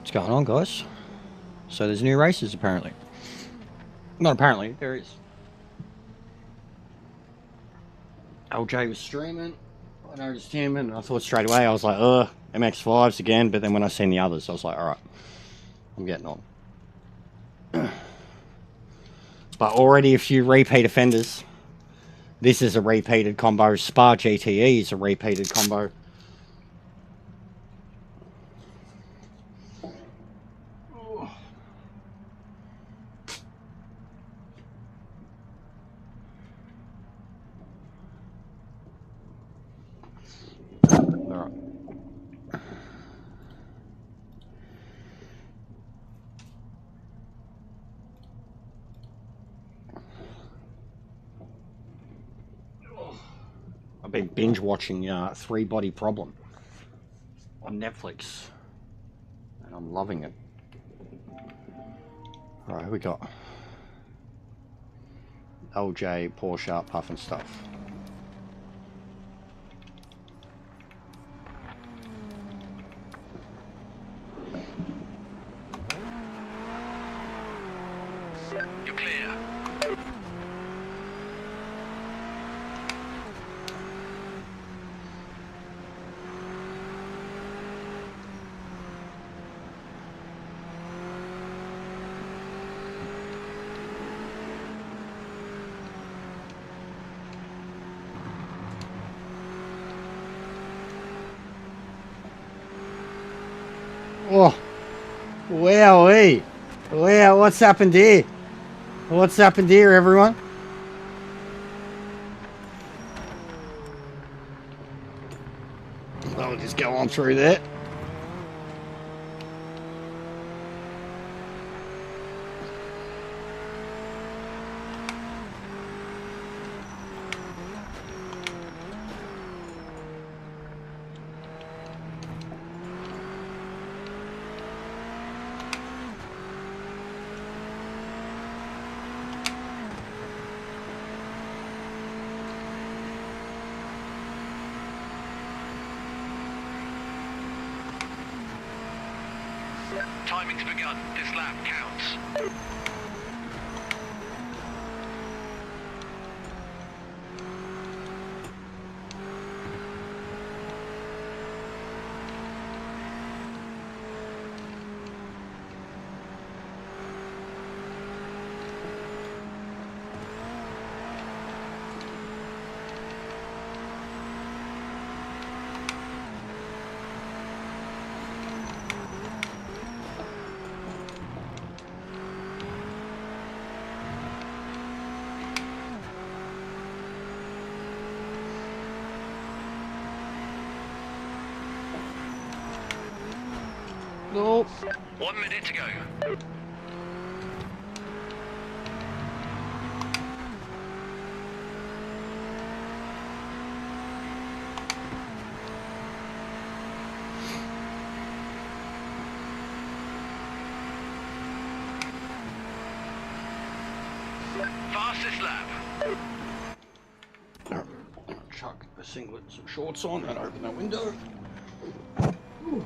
What's going on, guys? So there's new races, apparently. Not apparently, there is. LJ was streaming. I noticed him, and I thought straight away, I was like, MX5s again. But then when I seen the others, I was like, all right, I'm getting on. But already a few repeat offenders. This is a repeated combo. Spa GTE is a repeated combo. Alright. I've been binge watching Three Body Problem on Netflix, and I'm loving it. Alright, who we got? LJ, Porsche, Puff and stuff. You're clear. Oh, wowee. Wow, what's happened here? What's happened here, everyone? I'll just go on through that. Timing's begun. This lap counts. Nope. 1 minute to go. Fastest lap. Chuck a singlet and some shorts on and open that window. Ooh.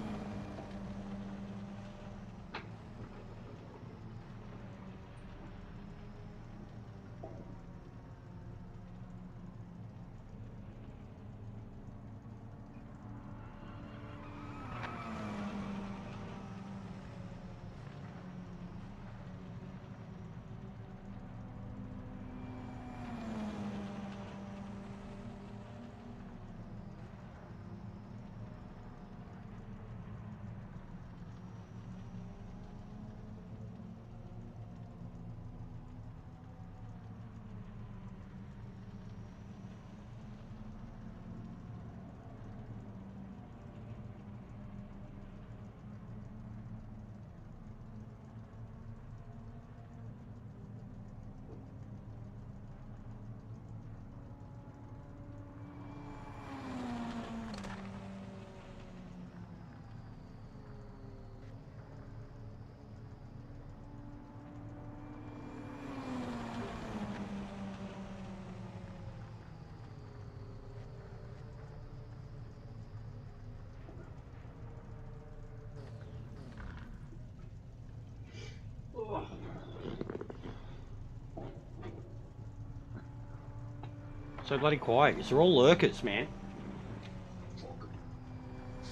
So bloody quiet. They're all lurkers, man.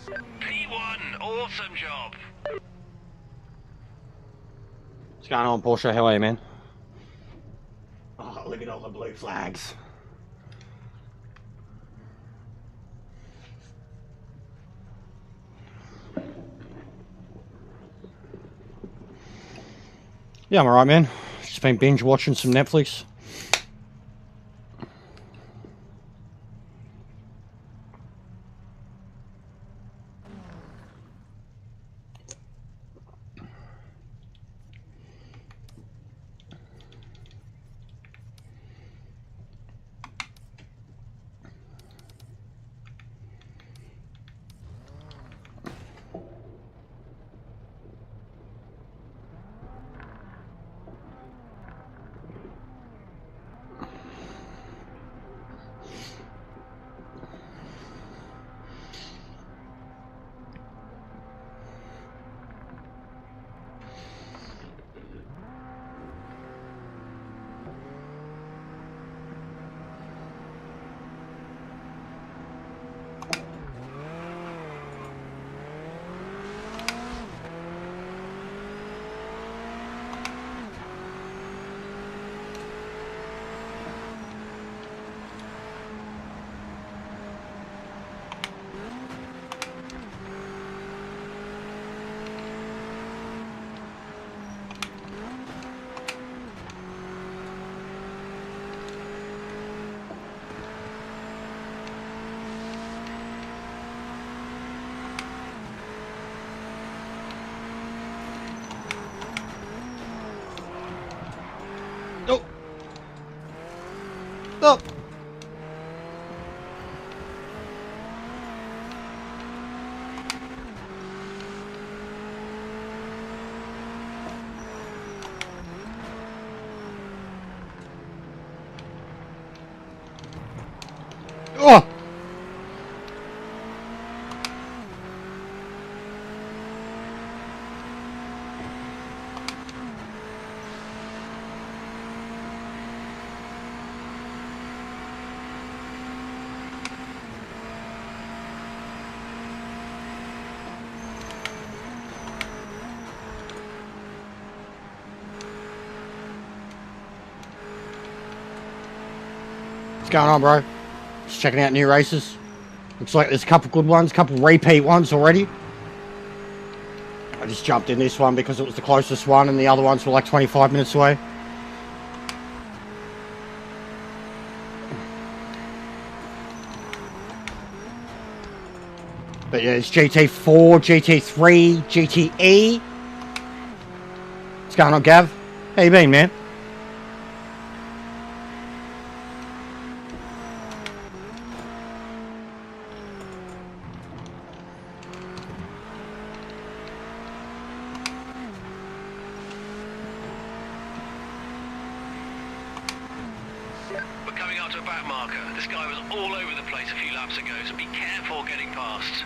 P1, awesome job. What's going on, Porsche? How are you, man? Oh, look at all the blue flags. Yeah, I'm alright, man. Just been binge watching some Netflix. Oh! Oh! Oh! What's going on, bro? Just checking out new races. Looks like there's a couple good ones, a couple repeat ones already. I just jumped in this one because it was the closest one and the other ones were like 25 minutes away. But yeah, it's GT4, GT3, GTE. What's going on, Gav? How you been, man? We're coming up to a back marker. This guy was all over the place a few laps ago, so be careful getting past.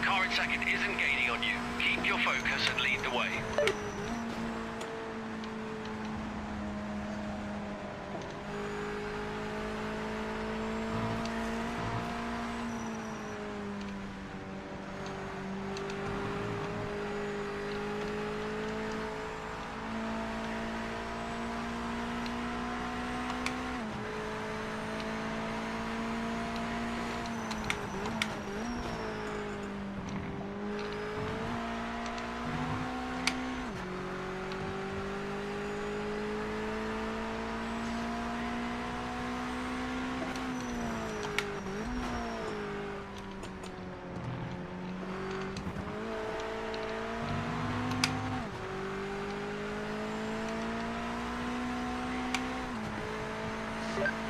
Car in second isn't gaining on you. Keep your focus and lead the way.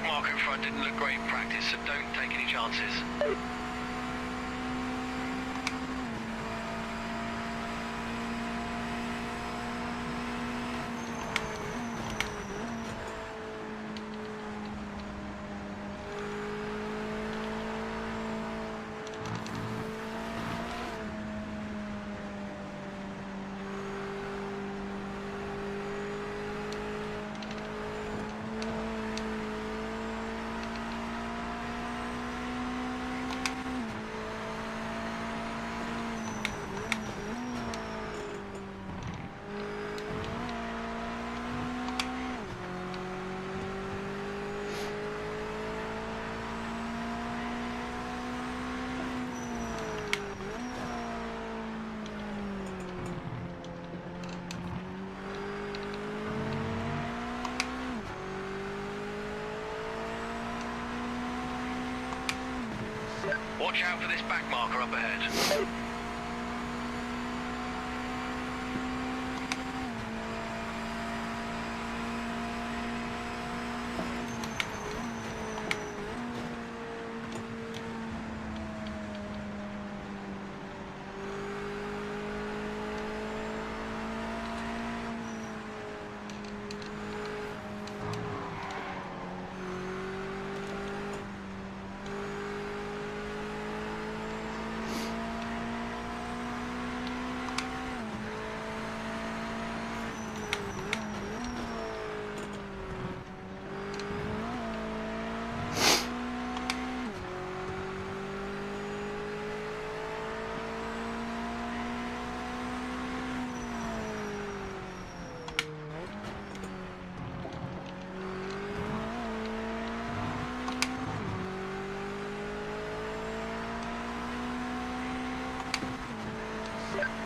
Mark in front didn't look great in practice, so don't take any chances. Watch out for this back marker up ahead.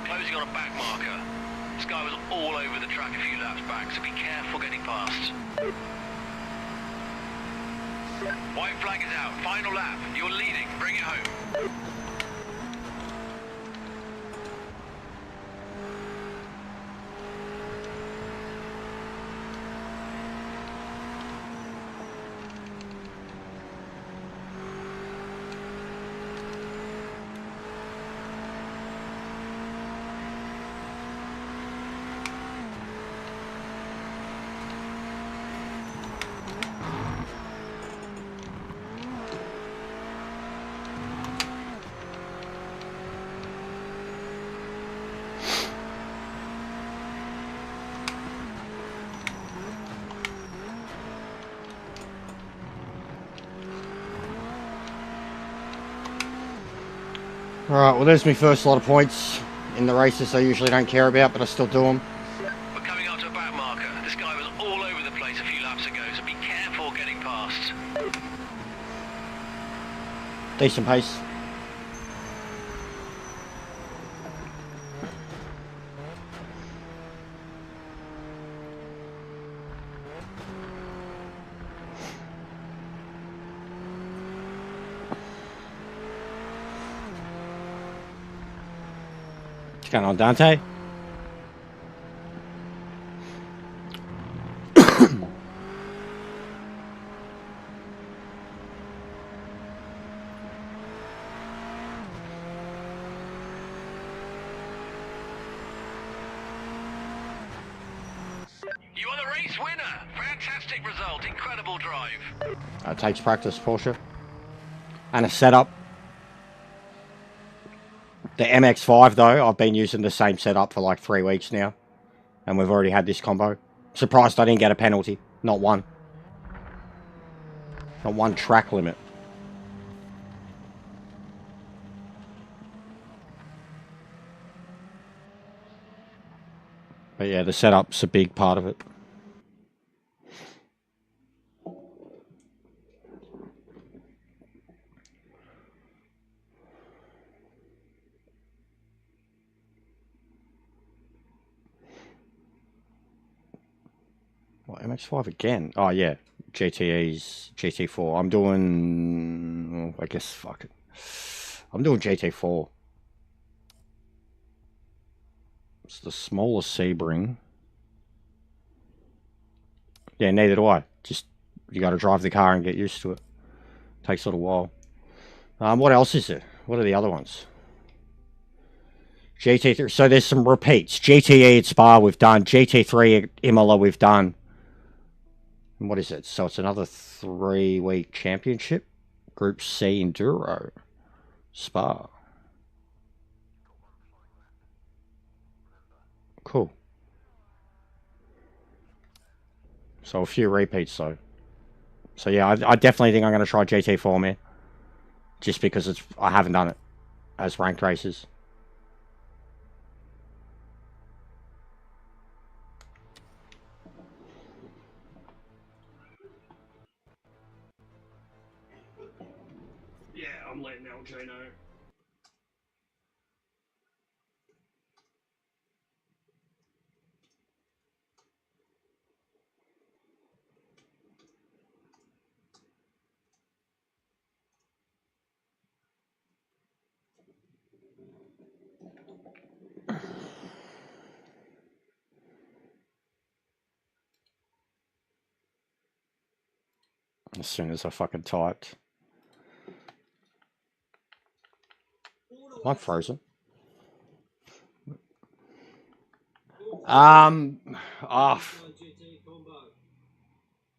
Closing on a back marker. This guy was all over the track a few laps back, so be careful getting past. White flag is out. Final lap. You're leading. Bring it home. Alright, well there's my first lot of points in the races I usually don't care about, but I still do them. We're coming up to a back marker. This guy was all over the place a few laps ago, so be careful getting past. Decent pace. What's going on, Dante? You are the race winner. Fantastic result. Incredible drive. It takes practice, Porsche. And a setup. The MX-5 though, I've been using the same setup for like 3 weeks now. And we've already had this combo. Surprised I didn't get a penalty. Not one. Not one track limit. But yeah, the setup's a big part of it. What, MX-5 again? Oh yeah, GTE's GT4. I'm doing, I guess, fuck it. I'm doing GT4. It's the smallest Sebring. Yeah, neither do I. Just, you got to drive the car and get used to it. Takes a little while. What else is there? What are the other ones? GT3. So there's some repeats. GTE at Spa we've done. GT3 at Imola we've done. And what is it? So it's another 3-week championship. Group C Enduro. Spa. Cool. So a few repeats though. So yeah, I definitely think I'm going to try GT4, man. Just because I haven't done it as ranked races. Yeah, I'm letting LJ know. As soon as I fucking typed. I'm frozen. Oh,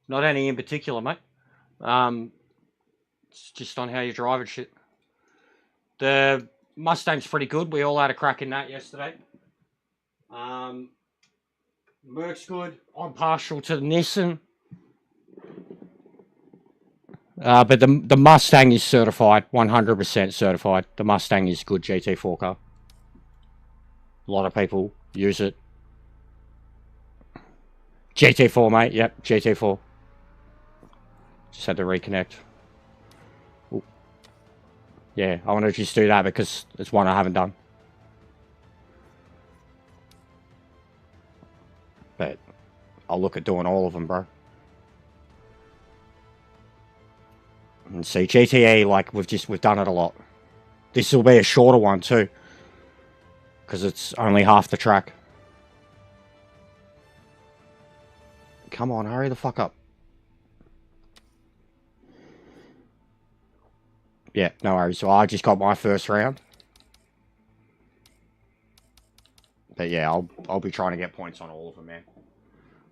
not any in particular, mate. It's just on how you drive and shit. The Mustang's pretty good. We all had a crack in that yesterday. Merc's good. I'm partial to the Nissan. But the Mustang is certified, 100% certified. The Mustang is good GT4 car. A lot of people use it. GT4, mate. Yep, GT4. Just had to reconnect. Ooh. Yeah, I want to just do that because it's one I haven't done. But I'll look at doing all of them, bro. And see, GTE, like, we've done it a lot. This will be a shorter one, too. Because it's only half the track. Come on, hurry the fuck up. Yeah, no worries. So I just got my first round. But yeah, I'll be trying to get points on all of them, man.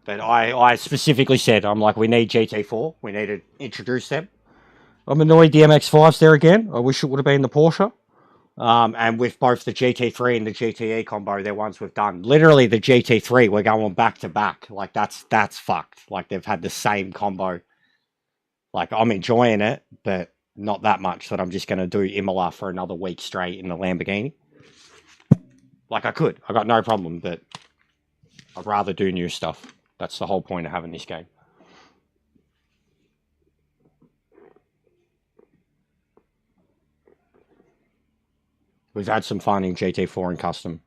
But I specifically said, I'm like, we need GT4. We need to introduce them. I'm annoyed the MX-5's there again. I wish it would have been the Porsche. And with both the GT3 and the GTE combo, they're ones we've done. Literally, the GT3, we're going back to back. Like, that's fucked. Like, they've had the same combo. Like, I'm enjoying it, but not that much that I'm just going to do Imola for another week straight in the Lamborghini. Like, I could. I got no problem, but I'd rather do new stuff. That's the whole point of having this game. We've had some fun in GT4 and custom.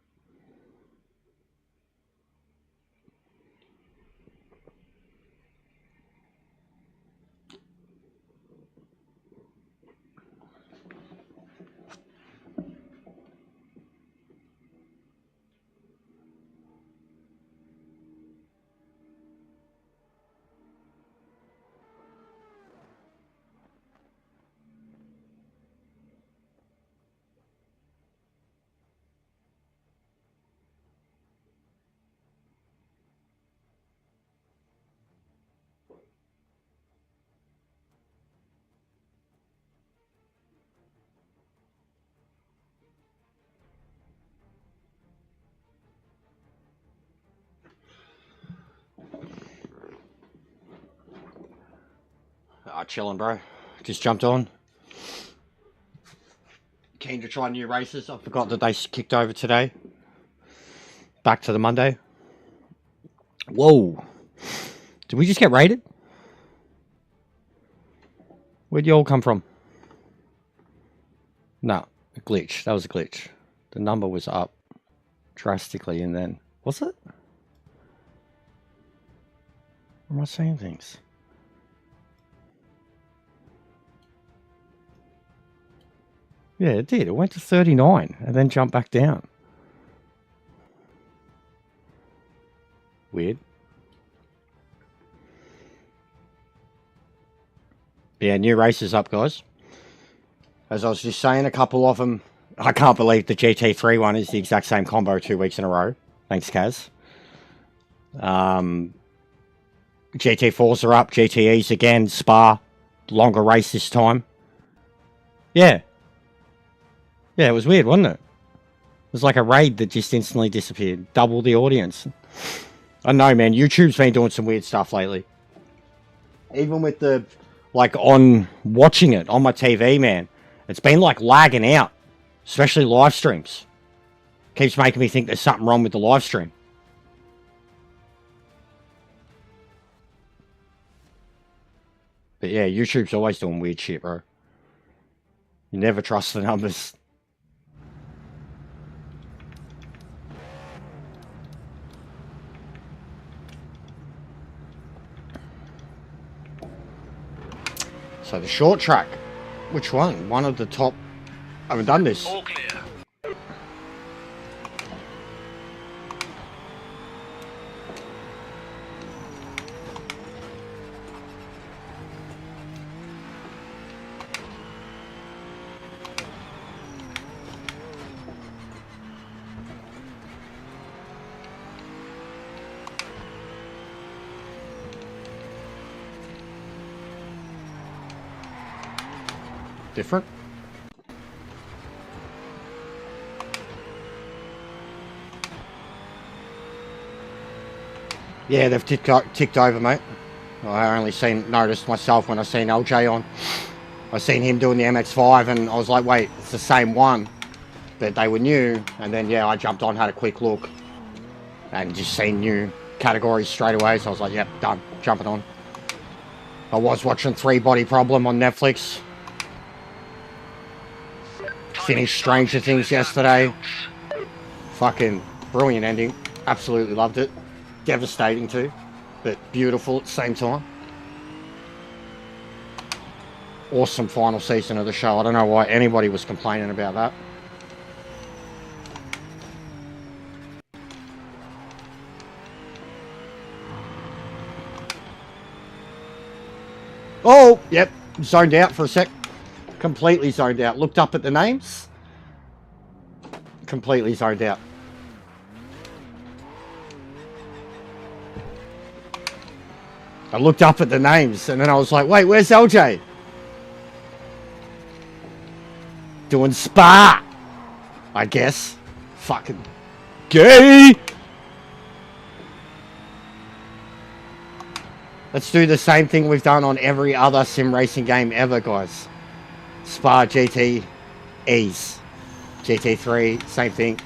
Chilling, bro. Just jumped on. Keen to try new races. I forgot that they kicked over today. Back to the Monday. Whoa. Did we just get raided? Where'd you all come from? No, a glitch. That was a glitch. The number was up drastically and then... Was it? Or am I saying things? Yeah, it did. It went to 39 and then jumped back down. Weird. Yeah, new races up, guys. As I was just saying, a couple of them... I can't believe the GT3 one is the exact same combo 2 weeks in a row. Thanks, Kaz. GT4s are up. GTEs again. Spa. Longer race this time. Yeah. Yeah, it was weird, wasn't it? It was like a raid that just instantly disappeared. Double the audience. I know, man. YouTube's been doing some weird stuff lately. Even with the... Like, on watching it on my TV, man. It's been, like, lagging out. Especially live streams. Keeps making me think there's something wrong with the live stream. But yeah, YouTube's always doing weird shit, bro. You never trust the numbers. So the short track. Which one? One of the top... I haven't done this. All clear. different. Yeah, they've ticked over, mate. I only noticed myself when I seen LJ on. I seen him doing the MX-5 and I was like, wait, it's the same one. But they were new. And then, yeah, I jumped on, had a quick look. And just seen new categories straight away. So I was like, yep, done. Jumping on. I was watching 3 Body Problem on Netflix. Finished Stranger Things yesterday. Fucking brilliant ending. Absolutely loved it. Devastating too. But beautiful at the same time. Awesome final season of the show. I don't know why anybody was complaining about that. Oh, yep. Zoned out for a sec. Completely zoned out. Looked up at the names. Completely zoned out. I looked up at the names and then I was like, wait, where's LJ? Doing spa, I guess. Fucking gay. Let's do the same thing we've done on every other sim racing game ever, guys. Spa, GT, E's. GT3, same thing.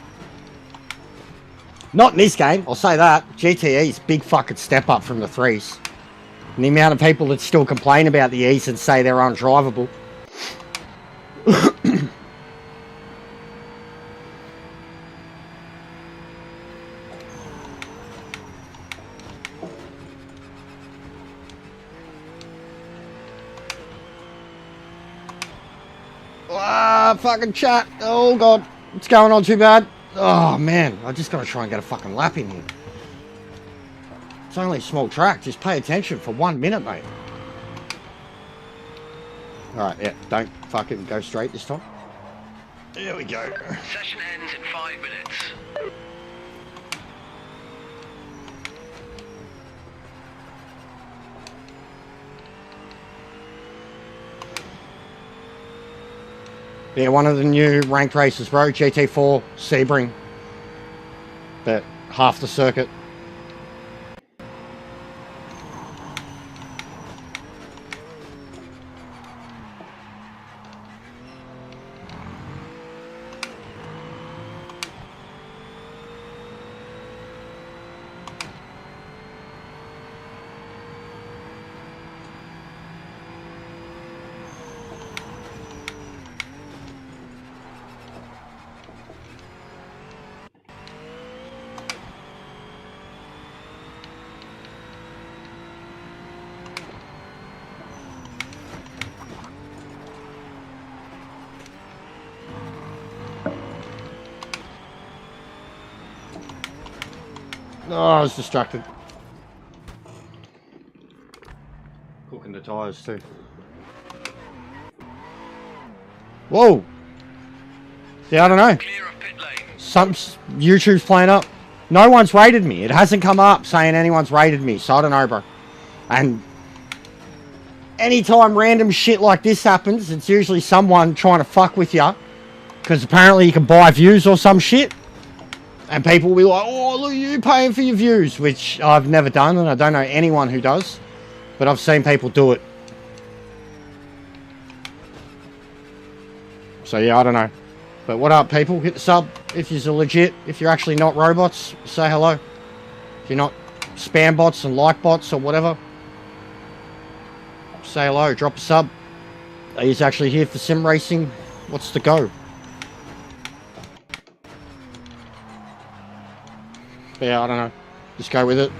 Not in this game, I'll say that. GTE's big fucking step up from the 3s. And the amount of people that still complain about the E's and say they're undrivable. Ah, fucking chat. Oh, God. What's going on too bad? Oh, man. I just gotta try and get a fucking lap in here. It's only a small track. Just pay attention for 1 minute, mate. Alright, yeah. Don't fucking go straight this time. There we go. Session ends in 5 minutes. Yeah, one of the new ranked races, bro. GT4 Sebring. But half the circuit. Oh, I was distracted. Cooking the tyres too. Whoa! Yeah, I don't know. Clear of pit lane. Some YouTube's playing up. No one's rated me. It hasn't come up saying anyone's rated me, so I don't know, bro. And anytime random shit like this happens, it's usually someone trying to fuck with you. Because apparently you can buy views or some shit. And people will be like, oh, look, you paying for your views, which I've never done, and I don't know anyone who does. But I've seen people do it. So yeah, I don't know. But what up, people? Hit the sub if you're legit. If you're actually not robots, say hello. If you're not spam bots and like bots or whatever, say hello, drop a sub. Are you actually here for sim racing? What's the go? Yeah, I don't know. Just go with it.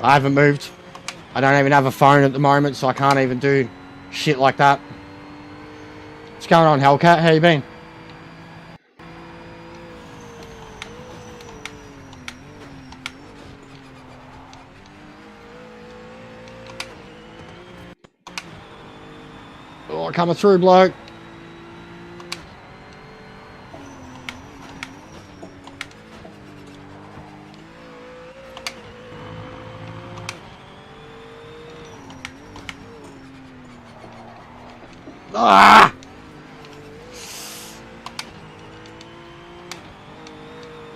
I haven't moved. I don't even have a phone at the moment, so I can't even do shit like that. What's going on, Hellcat? How you been? Oh, coming through, bloke. Ah!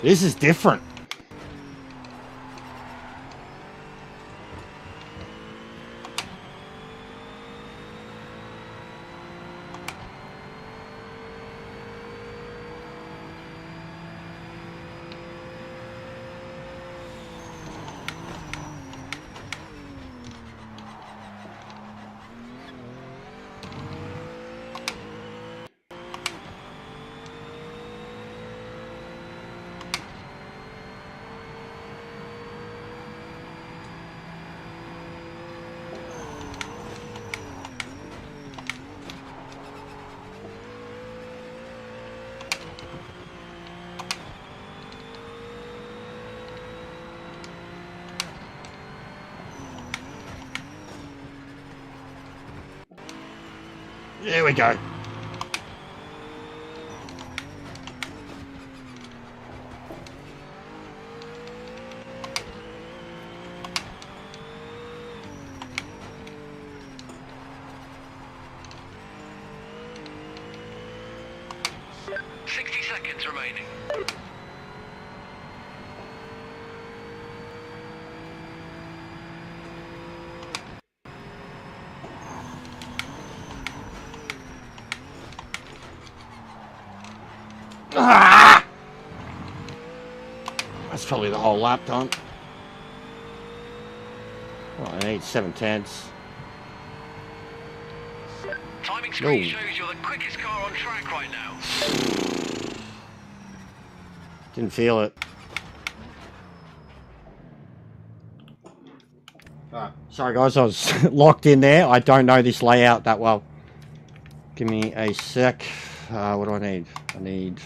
This is different. There we go. Remaining. Ah! That's probably the whole lap done. Well, I need 7/10. Timing screen shows you're the quickest car on track right now. Didn't feel it. Sorry guys, I was locked in there. I don't know this layout that well. Give me a sec. What do I need? I need...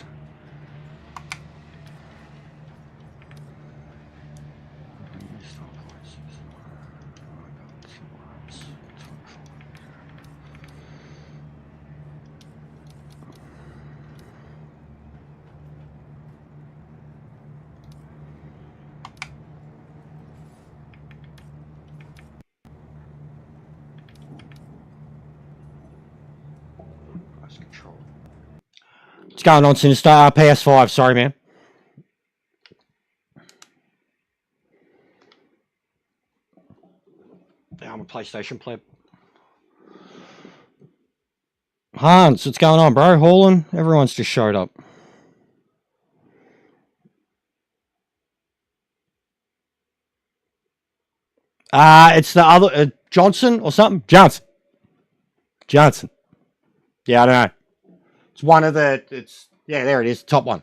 What's going on, Sinister? PS5, sorry, man. Yeah, I'm a PlayStation player. Hans, what's going on, bro? Hauling? Everyone's just showed up. It's the other... Johnson or something? Johnson. Yeah, I don't know. It's one of the... Yeah, there it is. Top one.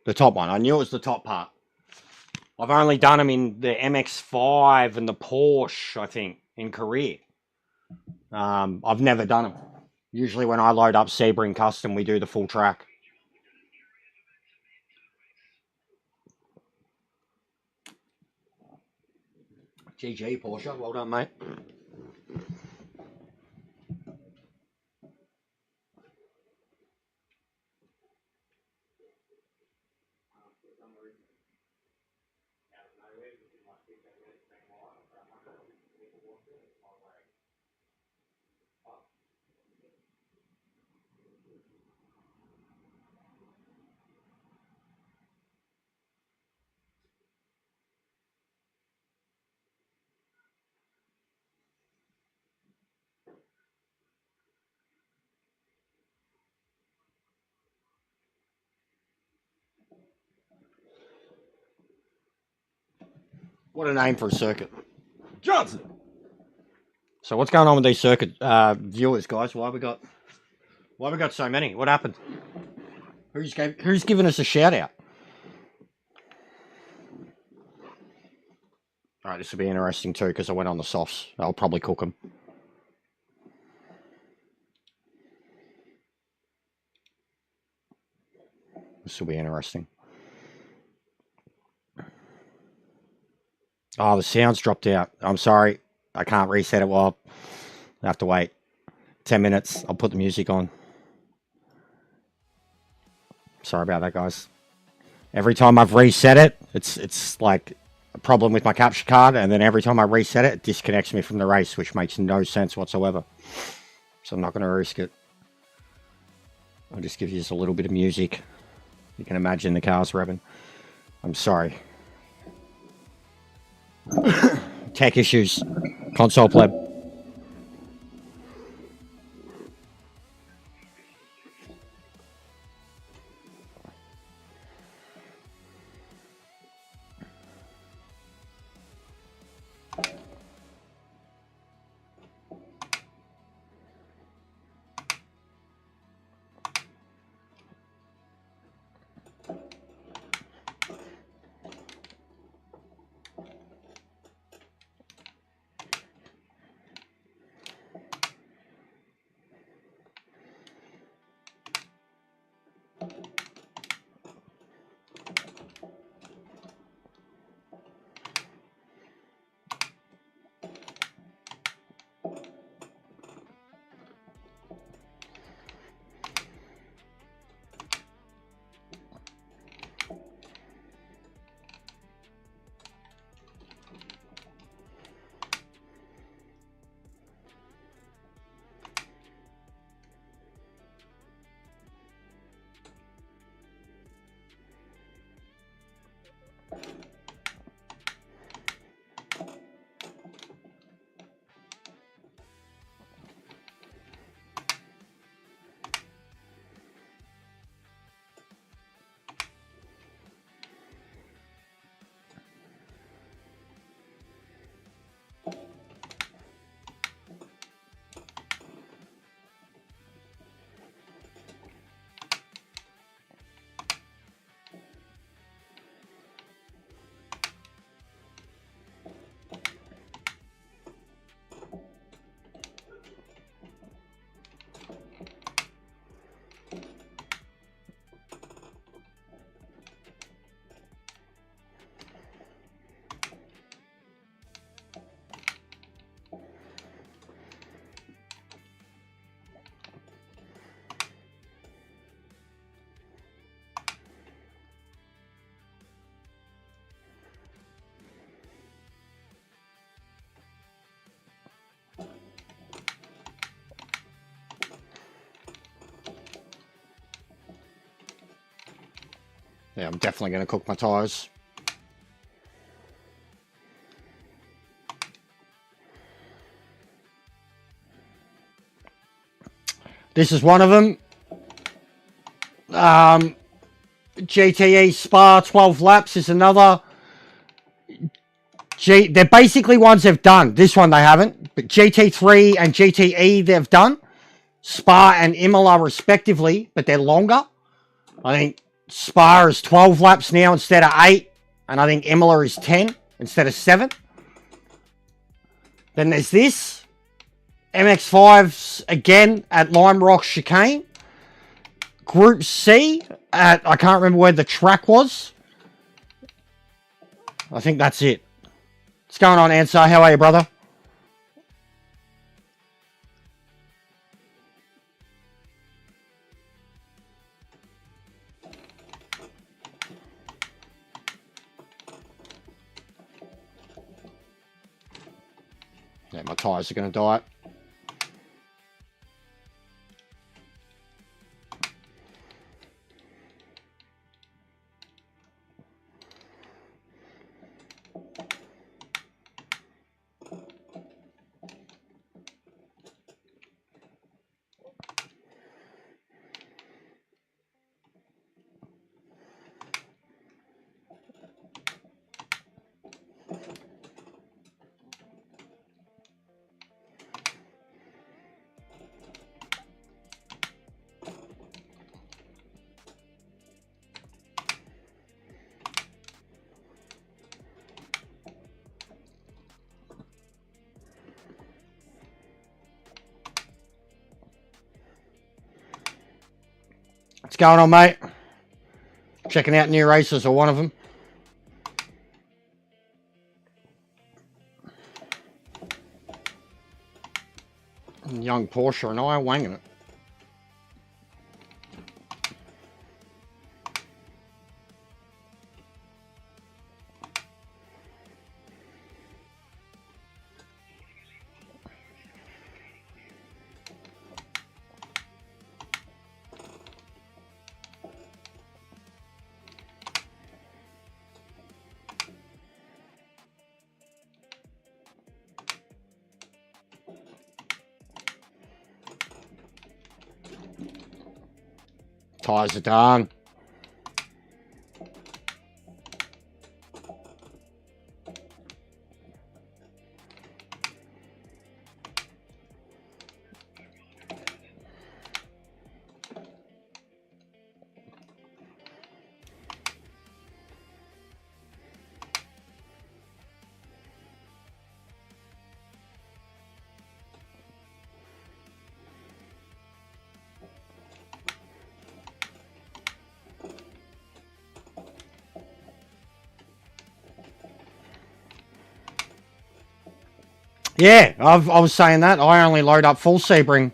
The top one. I knew it was the top part. I've only done them in the MX-5 and the Porsche, I think, in Korea. I've never done them. Usually when I load up Sebring Custom, we do the full track. GG, Porsche. Well done, mate. What a name for a circuit. Johnson! So what's going on with these circuit viewers, guys? Why we got so many? What happened? Who's giving us a shout out? All right, this will be interesting too because I went on the softs. I'll probably cook them. This will be interesting. Oh, the sound's dropped out. I'm sorry. I can't reset it. Well, I have to wait 10 minutes. I'll put the music on. Sorry about that, guys. Every time I've reset it, it's like a problem with my capture card, and then every time I reset it, it disconnects me from the race, which makes no sense whatsoever. So I'm not going to risk it. I'll just give you just a little bit of music. You can imagine the car's revving. I'm sorry. Tech issues. Console pleb. Yeah, I'm definitely going to cook my tyres. This is one of them. GTE Spa 12 laps is another. They're basically ones they've done. This one they haven't. But GT3 and GTE they've done. Spa and Imola respectively, but they're longer. I think Spa is 12 laps now instead of 8. And I think Imola is 10 instead of 7. Then there's this. MX5s again at Lime Rock Chicane. Group C at, I can't remember where the track was. I think that's it. What's going on, Ansar? How are you, brother? Yeah, my tyres are going to die. What's going on, mate? Checking out new races or one of them. Young Porsche and I are wanging it. Tyres are done. Yeah, I was saying that. I only load up full Sebring.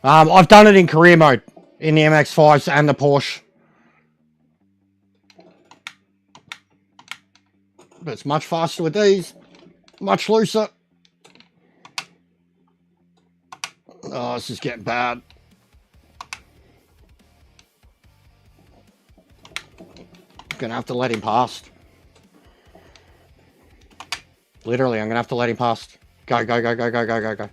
I've done it in career mode in the MX-5s and the Porsche. But it's much faster with these. Much looser. Oh, this is getting bad. Gonna have to let him past. Literally, I'm gonna have to let him past. Go, go, go, go, go, go, go, go.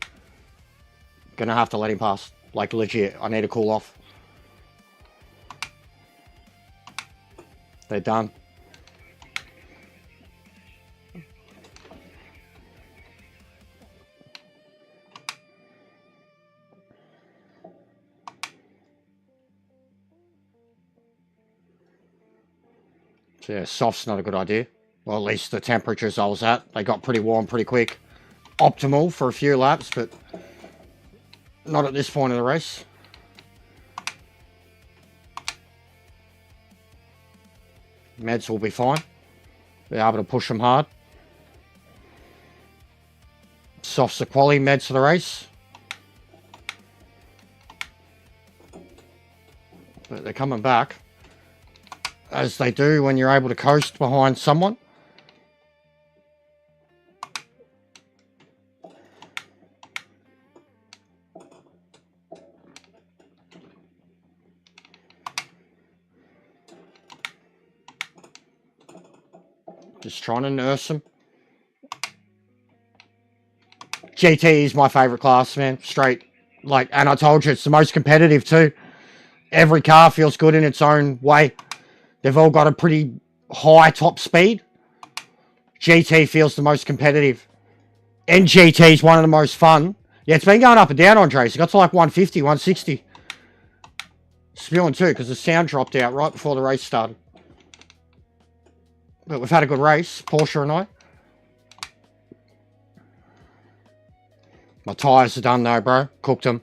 Gonna have to let him pass. Like, legit. I need to cool off. They're done. So yeah, soft's not a good idea. Well, at least the temperatures I was at, they got pretty warm pretty quick. Optimal for a few laps, but not at this point of the race. Meds will be fine. Be able to push them hard. Softs are quality meds for the race. But they're coming back. As they do when you're able to coast behind someone. Just trying to nurse them. GT is my favourite class, man. Straight. Like, and I told you, it's the most competitive too. Every car feels good in its own way. They've all got a pretty high top speed. GT feels the most competitive. And GT is one of the most fun. Yeah, it's been going up and down, Andres. It got to like 150, 160. Spewing too, because the sound dropped out right before the race started. But we've had a good race, Porsche and I. My tyres are done though, bro. Cooked them.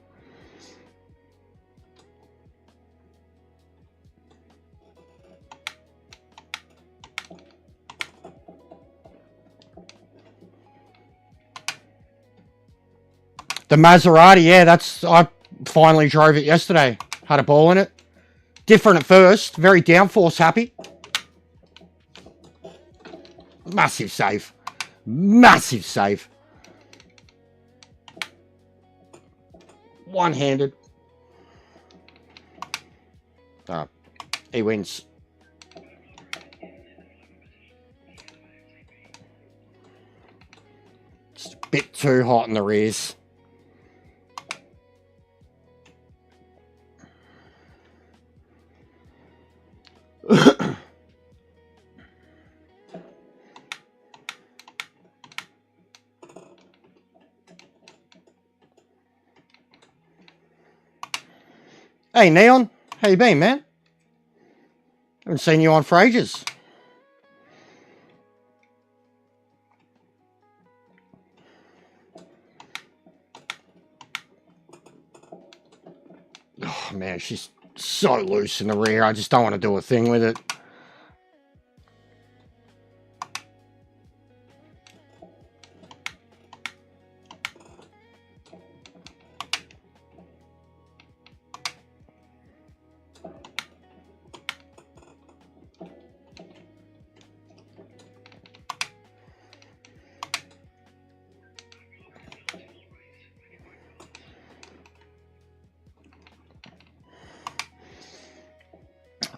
The Maserati, yeah, I finally drove it yesterday. Had a ball in it. Different at first, very downforce happy. Massive save. Massive save. One-handed. He wins. Just a bit too hot in the rears. Hey, Neon. How you been, man? Haven't seen you on for ages. Oh, man, she's so loose in the rear. I just don't want to do a thing with it.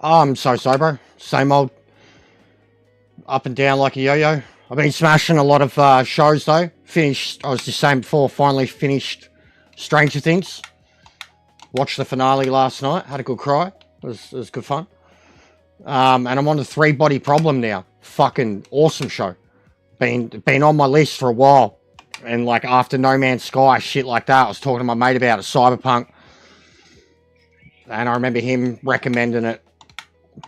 I'm so bro. Same old. Up and down like a yo-yo. I've been smashing a lot of shows though. Finished, I was just saying before, finally finished Stranger Things. Watched the finale last night. Had a good cry. It was good fun. And I'm on the 3 Body Problem now. Fucking awesome show. Been on my list for a while. And like after No Man's Sky, shit like that, I was talking to my mate about it, Cyberpunk. And I remember him recommending it.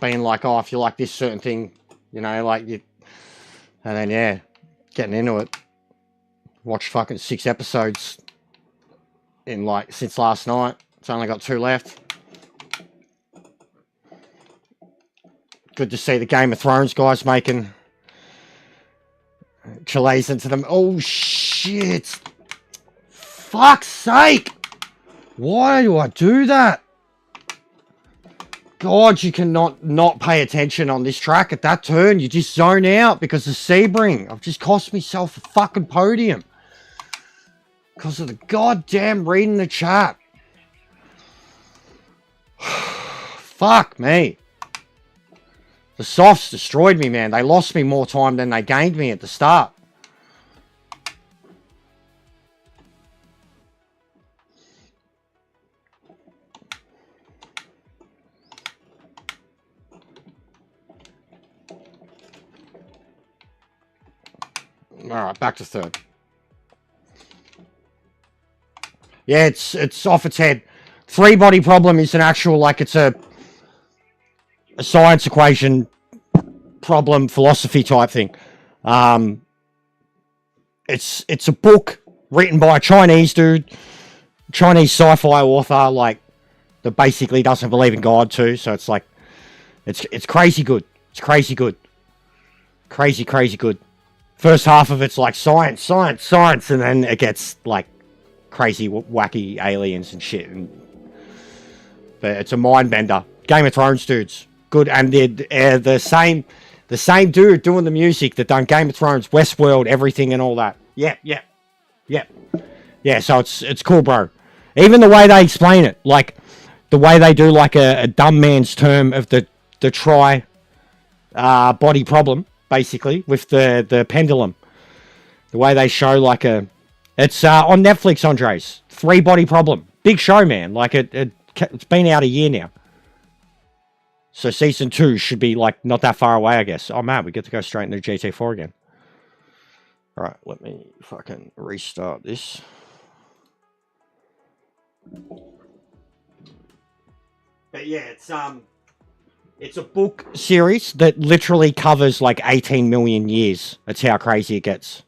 Being like, oh, if you like this certain thing, you know, like you... And then, yeah, getting into it. Watched fucking 6 episodes in like, since last night. It's only got 2 left. Good to see the Game of Thrones guys making Chiles into them. Oh, shit. Fuck's sake. Why do I do that? God, you cannot not pay attention on this track at that turn. You just zone out because of Sebring. I've just cost myself a fucking podium. Because of the goddamn reading the chat. Fuck me. The softs destroyed me, man. They lost me more time than they gained me at the start. Alright, back to third. Yeah, it's off its head. 3 Body Problem is an actual, like, it's a science equation problem philosophy type thing. It's a book written by a Chinese dude, Chinese sci-fi author, like, that basically doesn't believe in God too. So it's like, it's crazy good. It's crazy good. Crazy good. First half of it's like science, and then it gets like crazy, wacky aliens and shit. But it's a mind bender. Game of Thrones dudes, good, and they're the same dude doing the music that done Game of Thrones, Westworld, everything, and all that. Yeah. So it's cool, bro. Even the way they explain it, like the way they do like a dumb man's term of the tri body problem. Basically, with the pendulum, the way they show like it's on Netflix, Andres. 3 Body Problem, big show, man. Like it's been out a year now, so season 2 should be like not that far away, I guess. Oh man, we get to go straight into GT4 again. All right, let me fucking restart this. But yeah, it's a book series that literally covers like 18 million years. That's how crazy it gets.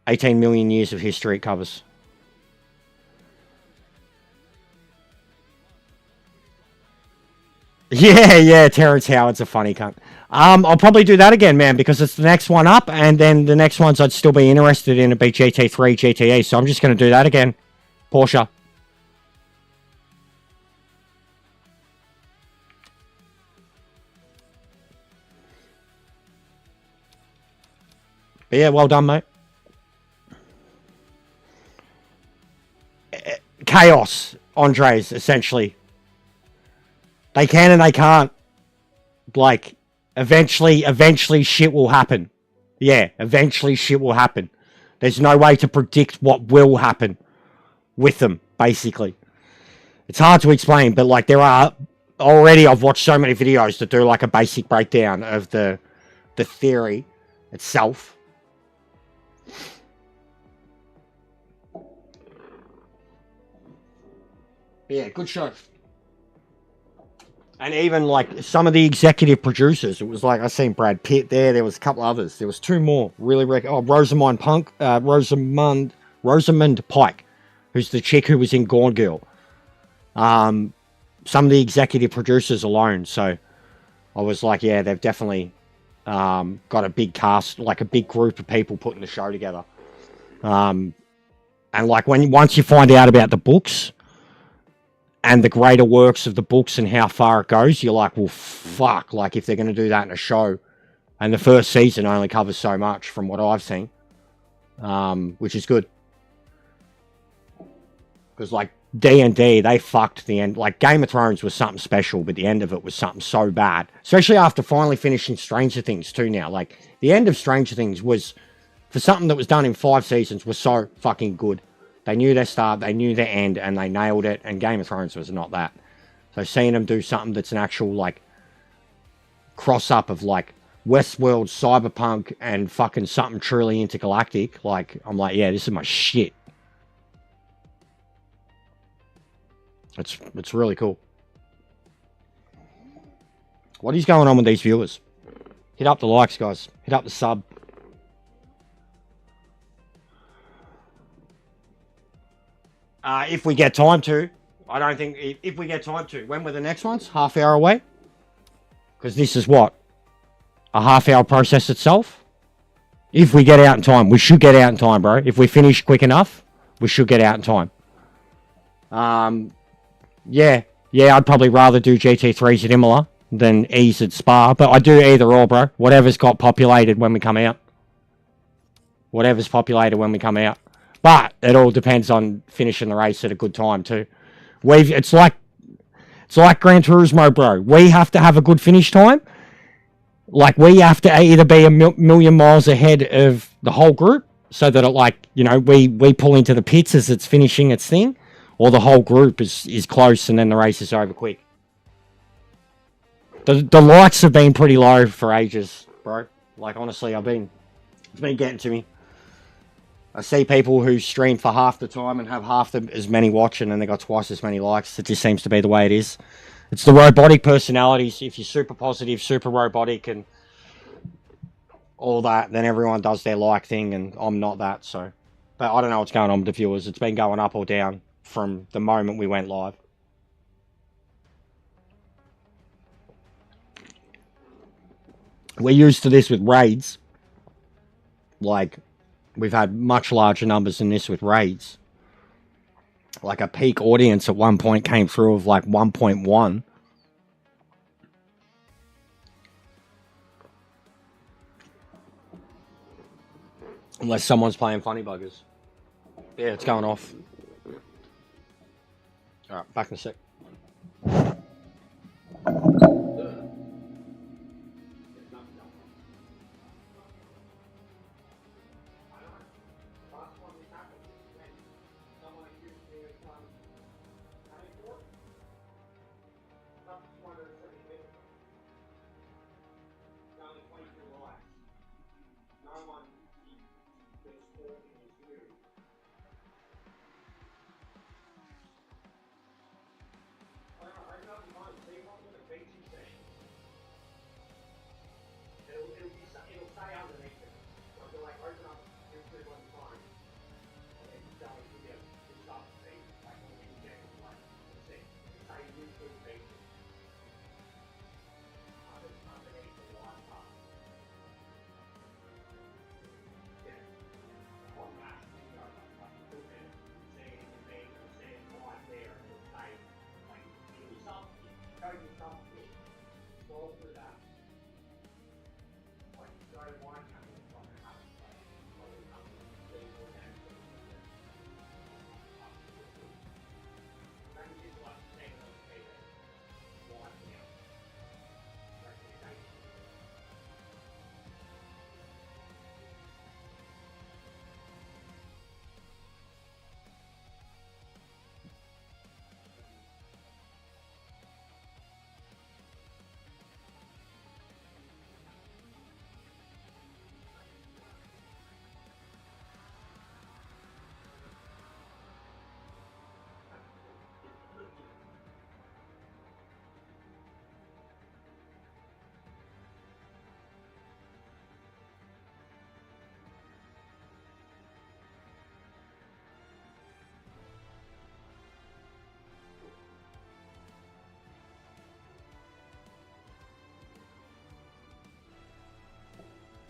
18 million years of history it covers. Yeah, Terrence Howard's a funny cunt. I'll probably do that again, man, because it's the next one up, and then the next ones I'd still be interested in would be GT3, GTE, so I'm just going to do that again. Porsche. But yeah, well done, mate. Chaos, Andres, essentially. They can and they can't. Like, eventually shit will happen. Yeah, eventually shit will happen. There's no way to predict what will happen with them, basically. It's hard to explain, but like there are... Already I've watched so many videos that do like a basic breakdown of the theory itself. Yeah, good show. And even like some of the executive producers, it was like I seen Brad Pitt there. There was a couple others. There was 2 more. Really, Rosamund Pike, who's the chick who was in Gone Girl. Some of the executive producers alone. So I was like, yeah, they've definitely got a big cast, like a big group of people putting the show together. And like once you find out about the books and the greater works of the books and how far it goes, you're like, well, fuck, like if they're going to do that in a show, and the first season only covers so much from what I've seen, which is good. Because like D&D, they fucked the end. Like Game of Thrones was something special, but the end of it was something so bad. Especially after finally finishing Stranger Things too now. Like the end of Stranger Things was, for something that was done in 5 seasons, was so fucking good. They knew their start, they knew their end, and they nailed it, and Game of Thrones was not that. So seeing them do something that's an actual, like, cross-up of, like, Westworld, Cyberpunk, and fucking something truly intergalactic, like, I'm like, yeah, this is my shit. It's really cool. What is going on with these viewers? Hit up the likes, guys. Hit up the sub. If we get time to. I don't think... If we get time to. When were the next ones? Half hour away? Because this is what? A half-hour process itself? If we get out in time. We should get out in time, bro. If we finish quick enough, we should get out in time. Yeah, I'd probably rather do GT3s at Imola than E's at Spa. But I do either or, bro. Whatever's got populated when we come out. Whatever's populated when we come out. But it all depends on finishing the race at a good time too. It's like Gran Turismo, bro. We have to have a good finish time. Like, we have to either be a million miles ahead of the whole group so that it, like, you know, we pull into the pits as it's finishing its thing, or the whole group is close and then the race is over quick. The likes have been pretty low for ages, bro. Like, honestly, it's been getting to me. I see people who stream for half the time and have half as many watching and they got twice as many likes. It just seems to be the way it is. It's the robotic personalities. If you're super positive, super robotic, and all that, then everyone does their like thing, and I'm not that, so. But I don't know what's going on with the viewers. It's been going up or down from the moment we went live. We're used to this with raids. Like, we've had much larger numbers than this with raids. Like, a peak audience at one point came through of like 1.1. Unless someone's playing Funny Buggers. Yeah, it's going off. Alright, back in a sec.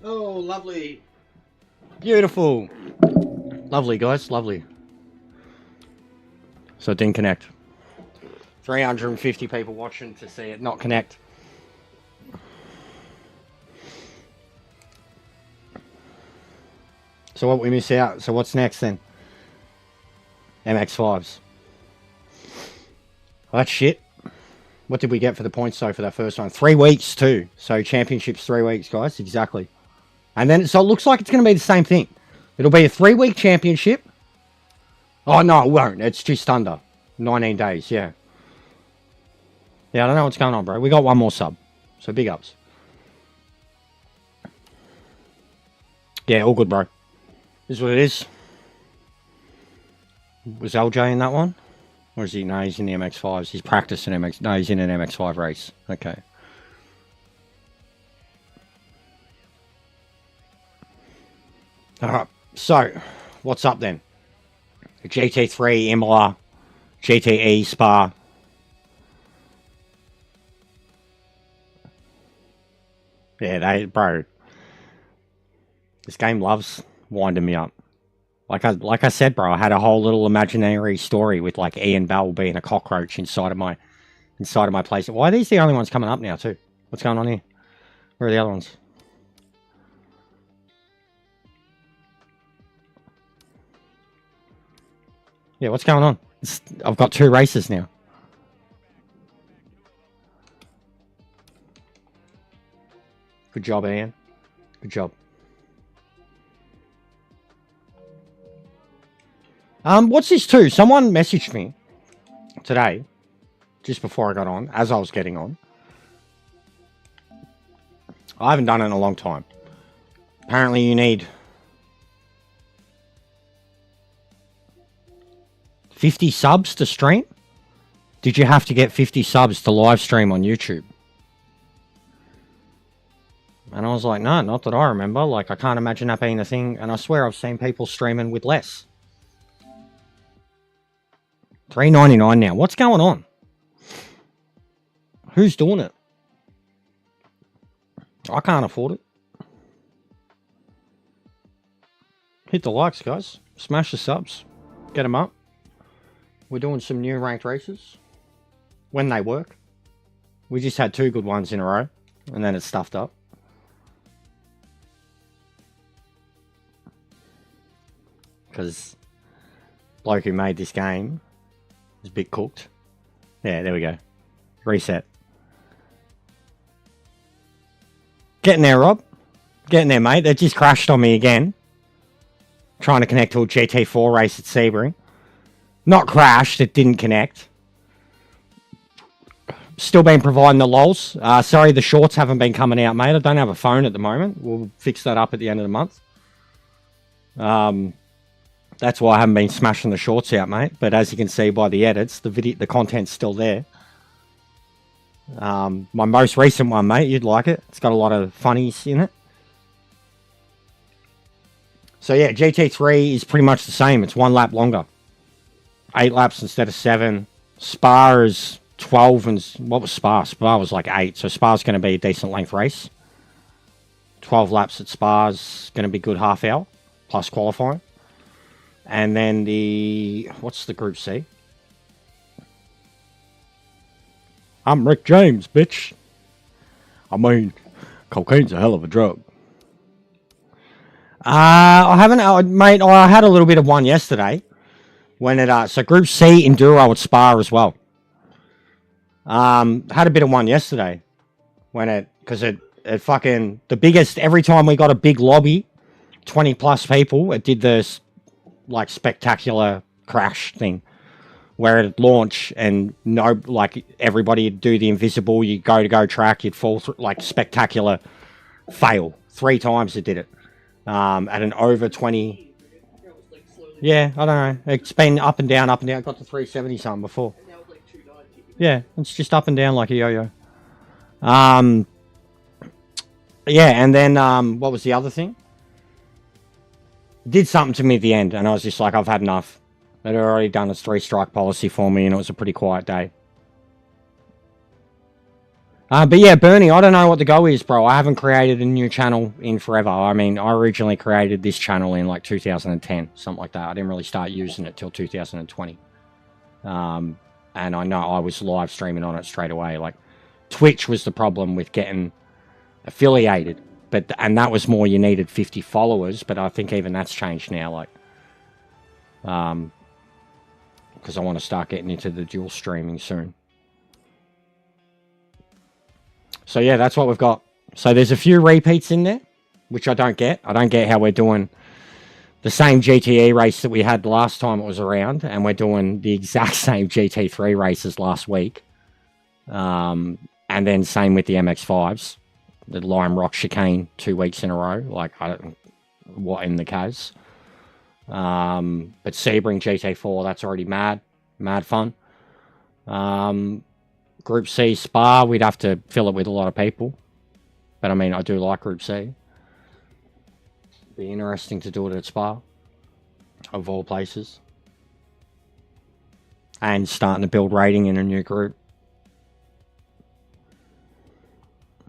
Oh, lovely. Beautiful. Lovely, guys. Lovely. So it didn't connect. 350 people watching to see it not connect. So what we miss out? So what's next then? MX-5s. Well, that's shit. What did we get for the points though for that first one? 3 weeks too. So championships 3 weeks, guys. Exactly. And then, so it looks like it's going to be the same thing. It'll be a 3-week championship. Oh, no, it won't. It's just under 19 days, yeah. Yeah, I don't know what's going on, bro. We got one more sub. So big ups. Yeah, all good, bro. This is what it is. Was LJ in that one? Or is he? No, he's in the MX-5s. He's practicing MX. No, he's in an MX-5 race. Okay. Alright, so, what's up then? GT3, Imola, GTE, Spa. Yeah, bro. This game loves winding me up. Like I said, bro, I had a whole little imaginary story with like Ian Bell being a cockroach inside of my place. Why are these the only ones coming up now too? What's going on here? Where are the other ones? Yeah, what's going on? I've got 2 races now. Good job, Ian. Good job. What's this too? Someone messaged me today, just before I got on, as I was getting on. I haven't done it in a long time. Apparently you need 50 subs to stream? Did you have to get 50 subs to live stream on YouTube? And I was like, no, not that I remember. Like, I can't imagine that being a thing. And I swear I've seen people streaming with less. $3.99 now. What's going on? Who's doing it? I can't afford it. Hit the likes, guys. Smash the subs. Get them up. We're doing some new ranked races. When they work. We just had 2 good ones in a row. And then it's stuffed up. Because bloke who made this game is a bit cooked. Yeah, there we go. Reset. Getting there, Rob. Getting there, mate. They just crashed on me again. Trying to connect to a GT4 race at Sebring. Not crashed, it didn't connect. Still been providing the lols. Sorry, the shorts haven't been coming out, mate. I don't have a phone at the moment. We'll fix that up at the end of the month. That's why I haven't been smashing the shorts out, mate. But as you can see by the edits, the content's still there. My most recent one, mate, you'd like it. It's got a lot of funnies in it. So yeah, GT3 is pretty much the same. It's 1 lap longer. 8 laps instead of 7. Spa is 12 and... What was Spa? Spa was like 8. So Spa's going to be a decent length race. 12 laps at Spa's going to be good half hour. Plus qualifying. And then what's the Group C? I'm Rick James, bitch. I mean, cocaine's a hell of a drug. I haven't, mate. I had a little bit of one yesterday. When it, so Group C Enduro at Spa as well. Had a bit of one yesterday. Because it fucking, the biggest, every time we got a big lobby, 20 plus people, it did this like spectacular crash thing where it'd launch and everybody would do the invisible, you'd go track, you'd fall through, like spectacular fail. 3 times it did it. At an over 20. Yeah, I don't know. It's been up and down, up and down. It got to 370 something before. Yeah, it's just up and down like a yo-yo. Yeah, and then what was the other thing? Did something to me at the end, and I was just like, I've had enough. It had already done its 3-strike policy for me, and it was a pretty quiet day. But yeah, Bernie, I don't know what the go is, bro. I haven't created a new channel in forever. I mean, I originally created this channel in like 2010, something like that. I didn't really start using it till 2020. And I know I was live streaming on it straight away. Like, Twitch was the problem with getting affiliated. And that was more you needed 50 followers, but I think even that's changed now. Like, because I want to start getting into the dual streaming soon. So yeah, that's what we've got. So there's a few repeats in there, which I don't get. I don't get how we're doing the same GTE race that we had last time it was around, and we're doing the exact same GT3 races last week. And then same with the MX5s, the Lime Rock Chicane 2 weeks in a row. Like, I don't, what in the case. But Sebring GT4, that's already mad fun. Group C Spa, we'd have to fill it with a lot of people. But I mean, I do like Group C. Be interesting to do it at Spa, of all places. And starting to build rating in a new group.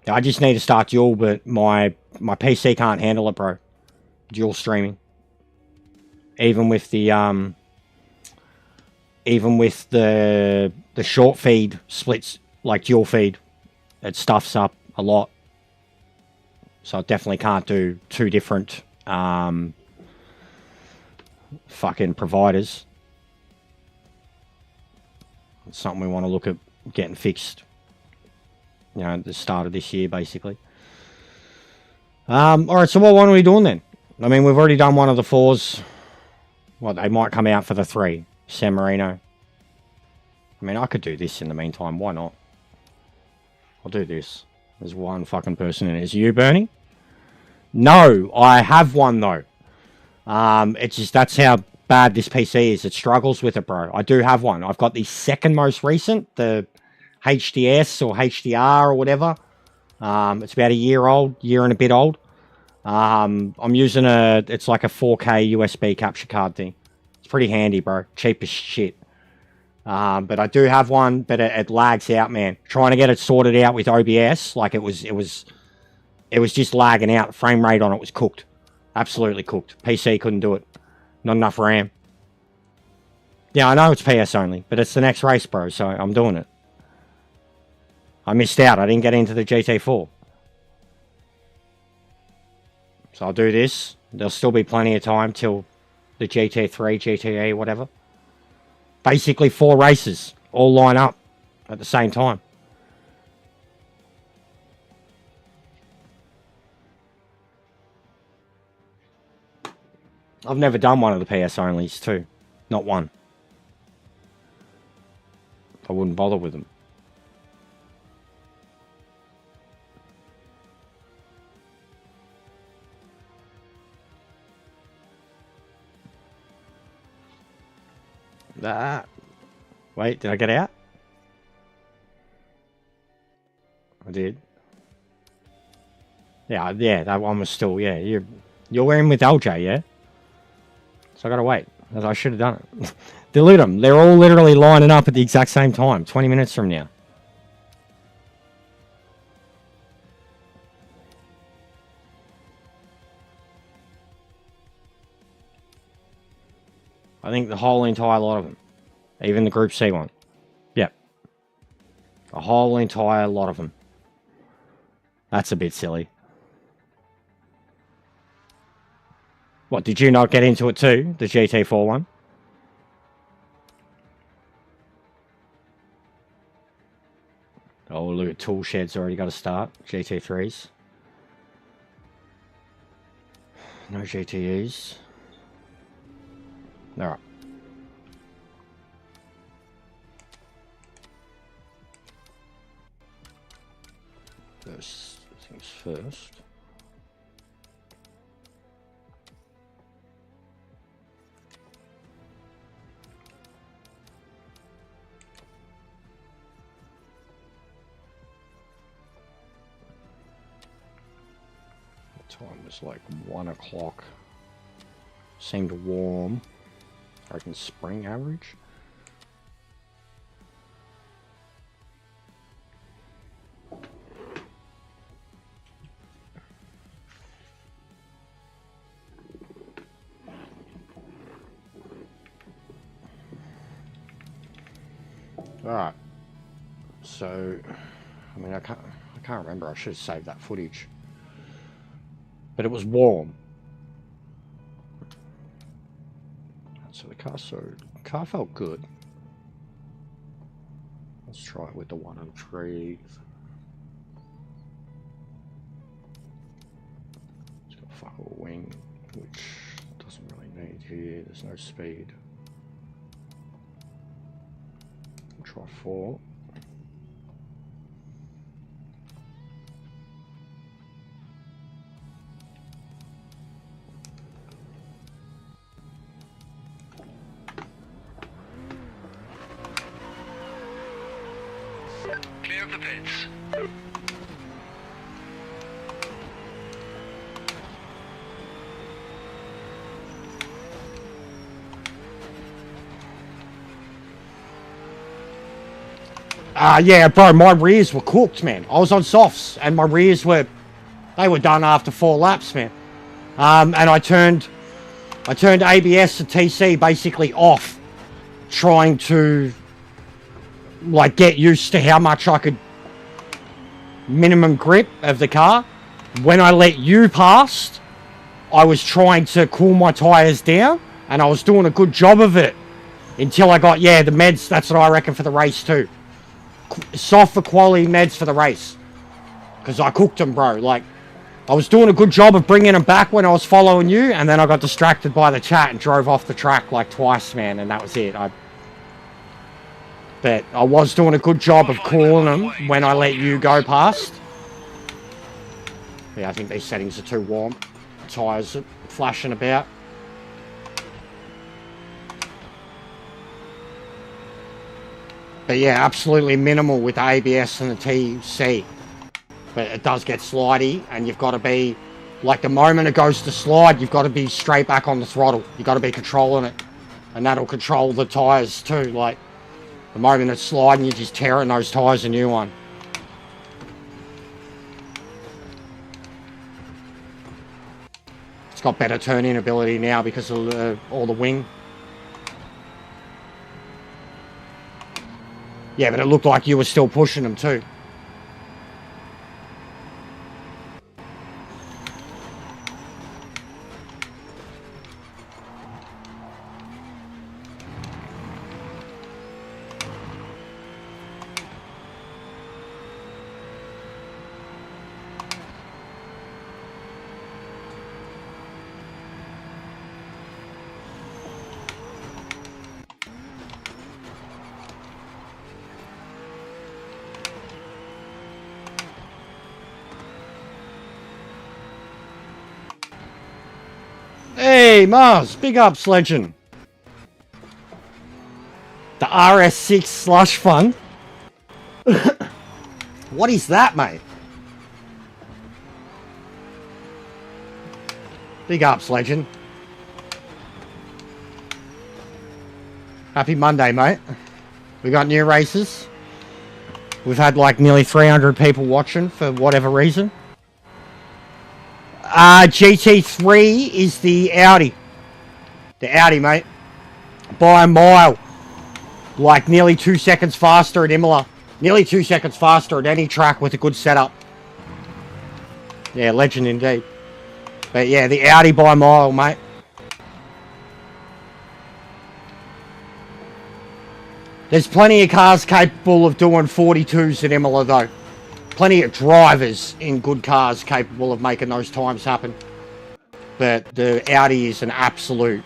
I just need to start dual, but my PC can't handle it, bro. Dual streaming. Even with the short feed splits, like dual feed, it stuffs up a lot. So I definitely can't do two different fucking providers. It's something we want to look at getting fixed. You know, at the start of this year, basically. Alright, so what one are we doing then? I mean, we've already done one of the 4s. Well, they might come out for the 3. San Marino. I mean, I could do this in the meantime. Why not? I'll do this. There's one fucking person in it. Is it you, Bernie? No, I have one, though. It's just, that's how bad this PC is. It struggles with it, bro. I do have one. I've got the second most recent, the HDS or HDR or whatever. It's about a year and a bit old. I'm using it's like a 4K USB capture card thing. It's pretty handy, bro. Cheap as shit. But I do have one, but it lags out, man. Trying to get it sorted out with OBS, like it was just lagging out. The frame rate on it was cooked. Absolutely cooked. PC couldn't do it. Not enough RAM. Yeah, I know it's PS only, but it's the next race, bro, so I'm doing it. I missed out. I didn't get into the GT4. So I'll do this. There'll still be plenty of time till the GT3, GTE, whatever. Basically 4 races all line up at the same time. I've never done one of the PS onlys too. Not one. I wouldn't bother with them. Wait, did I get out? I did. Yeah, that one was still, yeah. You're in with LJ, yeah? So I gotta wait. I should have done it. Delete them. They're all literally lining up at the exact same time. 20 minutes from now. I think the whole entire lot of them. Even the Group C one. Yep. The whole entire lot of them. That's a bit silly. What, did you not get into it too? The GT4 one? Oh, look at Tool Shed's already got to start. GT3s. No GTEs. Alright. First things first. The time was like 1 o'clock. Seemed warm. I reckon spring average. Alright. So, I mean, I can't remember. I should have saved that footage. But it was warm. So the car felt good. Let's try it with the 1 and 3. It's got a fuck all wing, which doesn't really There's no speed. We'll try 4. Clear of the pits. Yeah, bro, my rears were cooked, man. I was on softs, and my rears were done after 4 laps, man. And I turned ABS to TC basically off, trying to, like, get used to how much I could minimum grip of the car. When I let you past, I was trying to cool my tyres down, and I was doing a good job of it until I got, yeah, the meds. That's what I reckon for the race too. Soft for quality meds for the race, because I cooked them, bro. Like, I was doing a good job of bringing them back when I was following you, and then I got distracted by the chat and drove off the track like twice, man, and that was it. But I was doing a good job of cooling them when I let you go past. Yeah, I think these settings are too warm. Tyres are flashing about. But yeah, absolutely minimal with the ABS and the TC. But it does get slidey, and you've got to be, like, the moment it goes to slide, you've got to be straight back on the throttle. You've got to be controlling it. And that'll control the tyres too. Like, the moment it's sliding, you're just tearing those tyres a new one. It's got better turn-in ability now because of all the wing. Yeah, but it looked like you were still pushing them too. Hey, Mars, big ups, legend. The RS6 slush fund. What is that, mate? Big ups, legend. Happy Monday, mate. We got new races. We've had like nearly 300 people watching for whatever reason. GT3 is the Audi. The Audi, mate. By a mile. Like nearly 2 seconds faster at Imola. Nearly 2 seconds faster at any track with a good setup. Yeah, legend indeed. But yeah, the Audi by a mile, mate. There's plenty of cars capable of doing 42s at Imola, though. Plenty of drivers in good cars capable of making those times happen. But the Audi is an absolute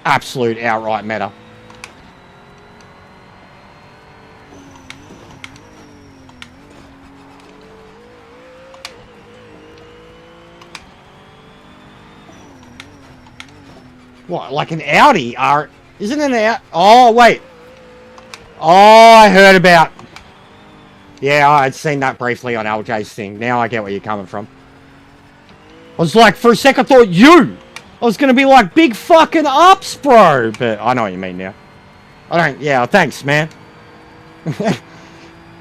outright meta. What, like an Audi? Isn't it an Audi? Oh, wait. Oh, I heard about... Yeah, I had seen that briefly on LJ's thing. Now I get where you're coming from. I was like, for a second, I thought you! I was going to be like, big fucking ups, bro! But I know what you mean now. Yeah, thanks, man.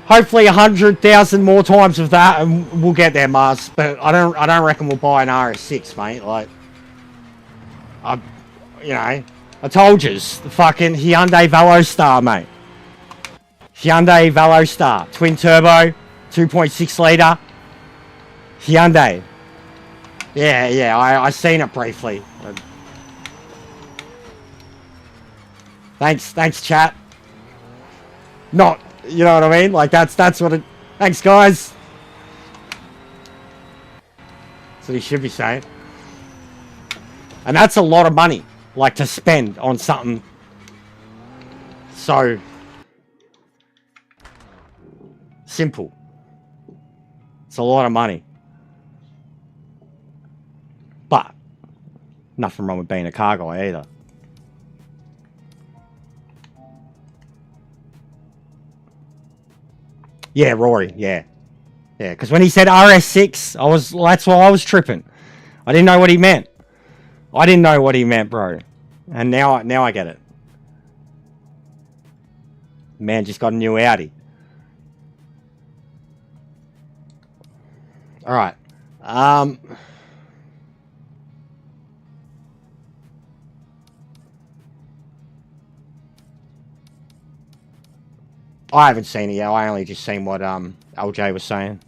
Hopefully 100,000 more times of that and we'll get there, Mars. But I don't reckon we'll buy an RS6, mate. Like, I told you, the fucking Hyundai Velostar, mate. Hyundai Velostar, twin turbo, 2.6 litre, Hyundai. Yeah, I seen it briefly. Thanks, chat. Not, you know what I mean? Like that's what it. Thanks, guys. That's what he should be saying. And that's a lot of money. like to spend on something. So simple. It's a lot of money. But nothing wrong with being a car guy either. Yeah, Rory, yeah. Yeah, because when he said RS6, that's why I was tripping. I didn't know what he meant. I didn't know what he meant, bro. And now I get it. Man just got a new Audi. Alright. I haven't seen it yet. I only just seen what LJ was saying.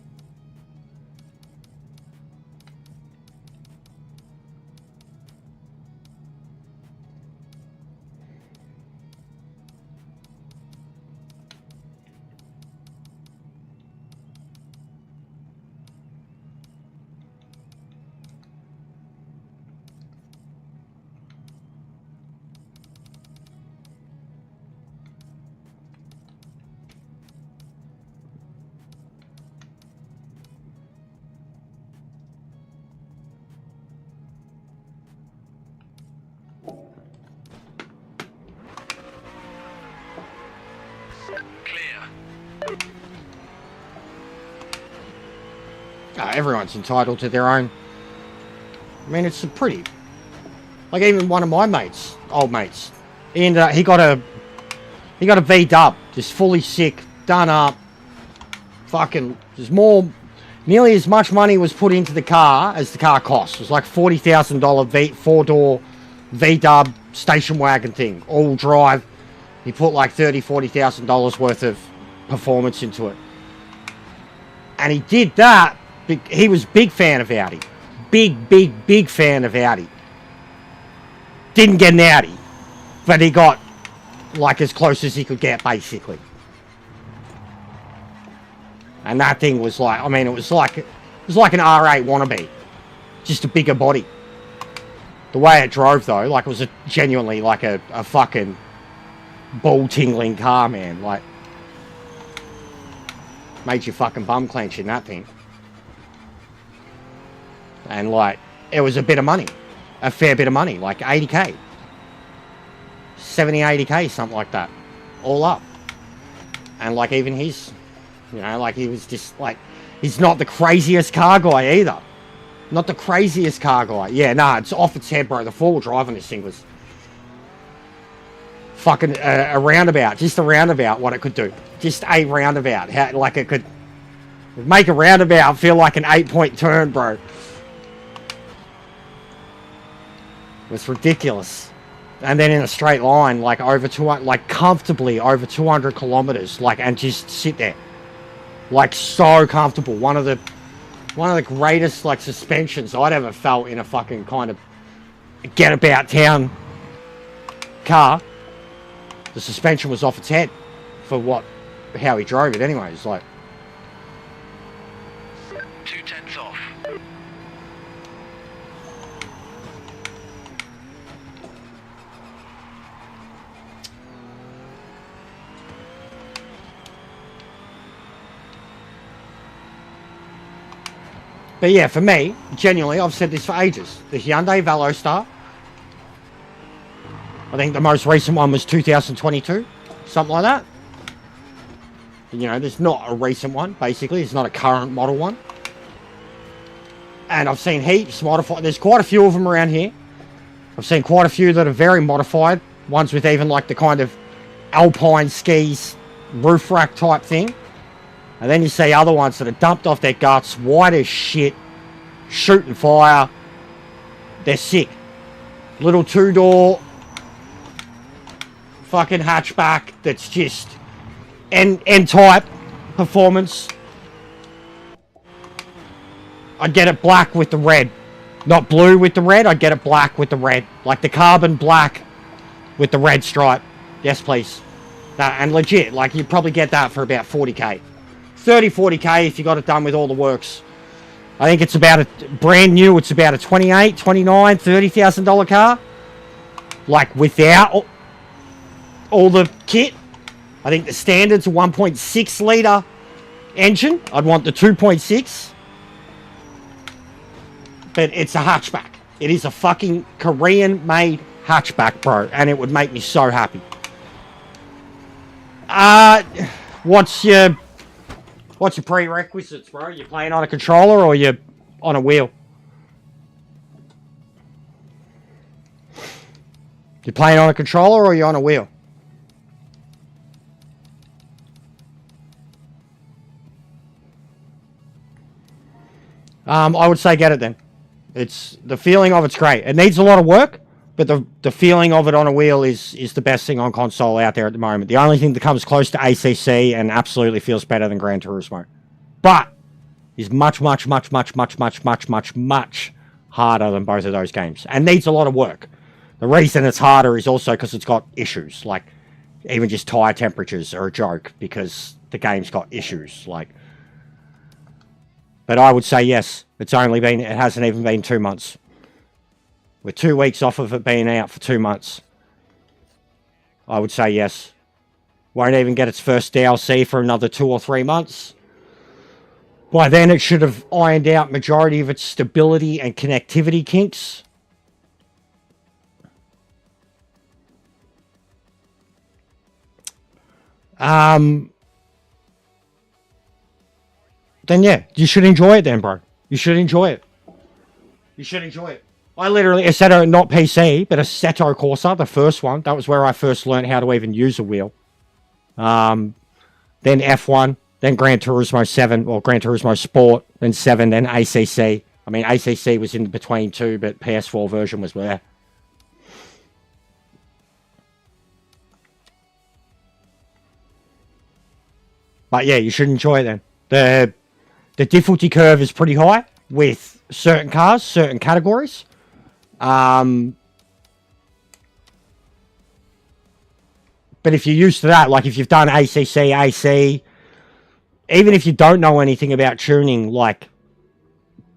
Everyone's entitled to their own. I mean, it's pretty. Like even one of my mates, old mates, he got a V-dub, just fully sick, done up. Fucking, there's nearly as much money was put into the car as the car cost. It was like $40,000 4-door V-dub station wagon thing, all drive. He put like $40,000 worth of performance into it, and he did that. He was big fan of Audi. Big fan of Audi. Didn't get an Audi, but he got like as close as he could get, basically. And that thing was like, I mean, it was like an R8 wannabe. Just a bigger body. The way it drove, though, like it was genuinely like a fucking ball-tingling car, man. Like, made your fucking bum clench in that thing. And like, it was a bit of money. A fair bit of money, like 80k. 70, 80k, something like that. All up. And like even his, you know, like he was just like, he's not the craziest car guy either. Not the craziest car guy. Yeah, nah, it's off its head, bro. The four-wheel drive on this thing was fucking a roundabout. Just a roundabout, what it could do. Just a roundabout. How, like it could make a roundabout feel like an 8-point turn, bro. It was ridiculous. And then in a straight line, like over 200, like comfortably over 200 kilometers, like, and just sit there, like so comfortable. One of the greatest like suspensions I'd ever felt in a fucking kind of get about town car. The suspension was off its head for how he drove it. Anyways, like 2/10 off. But yeah, for me, genuinely, I've said this for ages. The Hyundai Velostar. I think the most recent one was 2022. Something like that. You know, there's not a recent one, basically. It's not a current model one. And I've seen heaps modified. There's quite a few of them around here. I've seen quite a few that are very modified. Ones with even like the kind of alpine skis, roof rack type thing. And then you see other ones that are dumped off their guts, white as shit, shooting fire. They're sick. Little 2-door fucking hatchback that's just N-type performance. I'd get it black with the red. Not blue with the red, I'd get it black with the red. Like the carbon black with the red stripe. Yes, please. And legit, like you'd probably get that for about 40k. 30, 40k if you got it done with all the works. I think it's about brand new, it's about a 28, 29, $30,000 car. like without all the kit. I think the standard's a 1.6 litre engine. I'd want the 2.6. But it's a hatchback. It is a fucking Korean-made hatchback, bro. And it would make me so happy. What's your prerequisites, bro? You playing on a controller or you on a wheel? You playing on a controller or you on a wheel? I would say get it then. It's the feeling of it's great. It needs a lot of work, but the feeling of it on a wheel is the best thing on console out there at the moment. The only thing that comes close to ACC and absolutely feels better than Gran Turismo, but is much harder than both of those games and needs a lot of work. The reason it's harder is also because it's got issues, like even just tire temperatures are a joke because the game's got issues, like. But I would say yes. It hasn't even been 2 months. We're 2 weeks off of it being out for 2 months. I would say yes. Won't even get its first DLC for another 2 or 3 months. By then it should have ironed out majority of its stability and connectivity kinks. Then yeah, you should enjoy it then, bro. You should enjoy it. You should enjoy it. I literally, Assetto, not PC, but Assetto Corsa, the first one. That was where I first learned how to even use a wheel. Then F1, then Gran Turismo 7, or Gran Turismo Sport, then 7, then ACC. I mean, ACC was in between too, but PS4 version was there. But yeah, you should enjoy it then. The difficulty curve is pretty high with certain cars, certain categories. But if you're used to that, like if you've done ACC, AC, even if you don't know anything about tuning, like,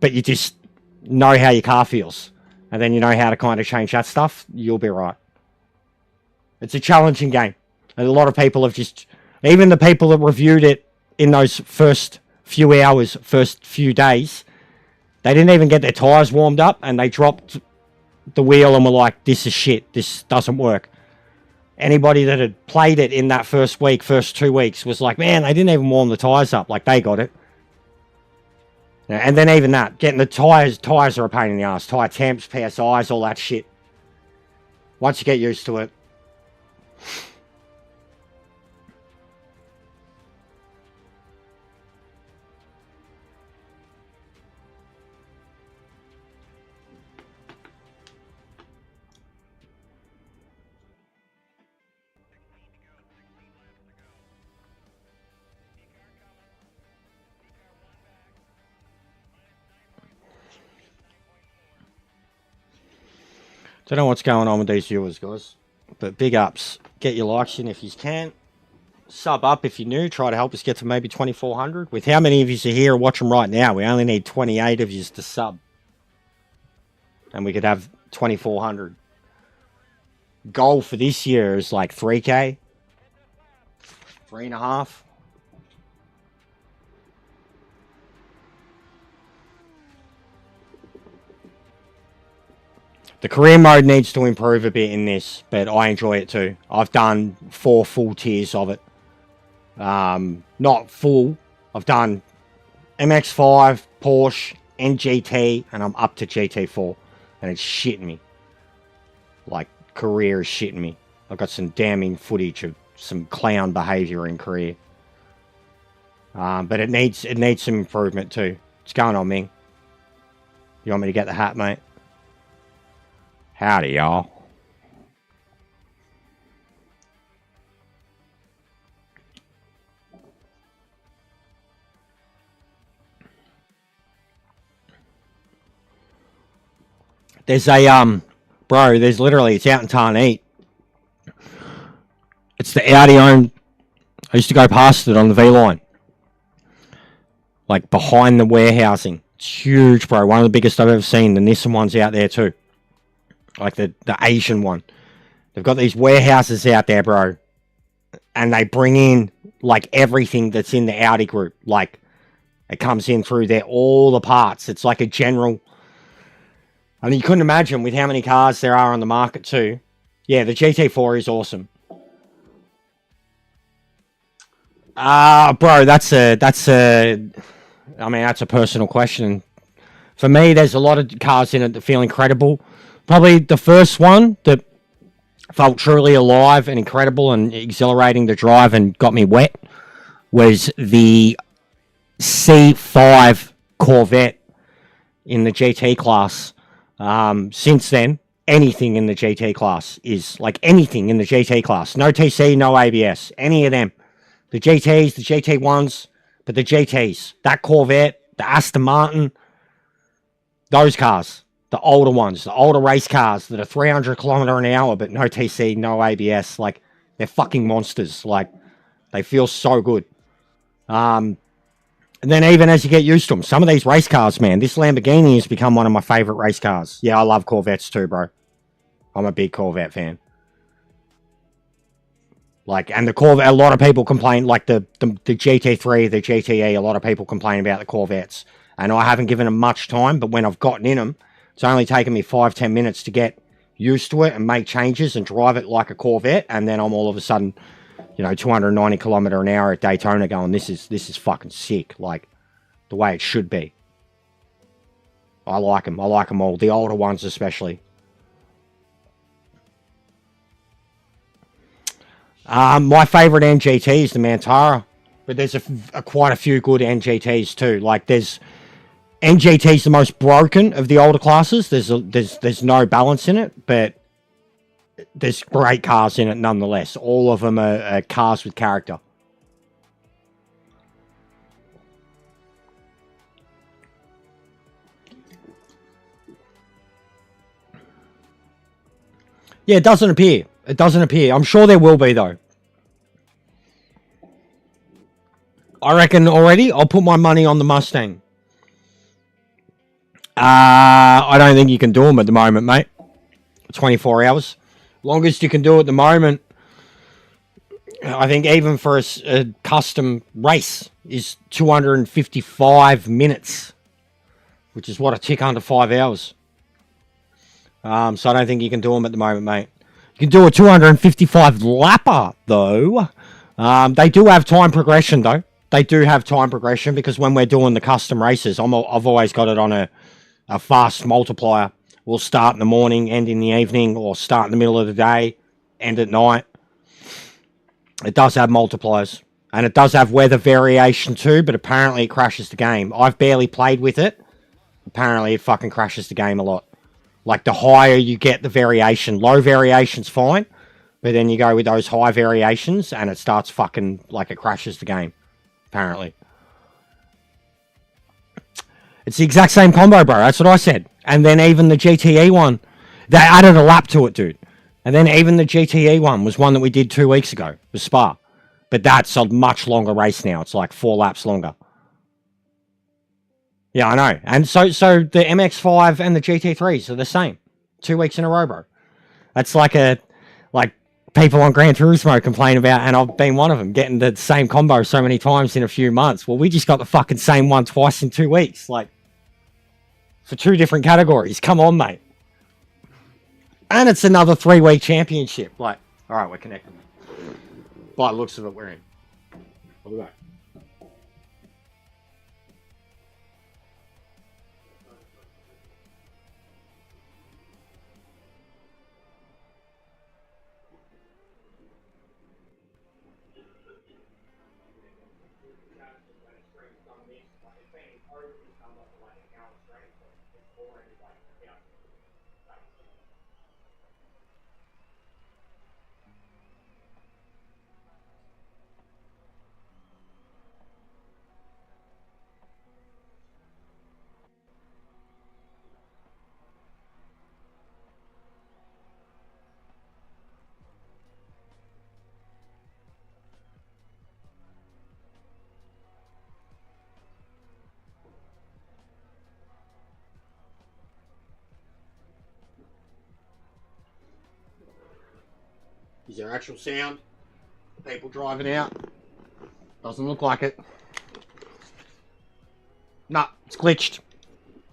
but you just know how your car feels, and then you know how to kind of change that stuff, you'll be right. It's a challenging game. And a lot of people have just, even the people that reviewed it in those first few hours, first few days, they didn't even get their tires warmed up and they dropped the wheel and were like, this is shit, this doesn't work. Anybody that had played it in that first week, first 2 weeks was like, man, they didn't even warm the tires up, like they got it. And then even that, getting the tires are a pain in the ass. Tire temps, PSIs, all that shit. Once you get used to it. Don't know what's going on with these viewers, guys. But big ups. Get your likes in if you can. Sub up if you're new. Try to help us get to maybe 2,400. With how many of you are here watching right now, we only need 28 of you to sub. And we could have 2,400. Goal for this year is like 3K. 3.5. The career mode needs to improve a bit in this, but I enjoy it too. I've done 4 full tiers of it. Not full. I've done MX-5, Porsche, and GT, and I'm up to GT4. And it's shitting me. Like, career is shitting me. I've got some damning footage of some clown behaviour in career. But it needs some improvement too. What's going on, Ming? You want me to get the hat, mate? Howdy, y'all. There's a, bro, there's literally, it's out in Tarneet. It's the Audi owned, I used to go past it on the V-line. Like, behind the warehousing. It's huge, bro. One of the biggest I've ever seen. The Nissan one's out there too. Like the Asian one. They've got these warehouses out there, bro. And they bring in, like, everything that's in the Audi group. Like, it comes in through there, all the parts. It's like a general... I mean, you couldn't imagine with how many cars there are on the market, too. Yeah, the GT4 is awesome. Bro, that's a personal question. For me, there's a lot of cars in it that feel incredible. Probably the first one that felt truly alive and incredible and exhilarating to drive and got me wet was the C5 Corvette in the GT class. Since then, anything in the GT class is like anything in the GT class. No TC, no ABS, any of them. The GTs, the GT1s, but the GTs, that Corvette, the Aston Martin, those cars, the older ones, the older race cars that are 300 kilometer an hour, but no TC, no ABS, like they're fucking monsters. Like they feel so good. And then even as you get used to them, some of these race cars, man, this Lamborghini has become one of my favorite race cars. Yeah, I love Corvettes too, bro. I'm a big Corvette fan. Like, and the Corvette, a lot of people complain, like the GT3, the GTE, a lot of people complain about the Corvettes. And I haven't given them much time, but when I've gotten in them, it's only taken me 5-10 minutes to get used to it and make changes and drive it like a Corvette. And then I'm all of a sudden, 290 kilometer an hour at Daytona going, this is fucking sick. Like, the way it should be. I like them. I like them all. The older ones especially. My favorite NGT is the Mantara, but there's quite a few good NGTs too. Like there's NGT's the most broken of the older classes. There's no balance in it, but there's great cars in it nonetheless. All of them are cars with character. Yeah, it doesn't appear. It doesn't appear. I'm sure there will be, though. I reckon already I'll put my money on the Mustang. I don't think you can do them at the moment, mate. 24 hours. Longest you can do at the moment, I think even for a custom race, is 255 minutes. Which is what, a tick under 5 hours. So I don't think you can do them at the moment, mate. You can do a 255 lapper, though. They do have time progression, though. They do have time progression because when we're doing the custom races, I've always got it on a fast multiplier. We'll start in the morning, end in the evening, or start in the middle of the day, end at night. It does have multipliers. And it does have weather variation too, but apparently it crashes the game. I've barely played with it. Apparently it fucking crashes the game a lot. Like, the higher you get the variation, low variation's fine, but then you go with those high variations, and it starts fucking, like, it crashes the game, apparently. It's the exact same combo, bro. That's what I said. And then even the GTE one, they added a lap to it, dude. And then even the GTE one was one that we did 2 weeks ago, the Spa. But that's a much longer race now. It's like 4 laps longer. Yeah, I know. And so the MX-5 and the GT3s are the same. 2 weeks in a row, bro. That's like people on Gran Turismo complain about, and I've been one of them, getting the same combo so many times in a few months. Well, we just got the fucking same one twice in 2 weeks. Like, for 2 different categories. Come on, mate. And it's another 3-week championship. Like, all right, we're connected. By the looks of it, we're in. What about? Is there actual sound? People driving out? Doesn't look like it. Nah, it's glitched.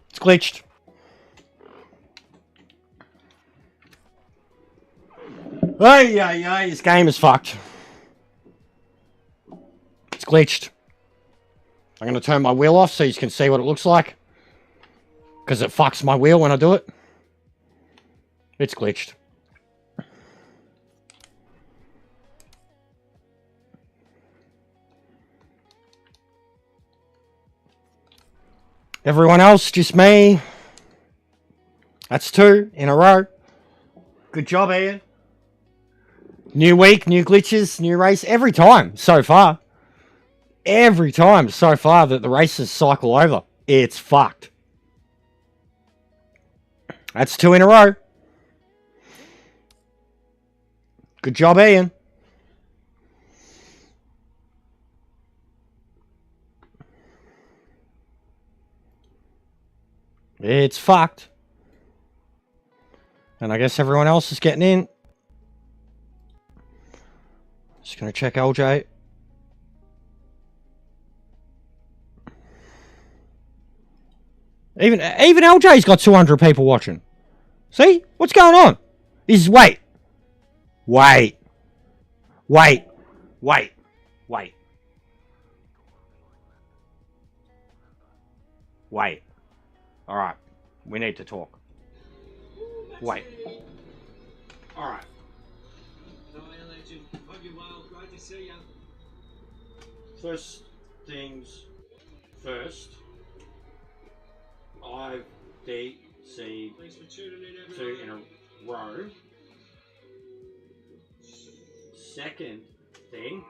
It's glitched. Hey, this game is fucked. It's glitched. I'm going to turn my wheel off so you can see what it looks like. Because it fucks my wheel when I do it. It's glitched. Everyone else, just me. That's 2 in a row. Good job, Ian. New week, new glitches, new race. Every time so far. Every time so far that the races cycle over. It's fucked. That's 2 in a row. Good job, Ian. It's fucked. And I guess everyone else is getting in. Just going to check LJ. Even LJ's got 200 people watching. See? What's going on? Wait. Alright. We need to talk. Wait. Alright. First things first. I've DC'd 2 in a row. Second thing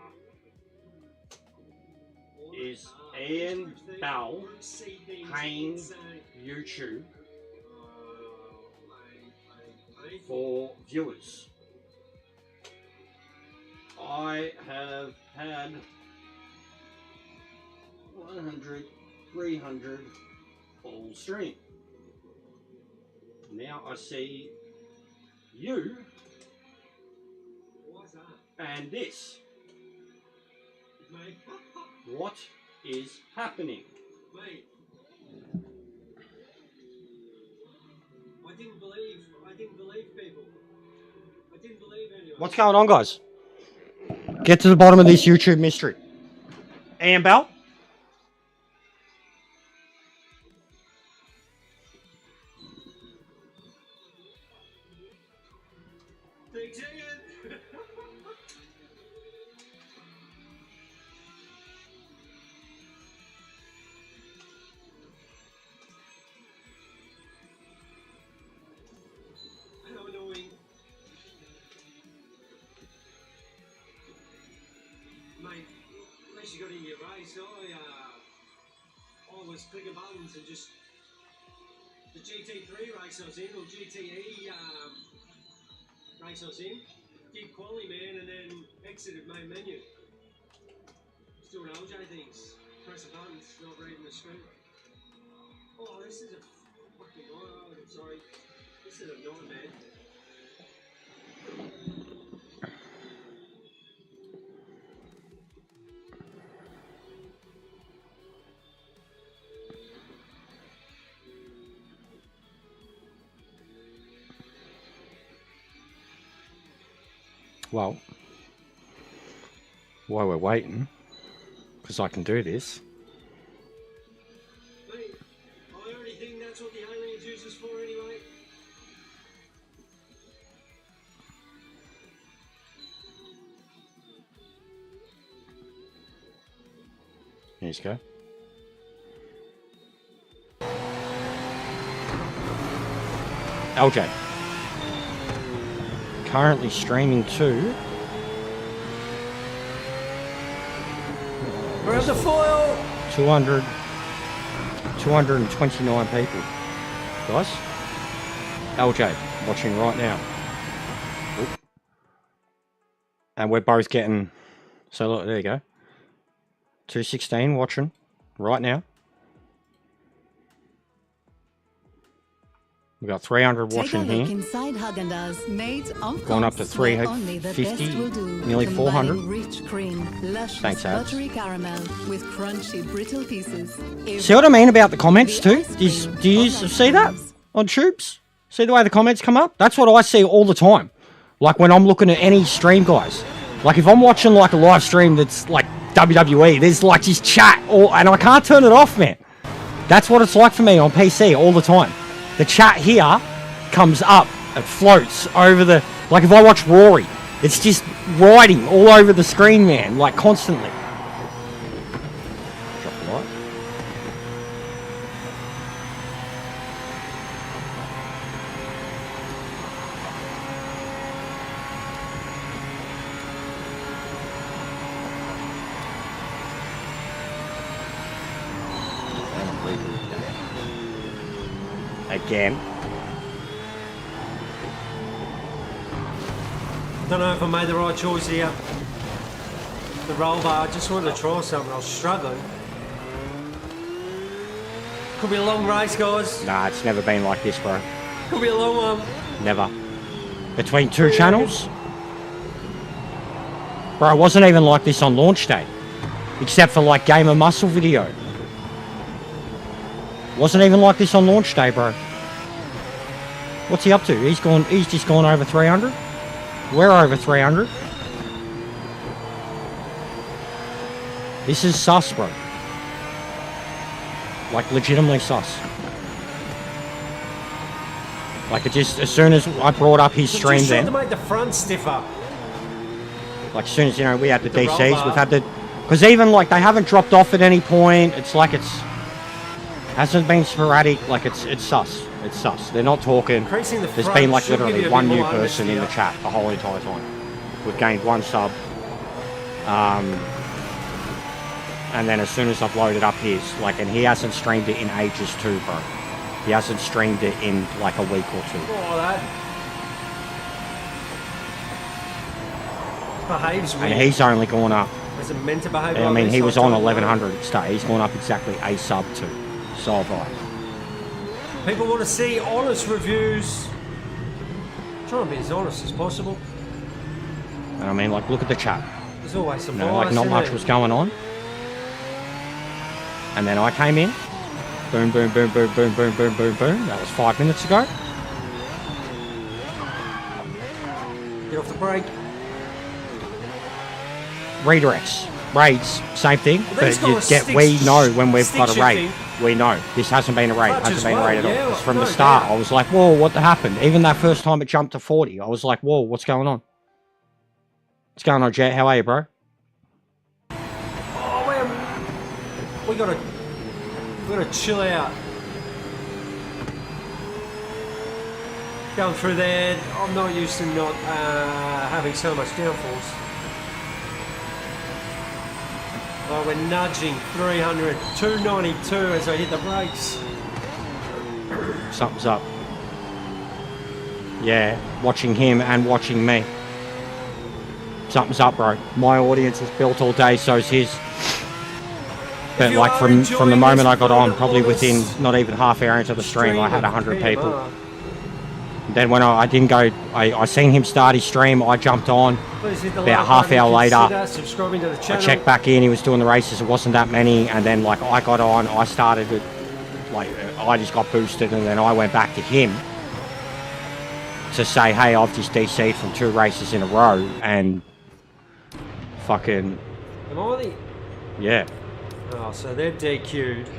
is Ian Bell paying YouTube for viewers. I have had 100, 300 all stream. Now I see you and this. What is happening? Mate, I didn't believe people. I didn't believe anyone. What's going on, guys? Get to the bottom of this YouTube mystery. Ian Bell? Big chicken. How annoying. Mate, at least you got in your race. I was clicking buttons and just the GT3 race I was in, or GTE race I was in, did quali, man, and then exited main menu. Just doing LJ things, pressing buttons, not reading the screen. Oh, this is a fucking nightmare. I'm sorry. This is a nightmare. Well, while we're waiting, because I can do this. Mate, I already think that's what the aliens use us for anyway. Here you go. LJ. Currently streaming to... Grab the foil! 229 people. Guys? LJ, watching right now. Oop. And we're both getting... So look, there you go. 216 watching right now. We got 300 Take a watching look here. inside Haagen-Dazs, made of Gone up to costs where only the 350, best will do. nearly 400. Combining rich cream, luscious Thanks, Abs. buttery caramel with crunchy brittle pieces. See what I mean about the comments The too? ice Do you, cream do you on see ice that creams. on Tubes? See the way the comments come up? That's what I see all the time. Like when I'm looking at any stream, guys. Like if I'm watching like a live stream that's like WWE, there's like this chat, and I can't turn it off, man. That's what it's like for me on PC all the time. The chat here comes up, it floats over the... Like if I watch Rory, it's just riding all over the screen, man, like constantly. Drop the light. Again. Don't know if I made the right choice here. The roll bar, I just wanted to try something. I was struggling. Could be a long race, guys. Nah, it's never been like this, bro. Could be a long one. Never. Between two channels? Bro, it wasn't even like this on launch day. Except for like Game of Muscle video. Wasn't even like this on launch day, bro. What's he up to? He's just gone over 300. We're over 300. This is sus, bro. Like legitimately sus. Like it just, as soon as I brought up his stream Just trying then. to make the front stiffer. Like as soon as, you know, we had the The roll DCs, bar. we've had the... Because even like they haven't dropped off at any point. It's like it's... Hasn't been sporadic. Like it's sus. It's sus. They're not talking. Increasing the There's front been like should give literally you a one bit new more person in the oversteer. chat the whole entire time. We've gained one sub. And then as soon as I've loaded up his, like, and he hasn't streamed it in ages too, bro. He hasn't streamed it in like a week or two. Oh, that behaves weird. And he's only gone up. Is it meant to behave I like mean, this? he was I on don't know. 1100 at start. He's gone up exactly a sub too. So have I. People want to see honest reviews. Try and be as honest as possible. And I mean, like, look at the chat. There's always some You know, like, bias, not isn't much there? was going on. And then I came in. Boom, boom, boom, boom, boom, boom, boom, boom, boom. That was 5 minutes ago. Get off the brake. Redirects. Raids, same thing. Well, But these you guys get, stick- we know when we've stick got a raid. shifting. We know. This hasn't been a raid. Clutch Hasn't as been well, a raid at all. yeah, 'Cause from no the start, doubt. I was like, whoa, what happened? Even that first time it jumped to 40, I was like, whoa, what's going on? What's going on, Jet? How are you, bro? Oh, man. We gotta chill out. Going through there, I'm not used to not having so much downforce. Oh, we're nudging 300, 292 as I hit the brakes. Something's up. Yeah, watching him and watching me. Something's up, bro. My audience is built all day, so's his. But you like are from the enjoying moment this I got on, kind of probably within honest not even half hour into the stream, I had 100 people. PMR. Then when I didn't go, I seen him start his stream, I jumped on. Please hit the About like half button, hour later, consider subscribing to the I channel. checked back in, he was doing the races, it wasn't that many, and then like I got on, I started it, like I just got boosted, and then I went back to him to say, hey, I've just DC'd from 2 races in a row, and fucking, Am I the... yeah. Oh, so they're DQ'd.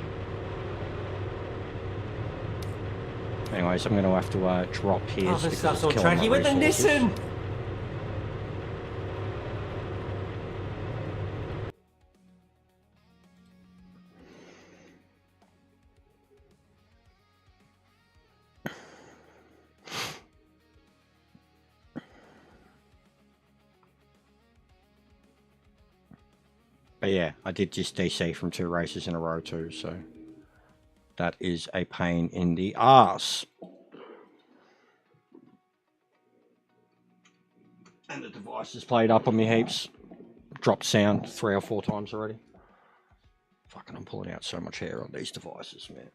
Anyways, I'm going to have to drop his Other because stuff's it's on killing track. my He went the resources. Nissan! But yeah, I did just DC from 2 races in a row too, so that is a pain in the arse. And the device is played up on me heaps. Dropped sound 3 or 4 times already. Fucking, I'm pulling out so much hair on these devices, man.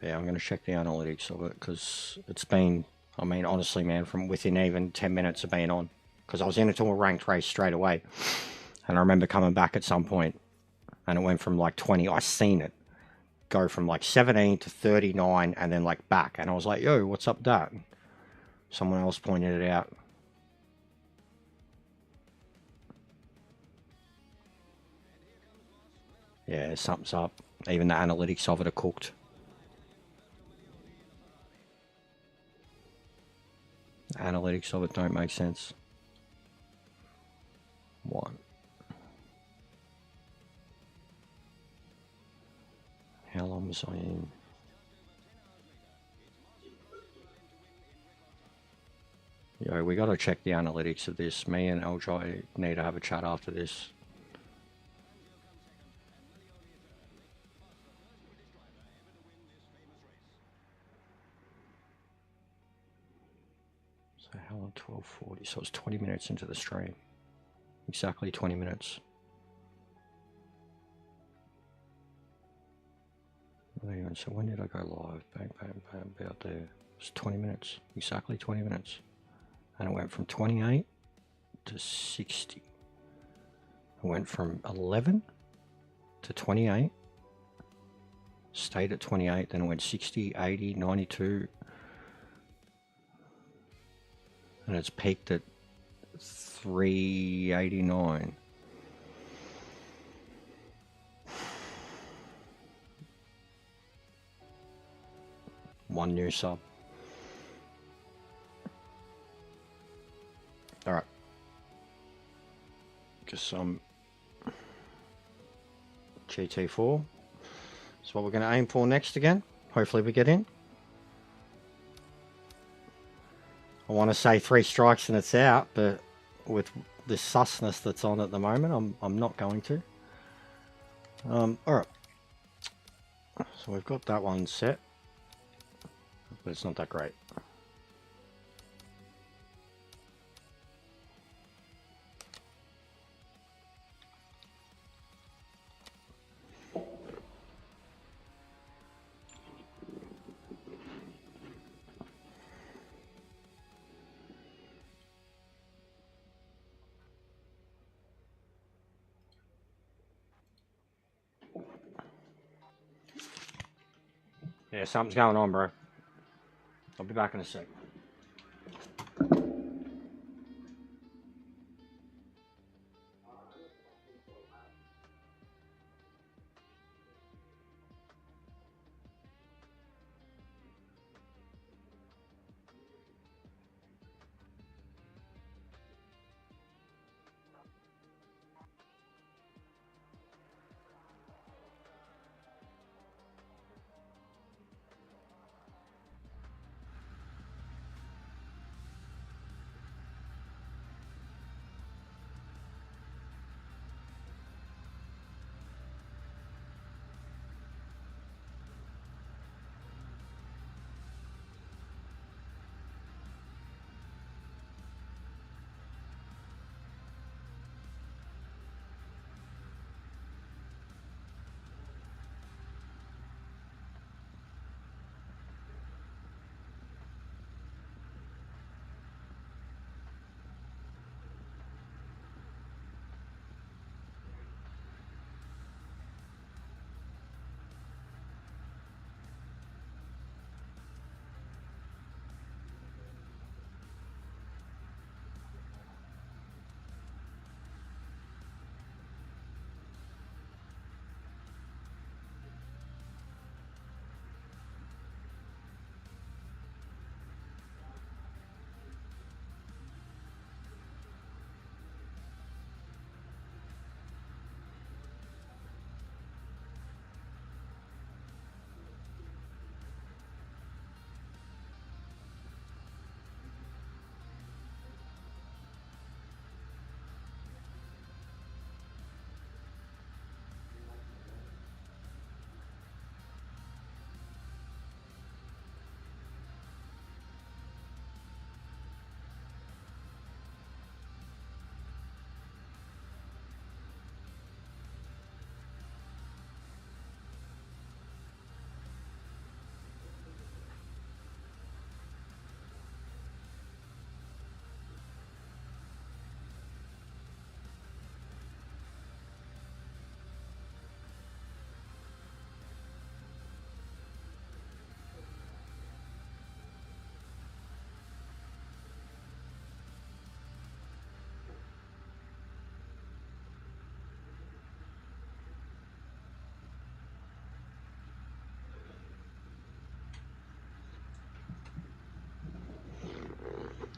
Yeah, I'm going to check the analytics of it because it's been, I mean, honestly, man, from within even 10 minutes of being on. Because I was into a ranked race straight away. And I remember coming back at some point and it went from like 20, I seen it go from like 17 to 39 and then like back. And I was like, yo, what's up with that? Someone else pointed it out. Yeah, something's up. Even the analytics of it are cooked. Analytics of it don't make sense. One. How long was I in? Yo, we gotta check the analytics of this. Me and LJ need to have a chat after this. So how long? 12:40. So it's 20 minutes into the stream. Exactly 20 minutes. Anyway, so when did I go live? Bang, bang, bang, about there. It's 20 minutes. Exactly 20 minutes. And it went from 28 to 60. It went from 11 to 28. Stayed at 28. Then it went 60, 80, 92. And it's peaked at 389. One new sub. Alright. Just some GT4. That's what we're going to aim for next again. Hopefully we get in. I want to say 3 strikes and it's out, but with this susness that's on at the moment, I'm not going to. Alright. So we've got that one set. But it's not that great. Yeah, something's going on, bro. I'll be back in a sec.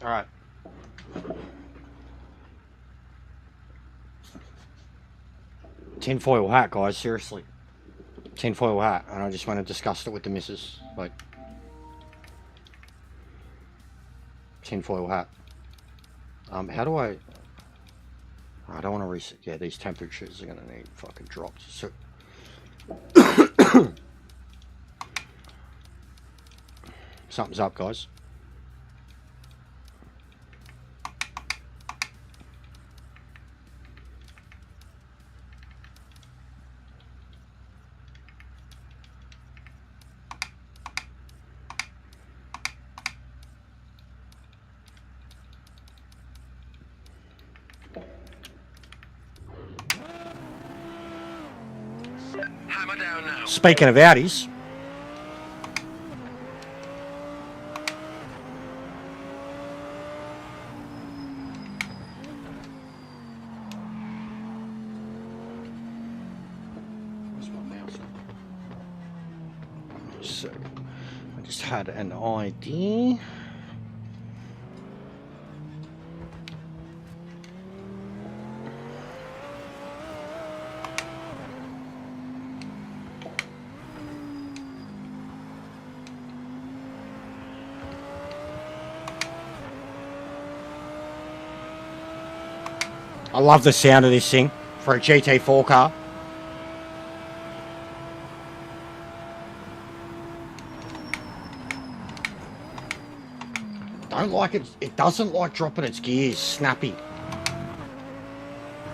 Alright. Tinfoil hat, guys, seriously. Tinfoil hat, and I just went and discussed it with the missus. Like, tinfoil hat. How do I don't want to reset. Yeah, these temperatures are gonna need fucking drops. So something's up, guys. Hammer down now. Speaking of Audis, where's my mouse? So, I just had an idea. I love the sound of this thing for a GT4 car. Don't like it. It doesn't like dropping its gears. Snappy.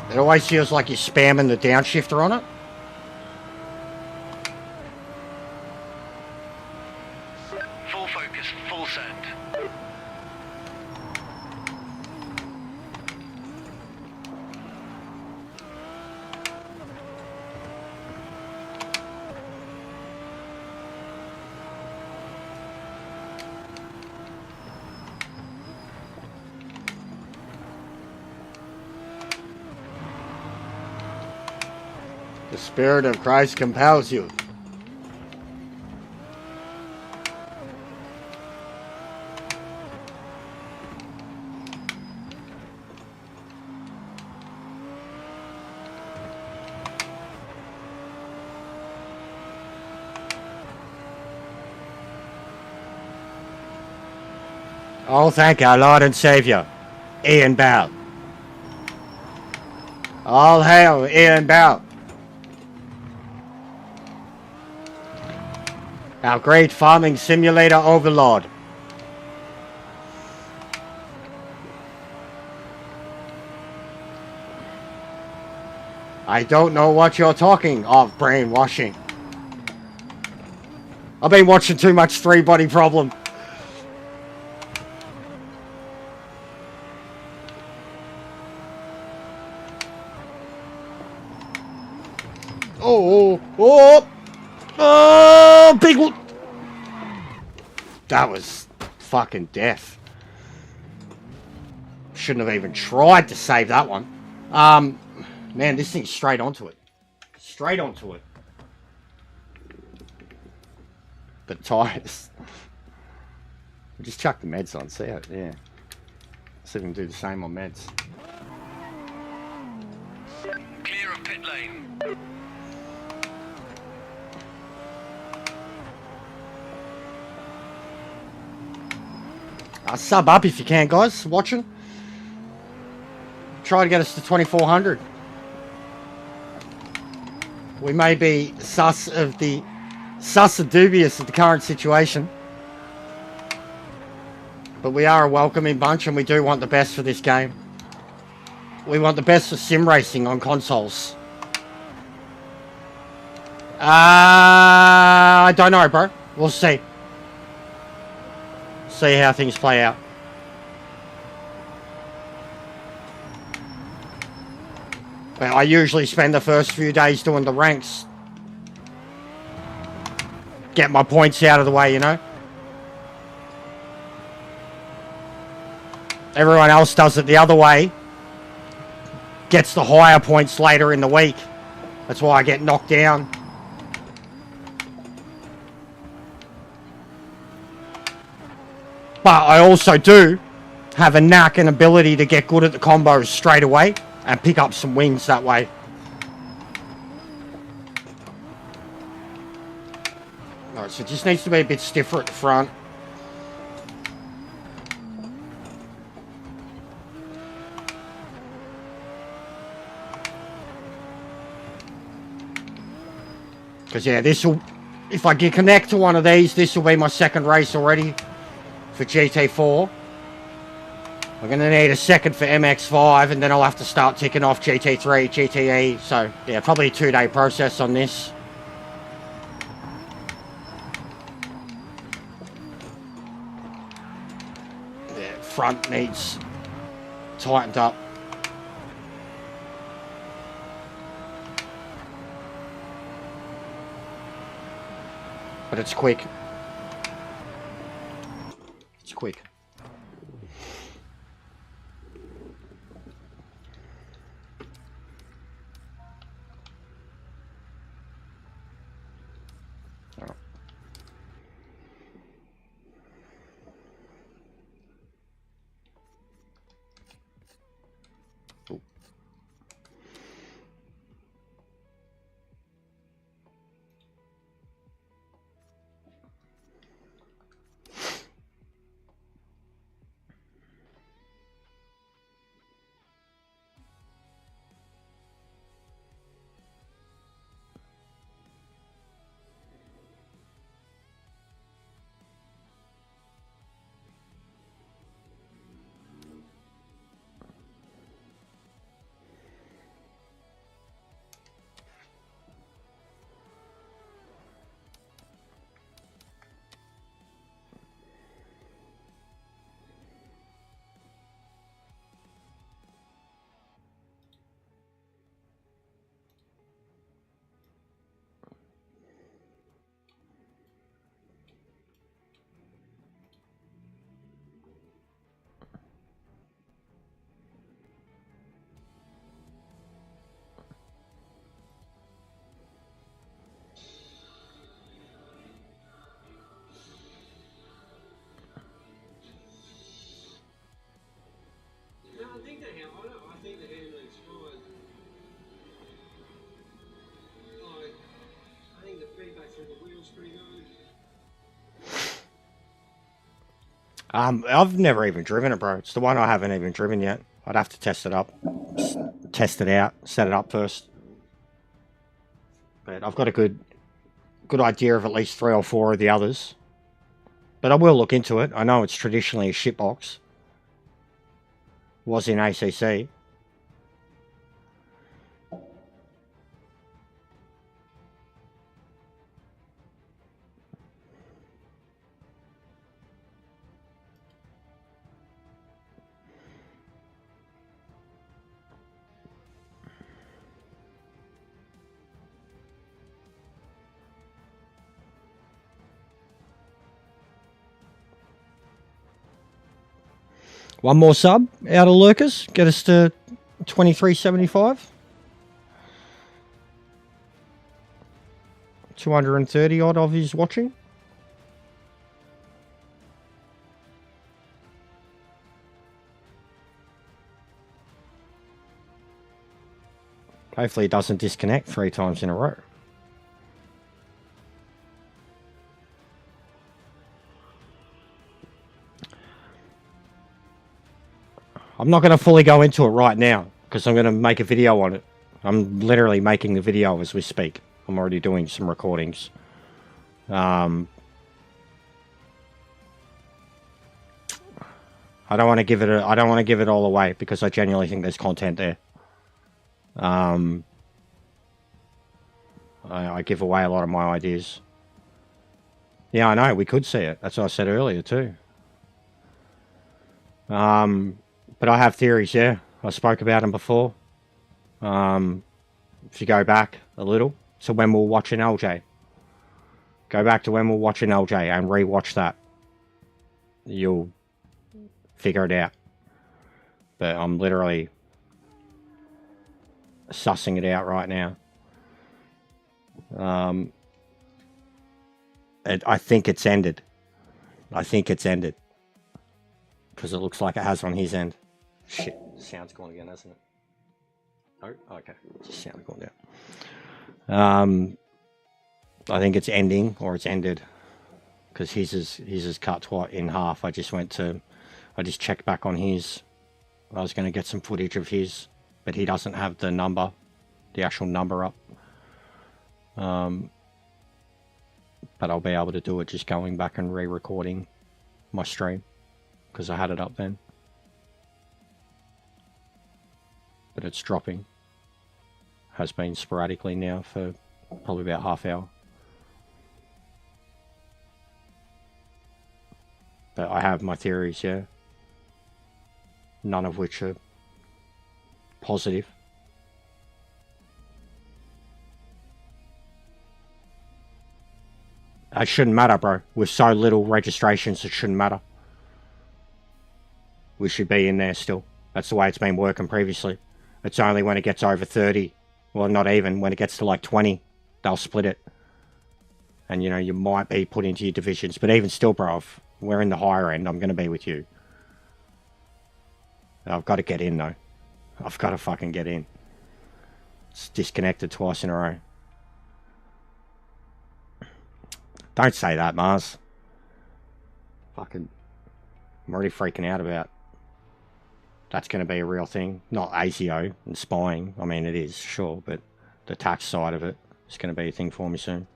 It always feels like you're spamming the downshifter on it. Full focus, full send. The Spirit of Christ compels you. Oh, thank our Lord and Saviour, Ian Bell. All hail Ian Bell. Our great farming simulator overlord. I don't know what you're talking of, brainwashing. I've been watching too much Three Body Problem. Oh, big one. That was fucking death. Shouldn't have even tried to save that one. Man, this thing's straight onto it. Straight onto it. The tires. We'll just chuck the meds on, see how, yeah. See if we can do the same on meds. Clear of pit lane. Sub up if you can, guys, watching. Try to get us to 2400. We may be sus and dubious of the current situation. But we are a welcoming bunch and we do want the best for this game. We want the best for sim racing on consoles. I don't know, bro. We'll see. See how things play out. Well, I usually spend the first few days doing the ranks. Get my points out of the way, you know. Everyone else does it the other way. Gets the higher points later in the week. That's why I get knocked down. But I also do have a knack and ability to get good at the combos straight away and pick up some wins that way. Alright, so it just needs to be a bit stiffer at the front. Because, yeah, this will... If I can connect to one of these, this will be my second race already for GT4. I'm going to need a second for MX5, and then I'll have to start ticking off GT3, GTE. So, yeah, probably a 2-day process on this. Yeah, front needs tightened up. But it's quick. It's quick. I think the handling's fine. Like, I think the feedback through the wheel's pretty good. I've never even driven it, bro. It's the one I haven't even driven yet. I'd have to test it up. Test it out. Set it up first. But I've got a good idea of at least 3 or 4 of the others. But I will look into it. I know it's traditionally a shitbox. Was in ACC. One more sub out of Lucas. Get us to 2375. 230 odd of his watching. Hopefully it doesn't disconnect 3 times in a row. I'm not going to fully go into it right now because I'm going to make a video on it. I'm literally making the video as we speak. I'm already doing some recordings. I don't want to give it. I don't want to give it all away because I genuinely think there's content there. I give away a lot of my ideas. Yeah, I know. We could see it. That's what I said earlier too. But I have theories, yeah. I spoke about them before. If you go back a little to when we were watching LJ. Go back to when we were watching LJ and rewatch that. You'll figure it out. But I'm literally sussing it out right now. I think it's ended. I think it's ended. Because it looks like it has on his end. Shit, sound's gone again, hasn't it? Oh, okay. Just sound gone down. I think it's ending, or it's ended. Because his is cut in half. I just checked back on his. I was going to get some footage of his, but he doesn't have the number, the actual number up. But I'll be able to do it just going back and re-recording my stream, because I had it up then. But it's dropping. Has been sporadically now for probably about half hour. But I have my theories, yeah. None of which are positive. It shouldn't matter, bro. With so little registrations, it shouldn't matter. We should be in there still. That's the way it's been working previously. It's only when it gets over 30, well, not even, when it gets to like 20, they'll split it. And, you know, you might be put into your divisions. But even still, bro, if we're in the higher end, I'm going to be with you. I've got to get in, though. I've got to fucking get in. It's disconnected twice in a row. Don't say that, Mars. Fucking, I'm already freaking out about. That's going to be a real thing. Not ASIO and spying. I mean, it is, sure, but the tax side of it is going to be a thing for me soon.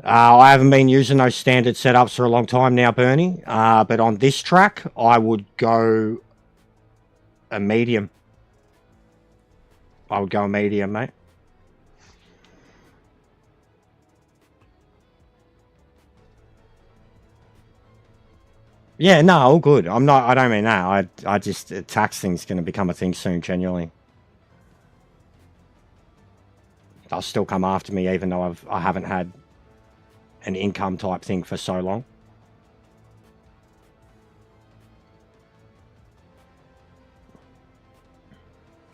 I haven't been using those standard setups for a long time now, Bernie. But on this track, I would go a medium. I would go a medium, mate. Yeah, no, all good. I don't mean that. I just, tax thing's going to become a thing soon, genuinely. They'll still come after me, even though I haven't had an income type thing for so long.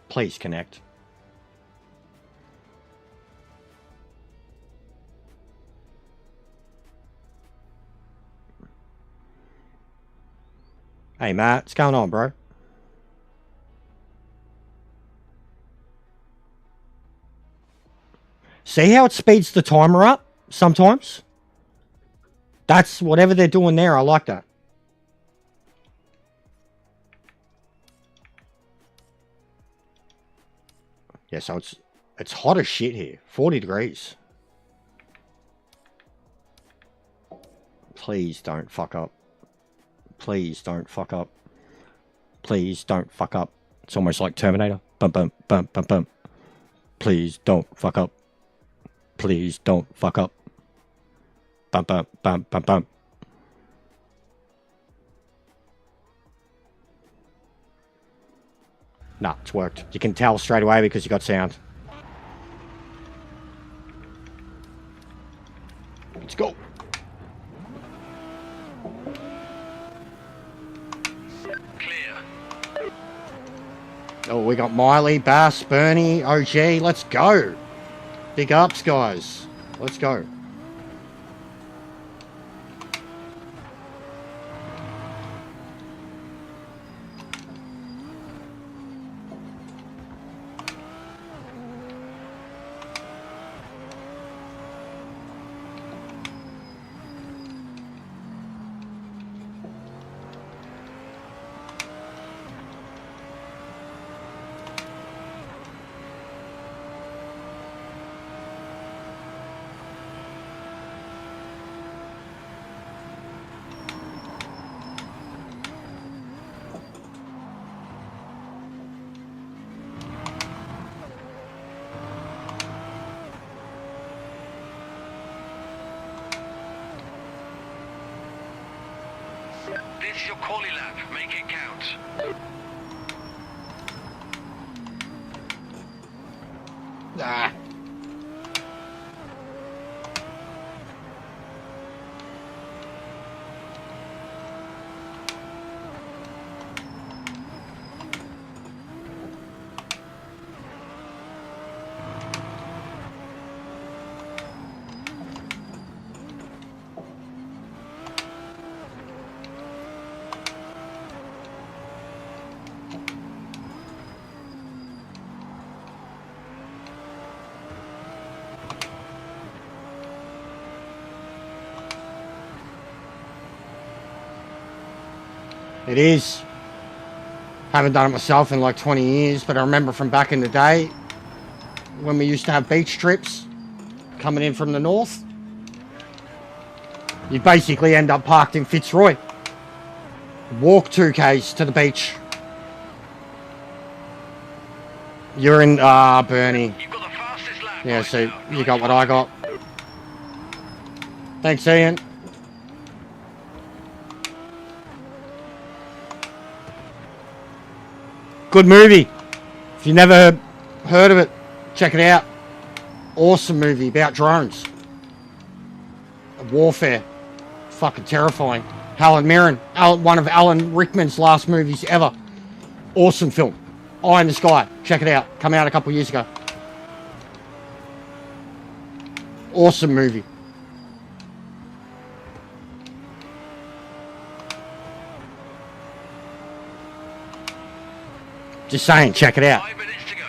Please connect. Hey, Matt, what's going on, bro? See how it speeds the timer up sometimes? That's whatever they're doing there. I like that. Yeah, so it's hot as shit here. 40 degrees. Please don't fuck up. Please don't fuck up. Please don't fuck up. It's almost like Terminator. Bum, bum, bum, bum, bum. Please don't fuck up. Please don't fuck up. Bum, bum, bum, bum, bum. Nah, it's worked. You can tell straight away because you got sound. Let's go. Oh, we got Miley, Bass, Bernie, OG. Let's go. Big ups, guys. Let's go. This is your quali lap. Make it count. Ah. It is. Haven't done it myself in like 20 years, but I remember from back in the day when we used to have beach trips coming in from the north. You basically end up parked in Fitzroy. Walk 2Ks to the beach. You're in, Bernie. You've got the fastest lap. Yeah, right so now. you got what I got. Thanks, Ian. Good movie. If you never heard of it, check it out. Awesome movie about drones. Warfare. Fucking terrifying. Helen Mirren. One of Alan Rickman's last movies ever. Awesome film. Eye in the Sky. Check it out. Come out a couple years ago. Awesome movie. Just saying, check it out. 5 minutes to go.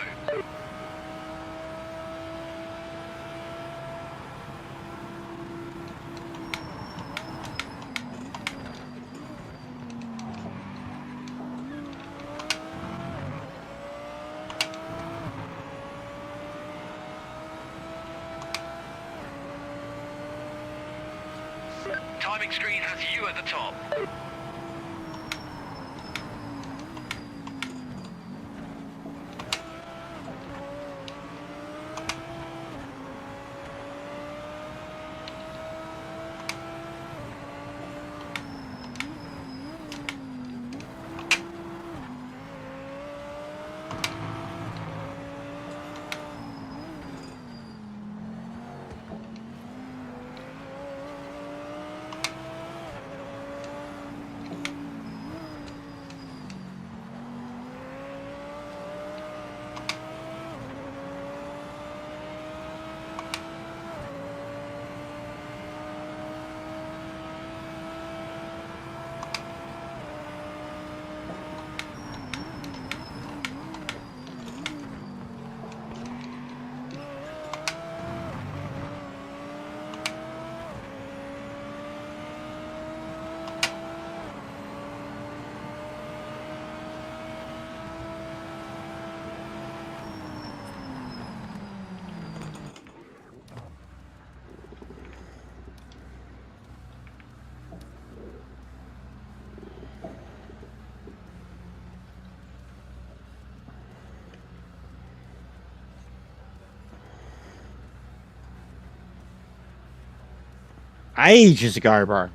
Timing screen has you at the top. Ages ago, bro.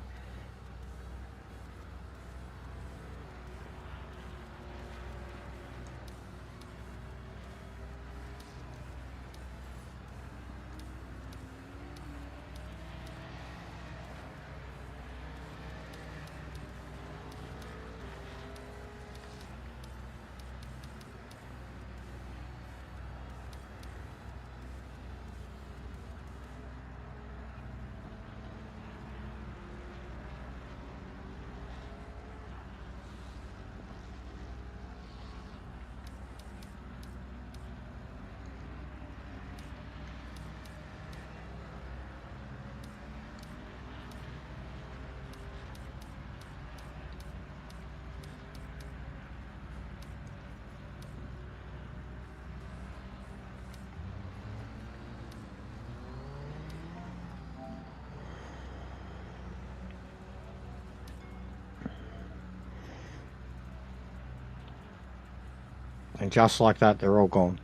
And just like that, they're all gone.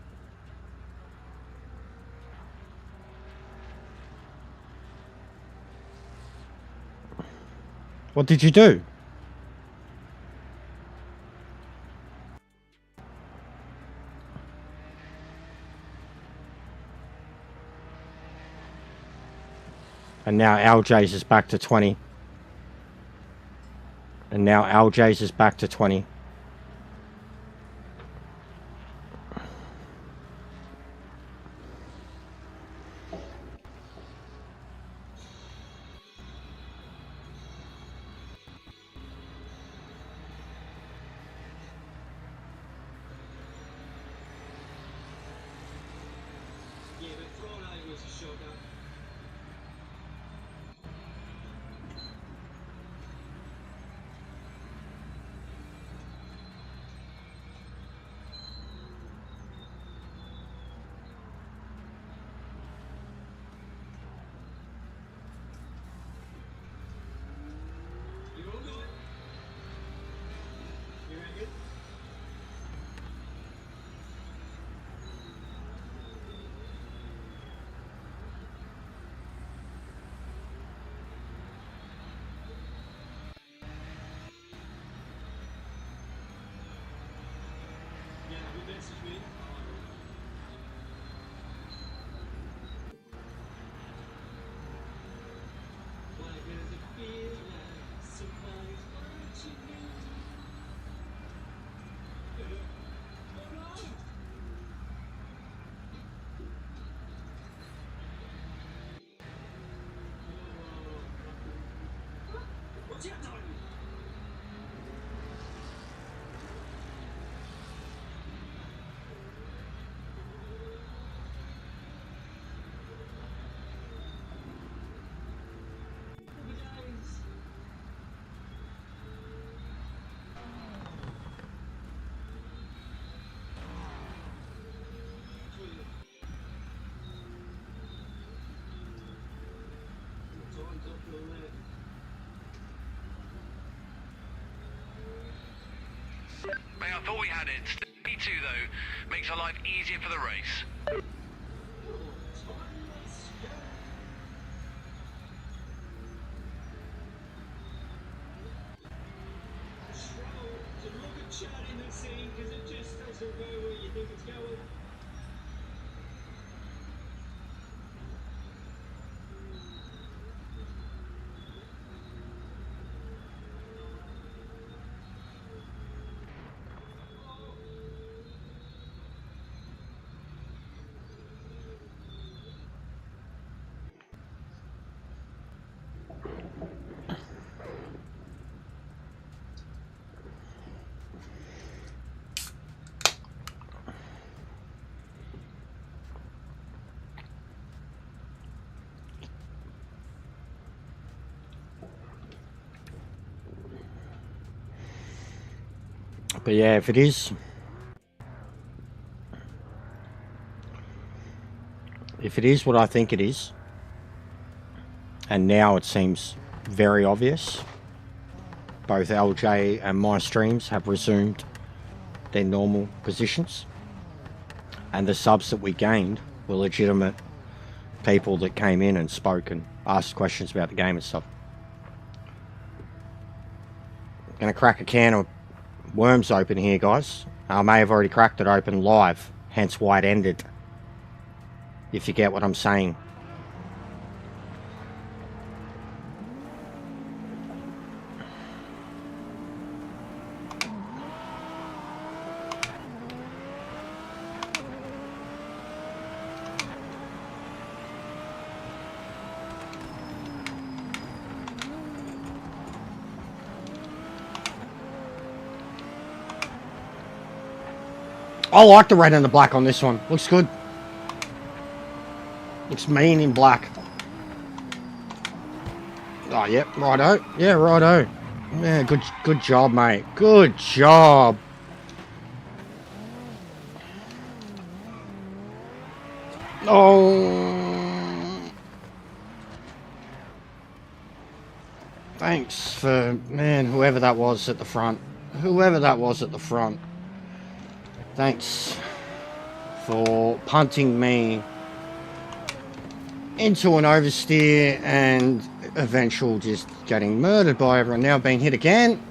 What did you do? And now LJ's is back to 20. And now LJ's is back to 20. Yeah, but Friday was a shocker. message me. Why does it feel like somebody's watching me? Oh no! What's your time? Guys. Time's up for that. Mate, I thought we had it. P2 though makes our life easier for the race. Struggle to look at Chad in the scene because it just doesn't go where you think it's going. But yeah, if it is what I think it is, and now it seems very obvious, both LJ and my streams have resumed their normal positions, and the subs that we gained were legitimate people that came in and spoke and asked questions about the game and stuff. I'm gonna crack a can of worms open here, guys. I may have already cracked it open live, hence why it ended, if you get what I'm saying. I like the red and the black on this one. Looks good. Looks mean in black. Oh, yep, righto. Yeah, righto. Yeah, good job, mate. Good job. Oh. Thanks for, man, whoever that was at the front. Whoever that was at the front. Thanks for punting me into an oversteer and eventual just getting murdered by everyone. Now being hit again.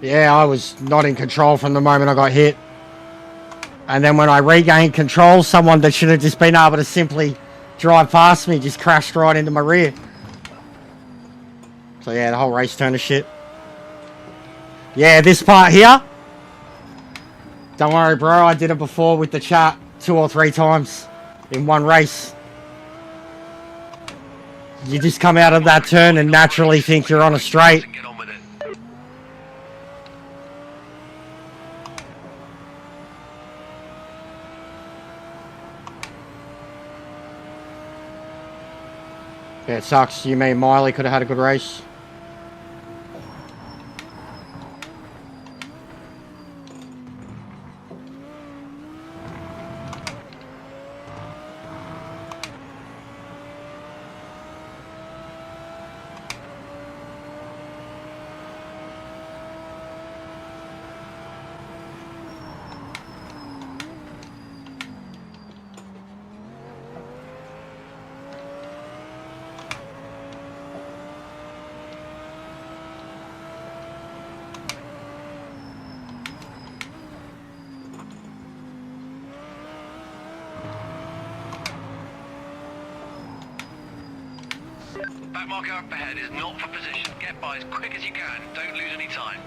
Yeah, I was not in control from the moment I got hit. And then when I regained control, someone that should have just been able to simply drive past me just crashed right into my rear. So yeah, the whole race turned to shit. Yeah, this part here. Don't worry, bro. I did it before with the chat 2 or 3 times in one race. You just come out of that turn and naturally think you're on a straight. Get on with it. Yeah, it sucks. You, me, and Miley could have had a good race. Back marker up ahead is not for position. Get by as quick as you can. Don't lose any time.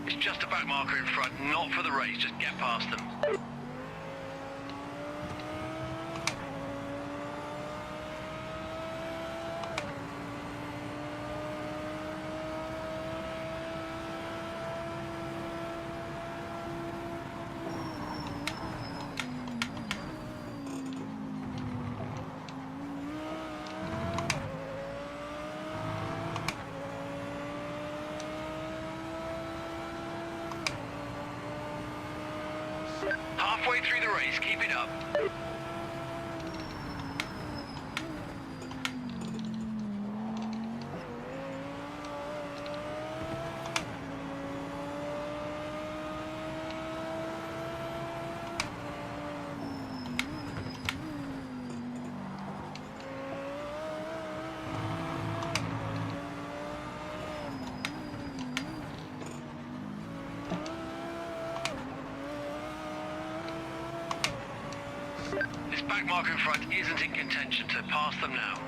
It's just a back marker in front, not for the race. Just get past them. Halfway through the race, keep it up. This back marker in front isn't in contention, so pass them now.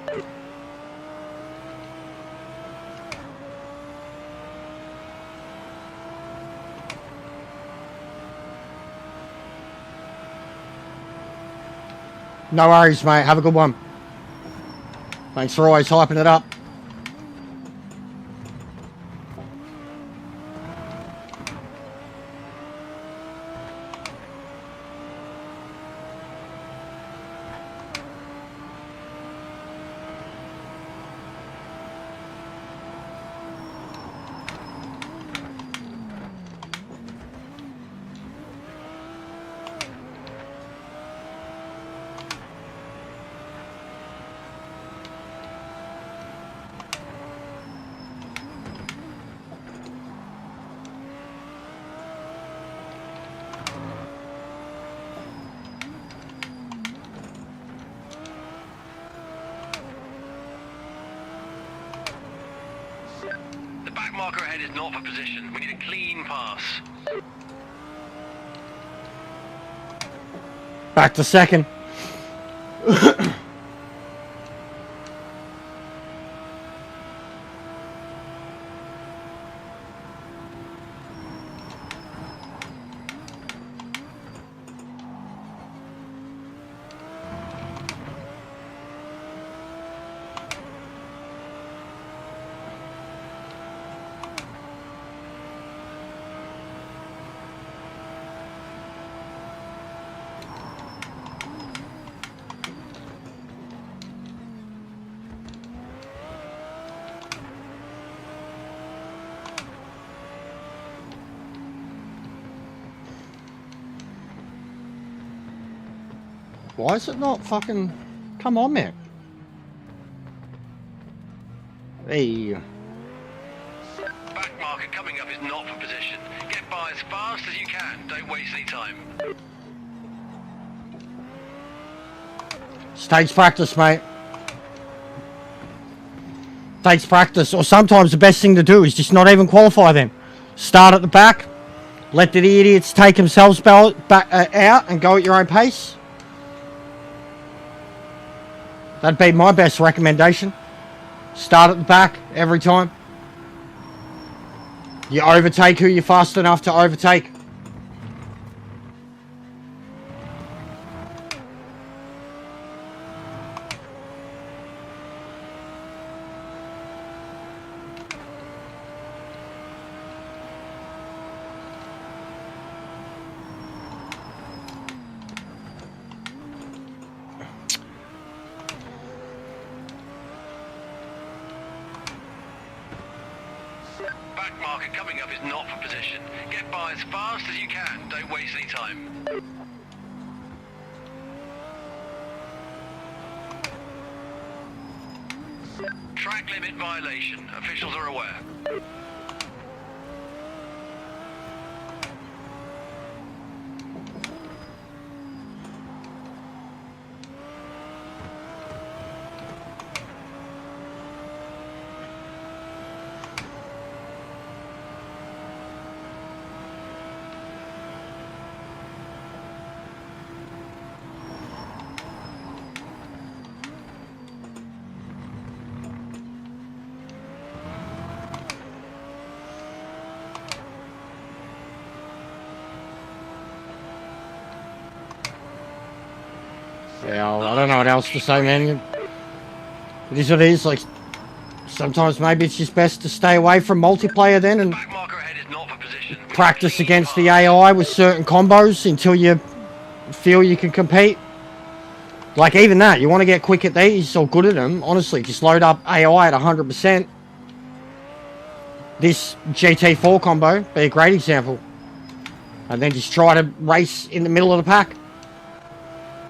No worries, mate. Have a good one. Thanks for always hyping it up. The back marker ahead is not for position. We need a clean pass. Back to second. Why is it not fucking... Come on, man. Hey. Back marker coming up is not for position. Get by as fast as you can. Don't waste any time. Takes practice, mate. Takes practice. Or sometimes the best thing to do is just not even qualify them. Start at the back. Let the idiots take themselves back, out and go at your own pace. That'd be my best recommendation. Start at the back every time. You overtake who you're fast enough to overtake. Back marker coming up is not for position. Get by as fast as you can. Don't waste any time. Track limit violation. Officials are aware. Yeah, I don't know what else to say, man. It is what it is. Like, sometimes maybe it's just best to stay away from multiplayer then and Back marker ahead is not for position. practice against the AI with certain combos until you feel you can compete. Like, even that, you want to get quick at these or good at them, honestly, just load up AI at 100%. This GT4 combo be a great example. And then just try to race in the middle of the pack.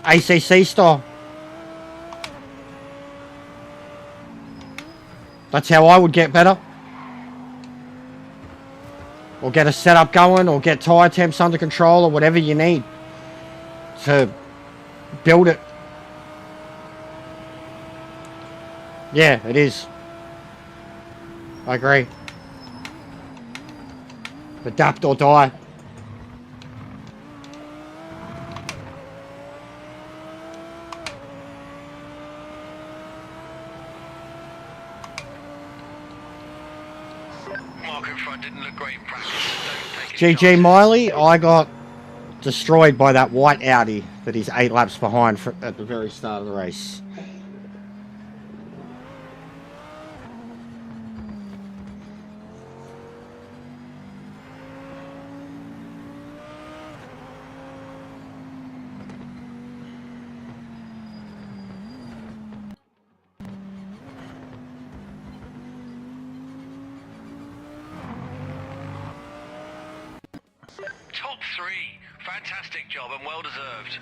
ACC style. That's how I would get better. Or get a setup going, or get tyre temps under control, or whatever you need to build it. Yeah, it is. I agree. Adapt or die. Marker in front didn't look great in practice. Don't take any GG chances. Miley, I got destroyed by that white Audi that he's 8 laps behind at the very start of the race. Top 3. Fantastic job and well deserved.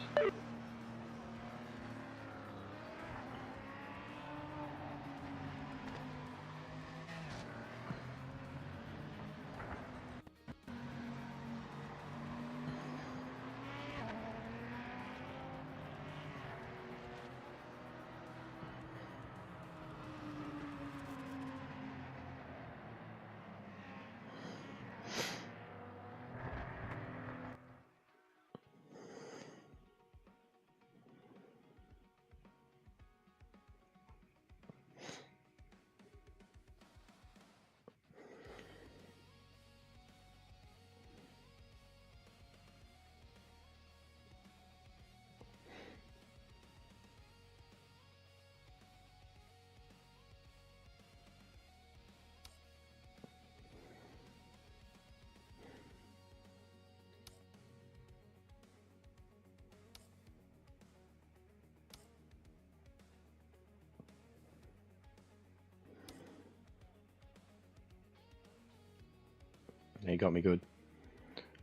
He got me good.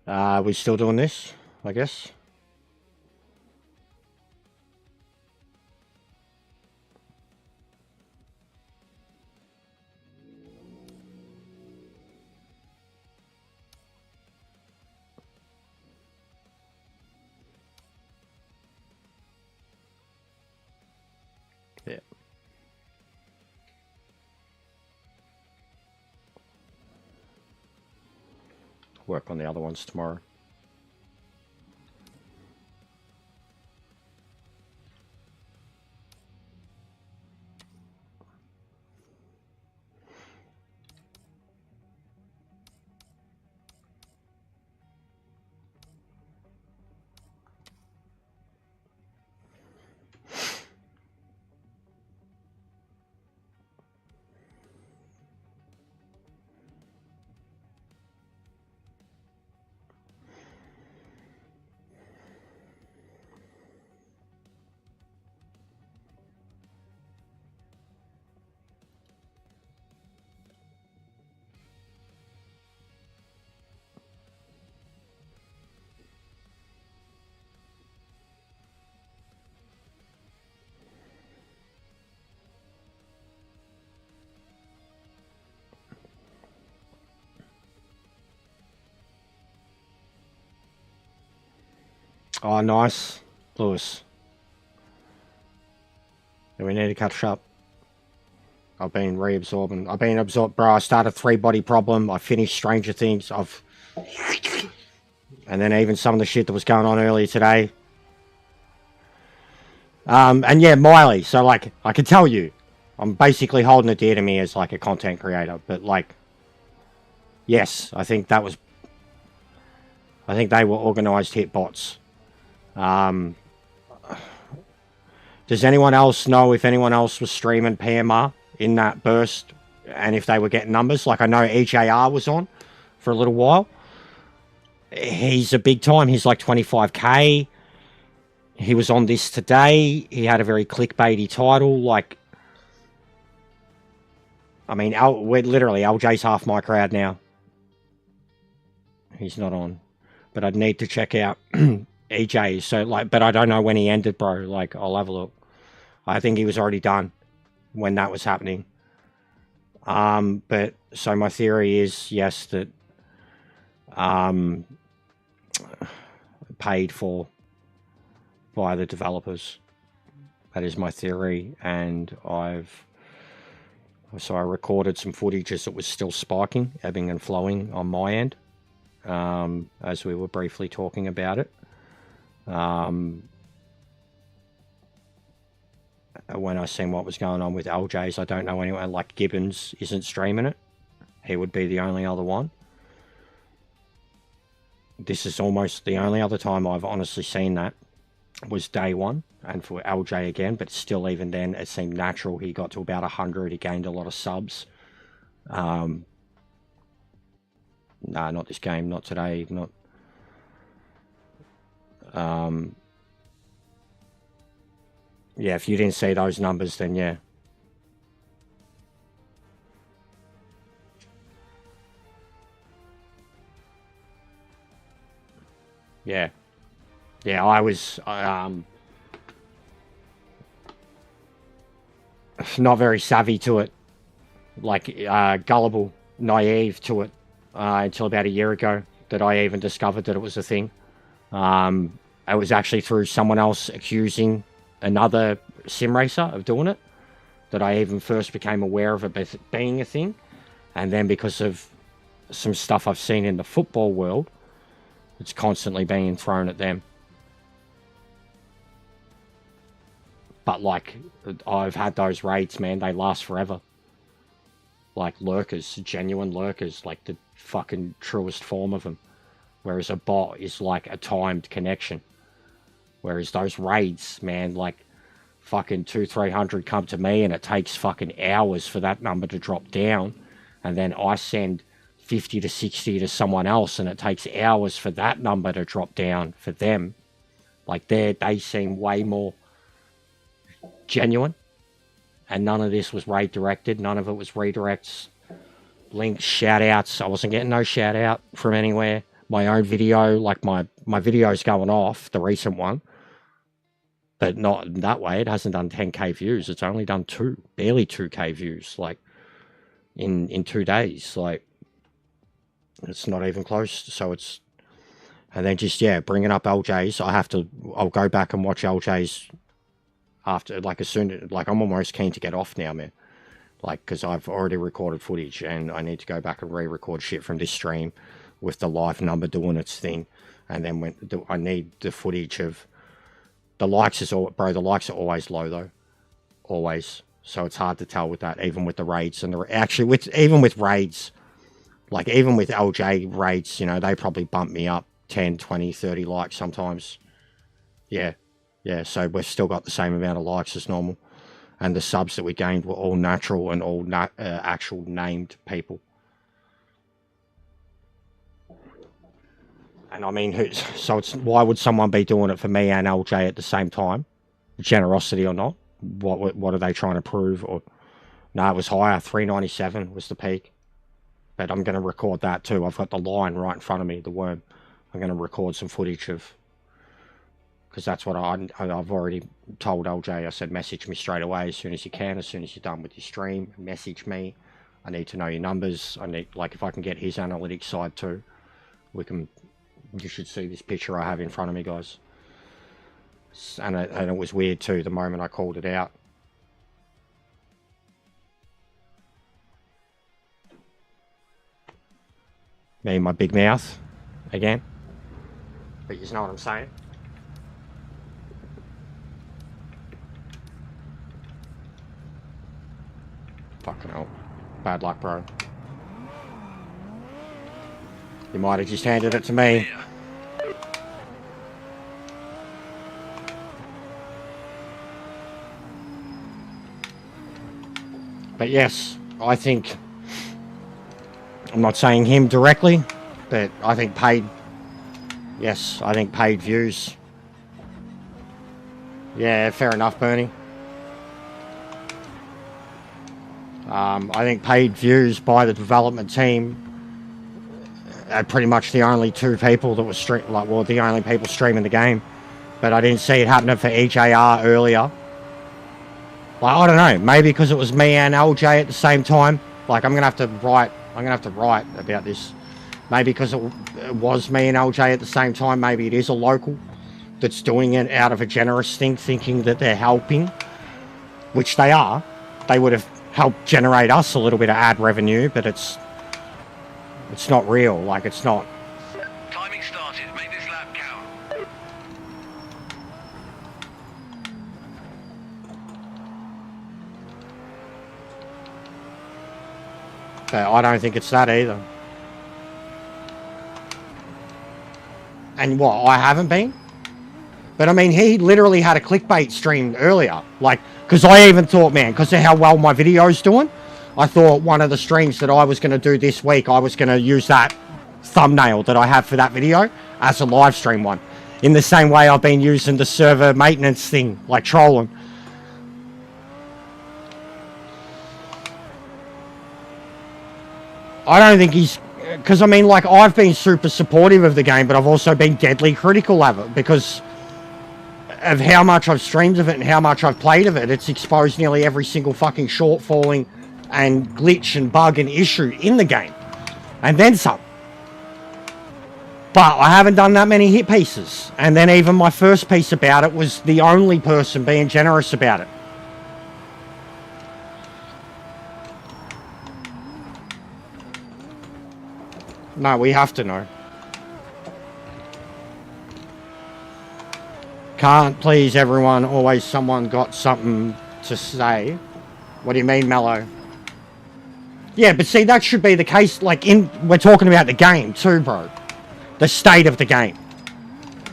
We're still doing this, I guess. work on the other ones tomorrow. Oh, nice. Lewis. Do we need to catch up? I've been reabsorbing. I've been absorbed, bro. I started 3-body problem. I finished Stranger Things. And then even some of the shit that was going on earlier today. And yeah, Miley. So, like, I can tell you, I'm basically holding it dear to me as, like, a content creator. But, like, yes, I think that was... I think they were organised hit bots. Does anyone else know if anyone else was streaming PMR in that burst? And if they were getting numbers? Like, I know EJR was on for a little while. He's a big time. He's like 25k. He was on this today. He had a very clickbaity title. Like, I mean, we're literally, LJ's half my crowd now. He's not on. But I'd need to check out EJ. So, like, but I don't know when he ended, bro. Like, I'll have a look. I think he was already done when that was happening. But, so my theory is, yes, that, paid for by the developers. That is my theory. And I recorded some footage as it was still spiking, ebbing and flowing on my end. As we were briefly talking about it. When I seen what was going on with LJ's, I don't know anyone, like Gibbons isn't streaming it. He would be the only other one. This is almost the only other time I've honestly seen that was day one, and for LJ again, but still even then it seemed natural. He got to about 100, he gained a lot of subs. Nah, not this game, not today, not... yeah, if you didn't see those numbers, then yeah. Yeah. Yeah, I was not very savvy to it. Like, gullible, naive to it. Until about a year ago that I even discovered that it was a thing. It was actually through someone else accusing another sim racer of doing it that I even first became aware of it being a thing. And then because of some stuff I've seen in the football world, it's constantly being thrown at them. But, like, I've had those raids, man, they last forever. Like, lurkers, genuine lurkers, like the fucking truest form of them. Whereas a bot is like a timed connection. Whereas those raids, man, like, fucking 200-300 come to me and it takes fucking hours for that number to drop down. And then I send 50 to 60 to someone else and it takes hours for that number to drop down for them. Like, they seem way more genuine. And none of this was raid directed. None of it was redirects, links, shout outs. I wasn't getting no shout out from anywhere. My own video, like my video's going off, the recent one. But not in that way. It hasn't done 10k views. It's only done barely 2k views, like, in 2 days. Like, it's not even close. So it's, and then just, yeah, bringing up LJ's. I'll go back and watch LJ's after, like, as soon, like, I'm almost keen to get off now, man. Like, because I've already recorded footage and I need to go back and re-record shit from this stream. with the live number doing its thing. And then I need the footage of the likes bro, the likes are always low though. Always. So it's hard to tell with that, even with the raids and even with raids, like even with LJ raids, you know, they probably bump me up 10, 20, 30 likes sometimes. Yeah. Yeah. So we've still got the same amount of likes as normal. And the subs that we gained were all natural and all actual named people. And I mean, why would someone be doing it for me and LJ at the same time? Generosity or not? What are they trying to prove? Or no, it was higher. 397 was the peak. But I'm going to record that too. I've got the line right in front of me, the worm. I'm going to record some footage of, because that's what I've already told LJ. I said, message me straight away as soon as you can, as soon as you're done with your stream. Message me. I need to know your numbers. I need, like, if I can get his analytics side too, you should see this picture I have in front of me, guys. And it was weird too, the moment I called it out. Me and my big mouth, again. But you know what I'm saying? Fucking hell. Bad luck, bro. You might have just handed it to me. But yes, I think, I'm not saying him directly, but I think paid views. Yeah, fair enough, Bernie. I think paid views by the development team are pretty much the only two people that were the only people streaming the game. But I didn't see it happening for EJR earlier. Like, I don't know, maybe because it was me and LJ at the same time. Like, I'm gonna have to write about this. Maybe because it was me and LJ at the same time. Maybe it is a local that's doing it out of a generous thing, thinking that they're helping, which they are. They would have helped generate us a little bit of ad revenue, but it's not real. Like, it's not. Timing started. Make this lap count. But I don't think it's that either. And what, I haven't been? But I mean, he literally had a clickbait stream earlier. Like, because I even thought, man, because of how well my video's doing, I thought one of the streams that I was going to do this week, I was going to use that thumbnail that I have for that video as a live stream one. In the same way I've been using the server maintenance thing, like trolling. I don't think he's... Because, I mean, like, I've been super supportive of the game, but I've also been deadly critical of it because of how much I've streamed of it and how much I've played of it. It's exposed nearly every single fucking shortfalling and glitch and bug and issue in the game. And then some. But I haven't done that many hit pieces. And then even my first piece about it was the only person being generous about it. No, we have to know. Can't please everyone. Always someone got something to say. What do you mean, Mello? Yeah, but see, that should be the case. Like, we're talking about the game too, bro. The state of the game.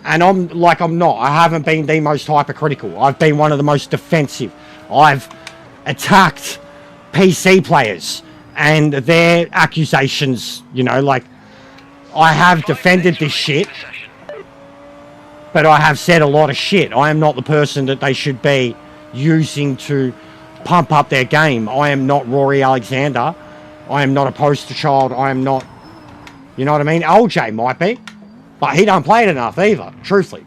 And I'm not. I haven't been the most hypercritical. I've been one of the most defensive. I've attacked PC players and their accusations, you know, like, I have defended this shit, but I have said a lot of shit. I am not the person that they should be using to pump up their game. I am not Rory Alexander. I am not a poster child. I am not, you know what I mean? LJ might be, but he don't play it enough either, truthfully.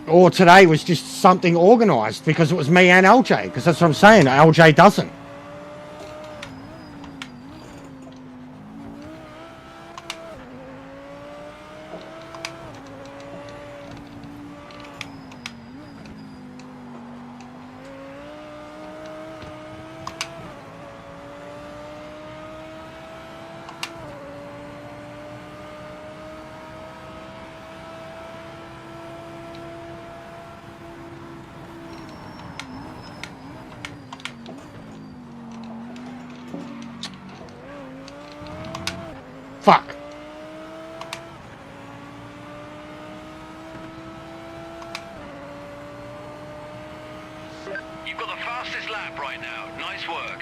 Or today was just something organised because it was me and LJ. Because that's what I'm saying. LJ doesn't. Fuck. You've got the fastest lap right now. Nice work.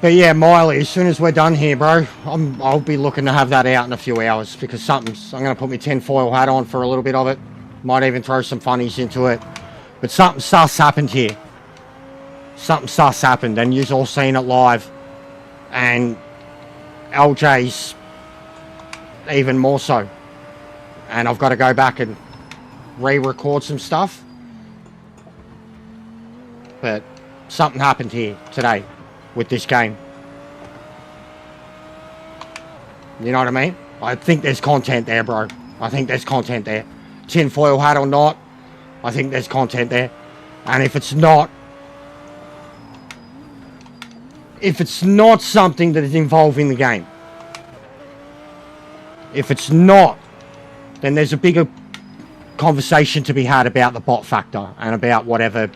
But yeah, Miley, as soon as we're done here, bro, I'll be looking to have that out in a few hours because I'm going to put my tinfoil hat on for a little bit of it. Might even throw some funnies into it. But something sus happened here. Something sus happened, and you've all seen it live. And LJ's even more so. And I've got to go back and re-record some stuff. But something happened here today with this game. You know what I mean? I think there's content there, bro. I think there's content there. Tinfoil hat or not, I think there's content there. And if it's not something that is involving the game, if it's not, then there's a bigger conversation to be had about the bot factor and about whatever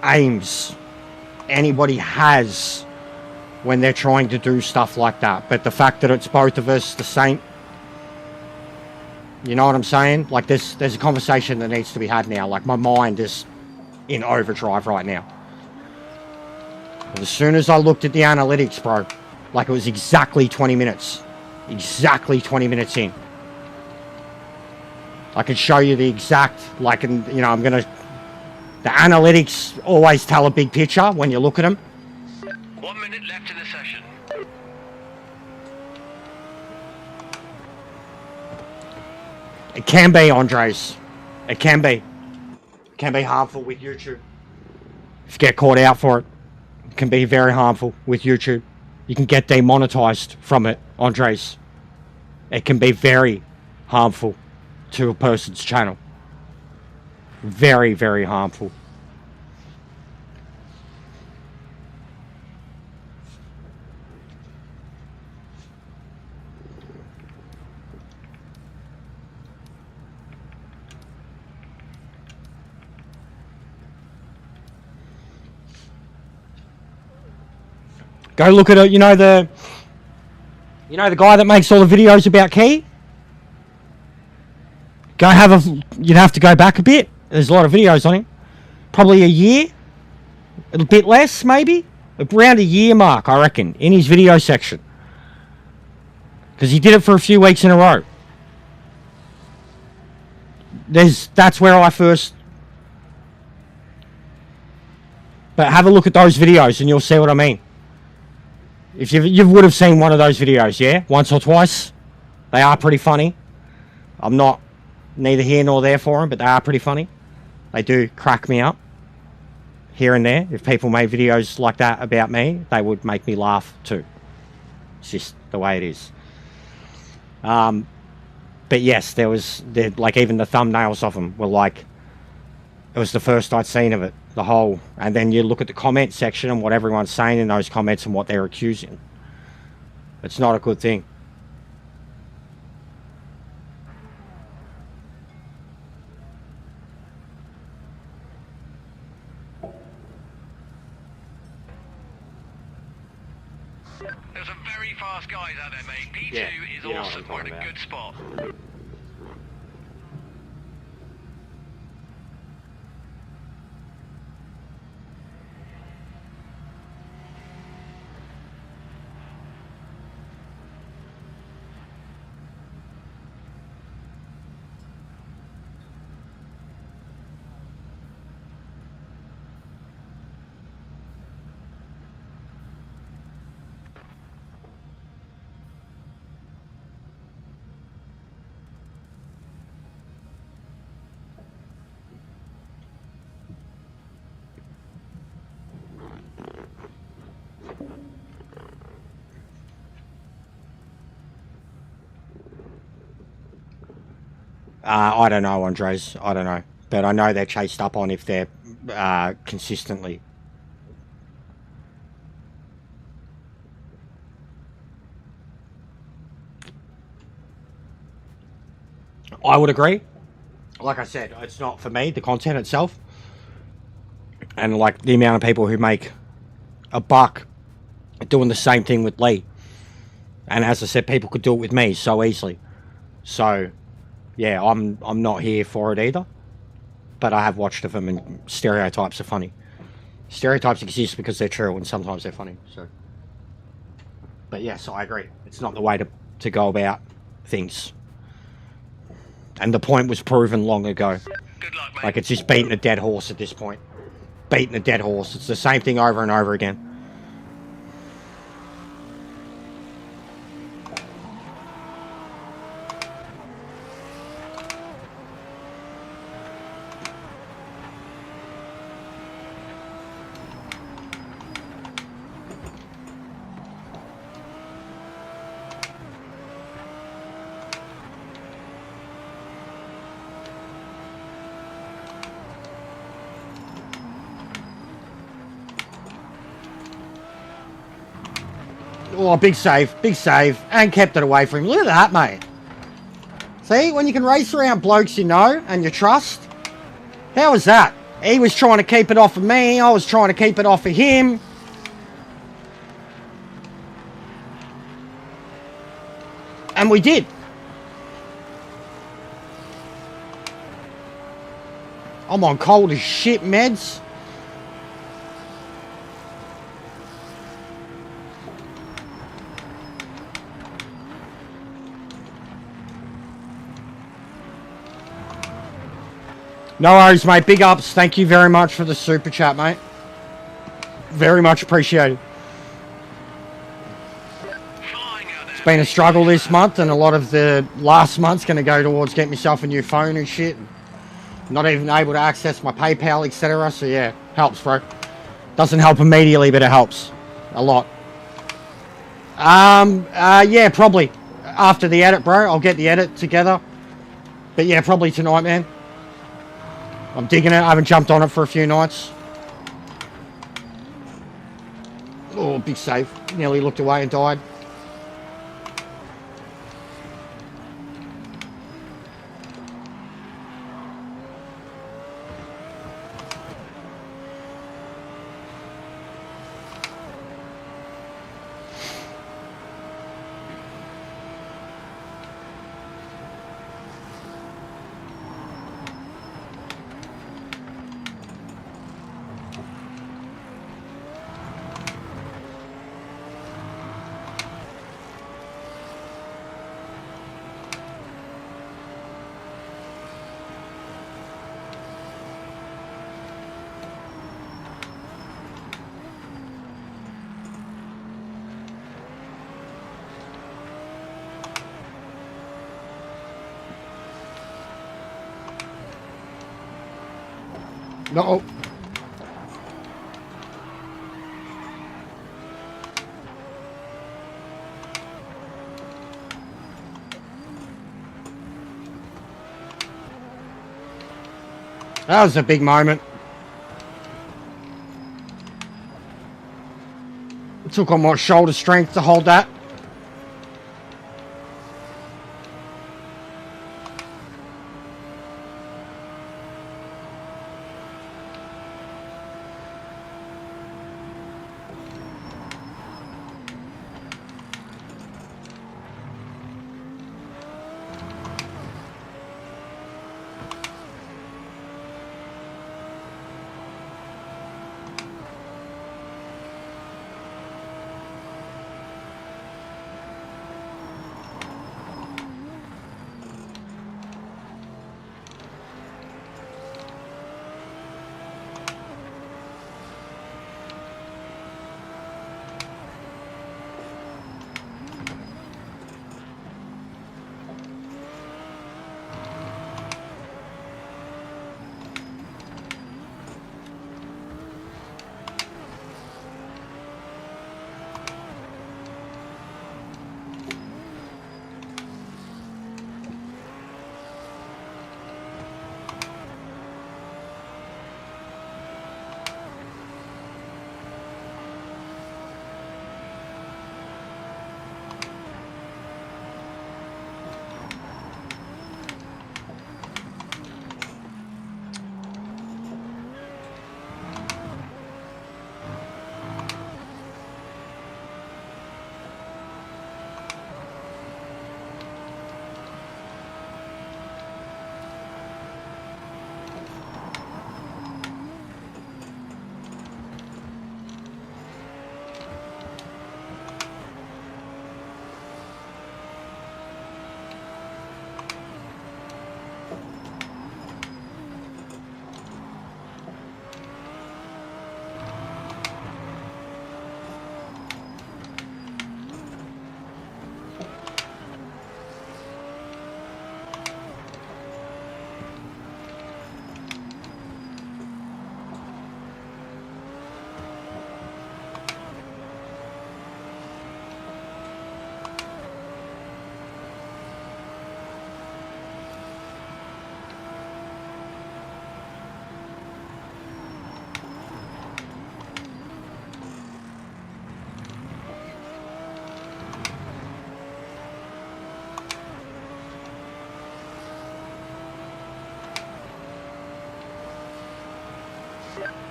aims anybody has when they're trying to do stuff like that. But the fact that it's both of us, the same, you know what I'm saying? Like there's a conversation that needs to be had now. Like my mind is in overdrive right now. And as soon as I looked at the analytics, bro, like it was exactly 20 minutes. Exactly 20 minutes in. I can show you the exact, like, and you know, the analytics always tell a big picture when you look at them. 1 minute left in the session. It can be, Andres. It can be. It can be harmful with YouTube. If you get caught out for it, it can be very harmful with YouTube. You can get demonetized from it, Andres. It can be very harmful to a person's channel. Very, very harmful. Go look at it. You know the guy that makes all the videos about Key? You'd have to go back a bit. There's a lot of videos on him. Probably a year. A bit less, maybe. Around a year mark, I reckon, in his video section. Because he did it for a few weeks in a row. That's where I first... But have a look at those videos and you'll see what I mean. If you would have seen one of those videos, yeah? Once or twice. They are pretty funny. I'm not neither here nor there for them, but they are pretty funny. They do crack me up here and there. If people made videos like that about me, they would make me laugh too. It's just the way it is. But yes, like even the thumbnails of them were like, it was the first I'd seen of it, the whole, and then you look at the comment section and what everyone's saying in those comments and what they're accusing. It's not a good thing. There's some very fast guys out there, mate. P2 Yeah, is you know what awesome. I'm We're in a talking good spot. I don't know, Andres. I don't know. But I know they're chased up on if they're consistently. I would agree. Like I said, it's not for me, the content itself. And like the amount of people who make a buck doing the same thing with Lee. And as I said, people could do it with me so easily. So, yeah, I'm not here for it either. But I have watched of them, and stereotypes are funny. Stereotypes exist because they're true, and sometimes they're funny. So, but yes, I agree. It's not the way to go about things. And the point was proven long ago. Good luck, mate. Like, it's just beating a dead horse at this point. Beating a dead horse. It's the same thing over and over again. Oh, big save, and kept it away from him. Look at that, mate. See, when you can race around blokes you know and you trust. How was that? He was trying to keep it off of me. I was trying to keep it off of him. And we did. I'm on cold as shit meds. No worries, mate. Big ups. Thank you very much for the super chat, mate. Very much appreciated. It's been a struggle this month, and a lot of the last month's going to go towards getting myself a new phone and shit. Not even able to access my PayPal, etc. So yeah, helps, bro. Doesn't help immediately, but it helps a lot. Yeah, probably after the edit, bro. I'll get the edit together. But yeah, probably tonight, man. I'm digging it. I haven't jumped on it for a few nights. Oh, big save. Nearly looked away and died. No. That was a big moment. It took on my shoulder strength to hold that.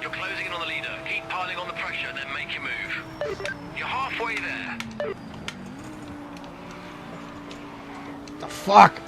You're closing in on the leader. Keep piling on the pressure, then make your move. You're halfway there. The fuck?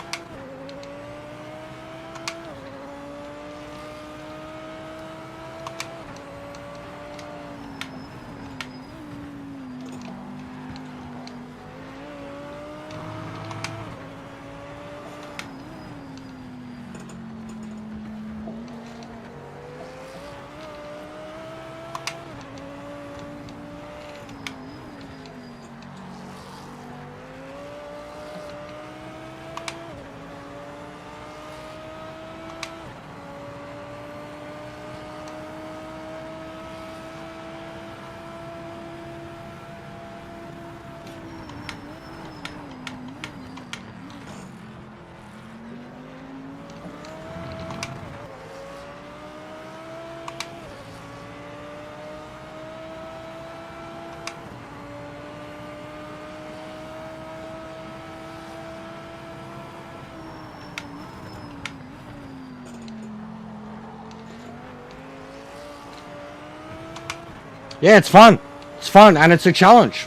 Yeah, it's fun. It's fun, and it's a challenge.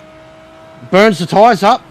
Burns the tyres up.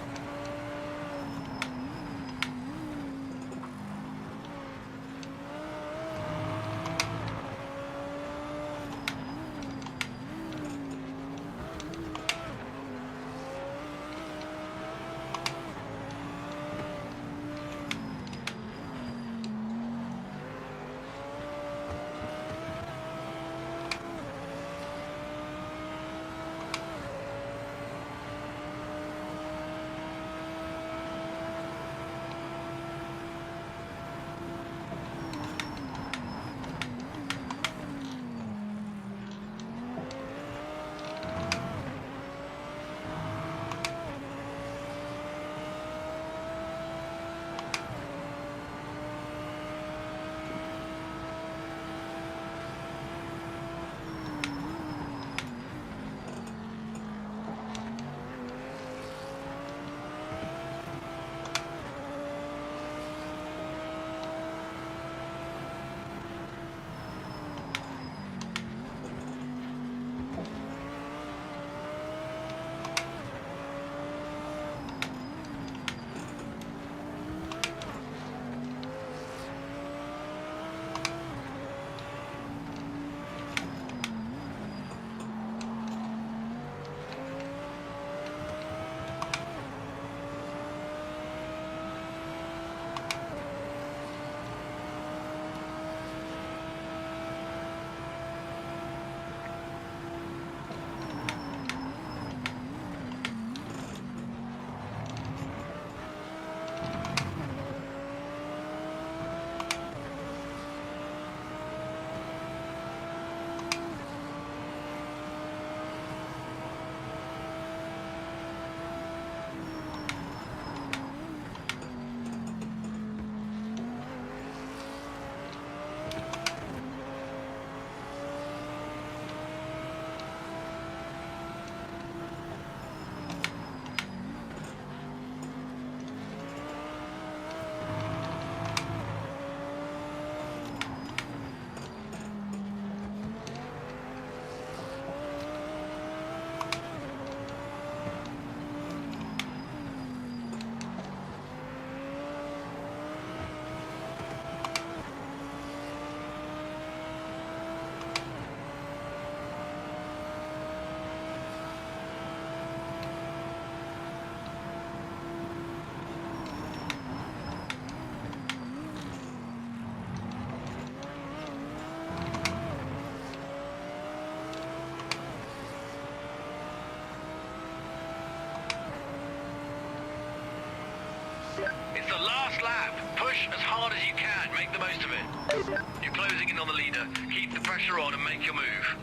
It's the last lap. Push as hard as you can. Make the most of it. You're closing in on the leader. Keep the pressure on and make your move.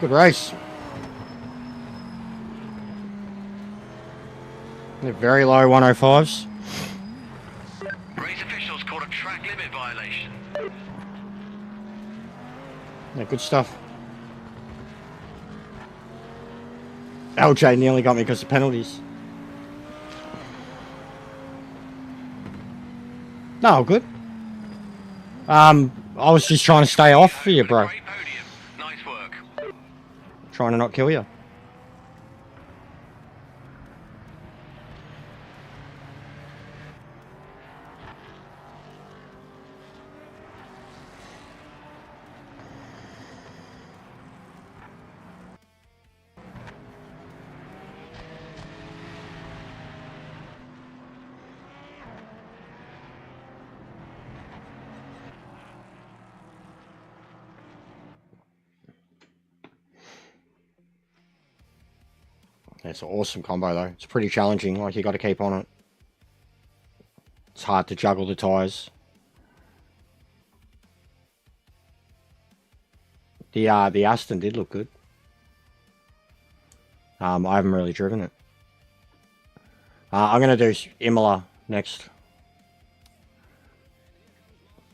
Good race. They're very low 105s. Race officials caught a track limit violation. Yeah, good stuff. LJ nearly got me because of penalties. No, good. I was just trying to stay off for you, bro. Great podium. Nice work. Trying to not kill you. It's an awesome combo though. It's pretty challenging, like you got to keep on it. It's hard to juggle the tyres. The Aston did look good. I haven't really driven it. I'm going to do Imola next.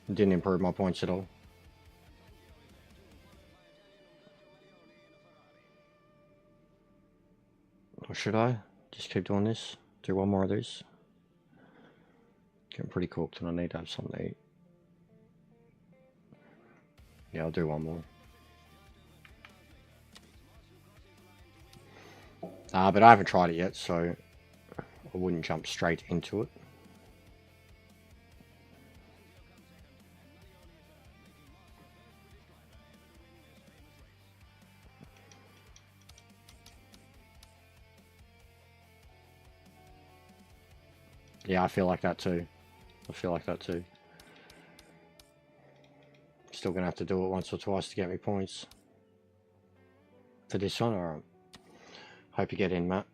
It didn't improve my points at all. Or should I? Just keep doing this? Do one more of these? Getting pretty cooked and I need to have something to eat. Yeah, I'll do one more. But I haven't tried it yet, so I wouldn't jump straight into it. Yeah, I feel like that too. Still gonna have to do it once or twice to get me points. For this one, alright. Hope you get in, Matt.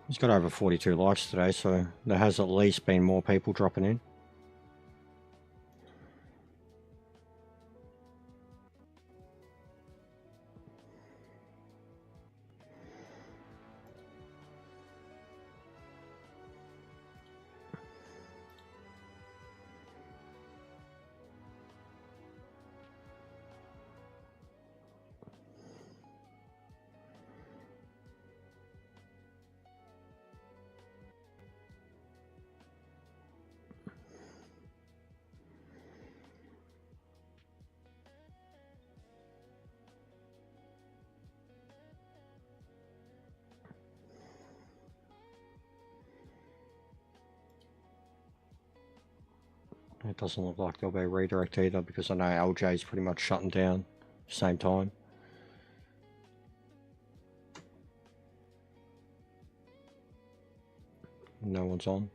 He's got over 42 likes today, so there has at least been more people dropping in. It doesn't look like there'll be a redirect either because I know LJ is pretty much shutting down at the same time. No one's on.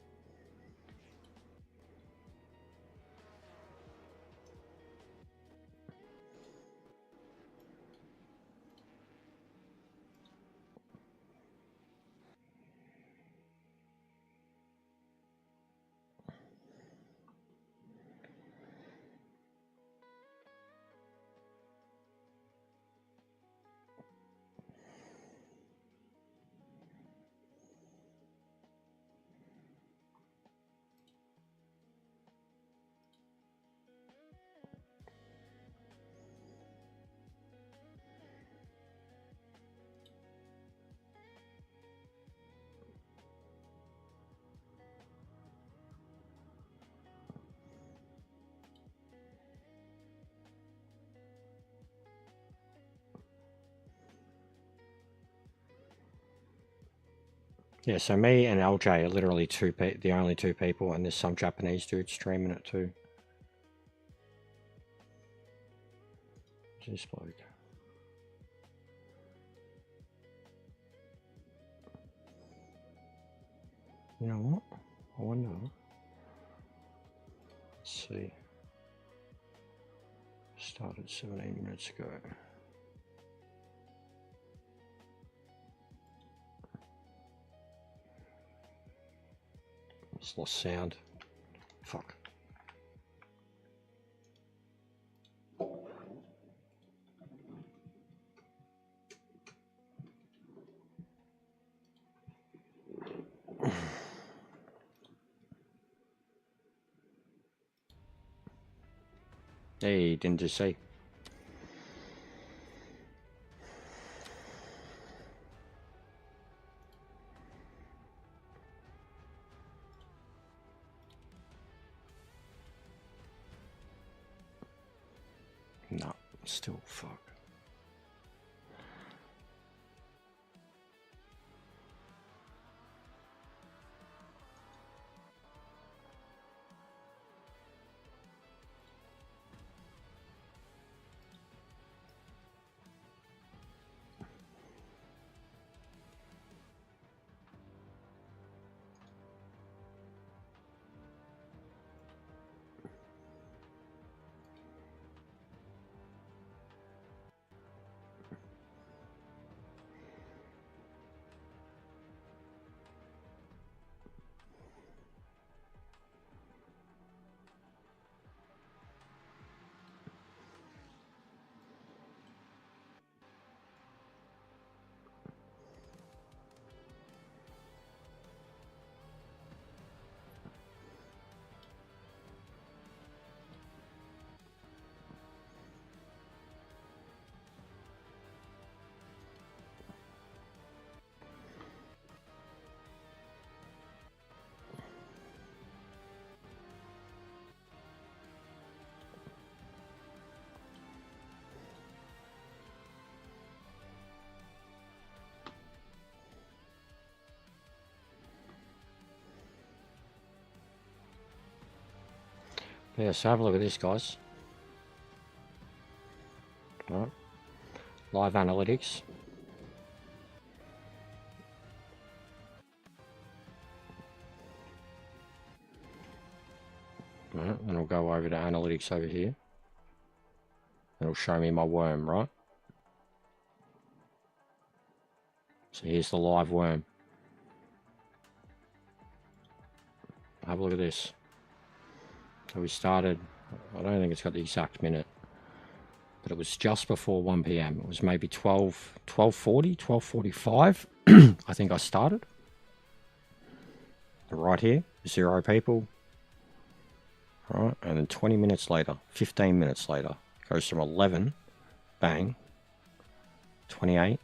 Yeah, so me and LJ are literally the only two people, and there's some Japanese dude streaming it too. This bloke. You know what? I wonder. Let's see. Started 17 minutes ago. Just lost sound. Fuck. Hey, didn't just say. No, still fuck. Yeah, so have a look at this, guys. All right. Live analytics. All right, and I'll go over to analytics over here. It'll show me my worm, right? So here's the live worm. Have a look at this. So we started, I don't think it's got the exact minute, but it was just before 1 p.m. It was maybe 12:40, 12:45. I think I started. Right here, 0 people. Right, and then 20 minutes later, 15 minutes later, it goes from 11, bang, 28,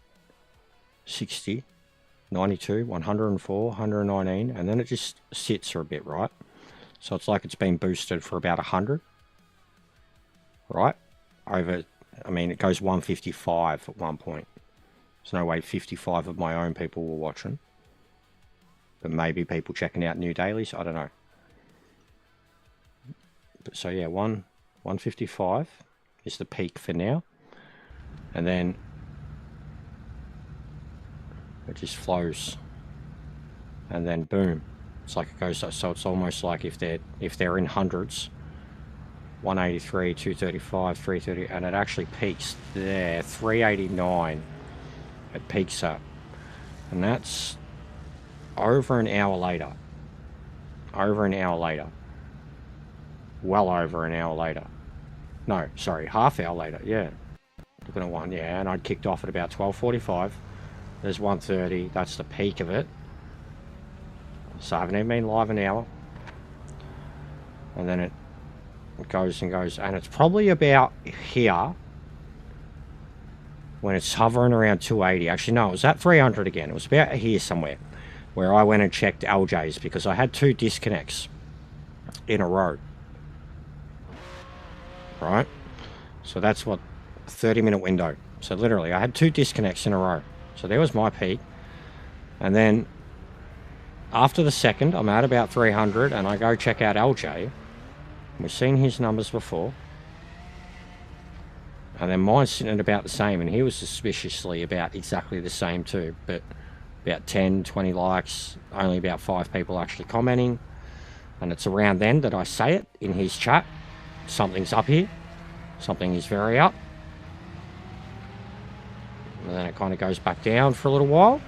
60, 92, 104, 119, and then it just sits for a bit, right? So it's like it's been boosted for about 100, right? Over, I mean, it goes 155 at one point. There's no way 55 of my own people were watching. But maybe people checking out new dailies, I don't know. But so yeah, 155 is the peak for now. And then it just flows. And then boom. It's like it goes, so it's almost like if they're in hundreds, 183, 235, 330, and it actually peaks there, 389 it peaks up. And that's over an hour later. Over an hour later. Well over an hour later. No, sorry, half hour later, yeah. Looking at one, yeah, and I'd kicked off at about 12:45. There's 1:30, that's the peak of it. So I haven't even been live an hour. And then it goes and goes. And it's probably about here when it's hovering around 280. Actually, no, it was at 300 again. It was about here somewhere where I went and checked LJ's because I had 2 disconnects in a row. Right? So that's what, a 30-minute window. So literally, I had 2 disconnects in a row. So there was my peak. And then after the second, I'm at about 300, and I go check out LJ. We've seen his numbers before. And then mine's sitting at about the same, and he was suspiciously about exactly the same too. But about 10, 20 likes, only about 5 people actually commenting. And it's around then that I say it in his chat. Something's up here. Something is very up. And then it kind of goes back down for a little while.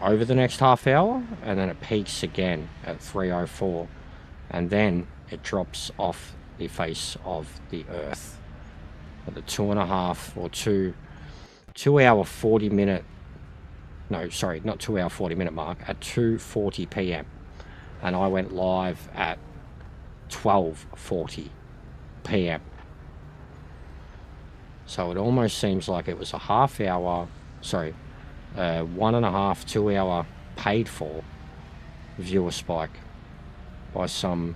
Over the next half hour. And then it peaks again at 3:04. And then it drops off the face of the earth. At the 2.5 or 2 hour 40 minute. No, sorry, not 2 hour 40 minute mark. At 2:40 p.m. And I went live at 12:40 p.m. So it almost seems like it was a half hour, sorry, 1.5, 2 hour paid for viewer spike by some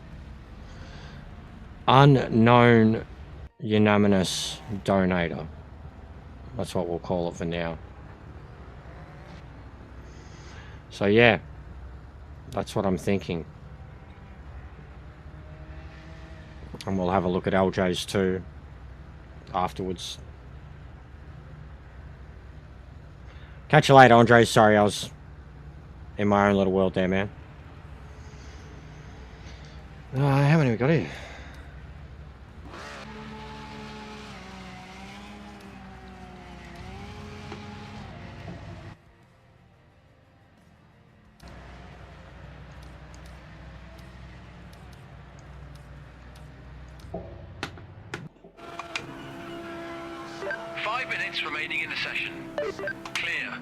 unknown unanimous donator. That's what we'll call it for now. So yeah. That's what I'm thinking. And we'll have a look at LJ's too afterwards. Catch you later, Andre. Sorry, I was in my own little world there, man. How many we got here? Remaining in the session. Clear.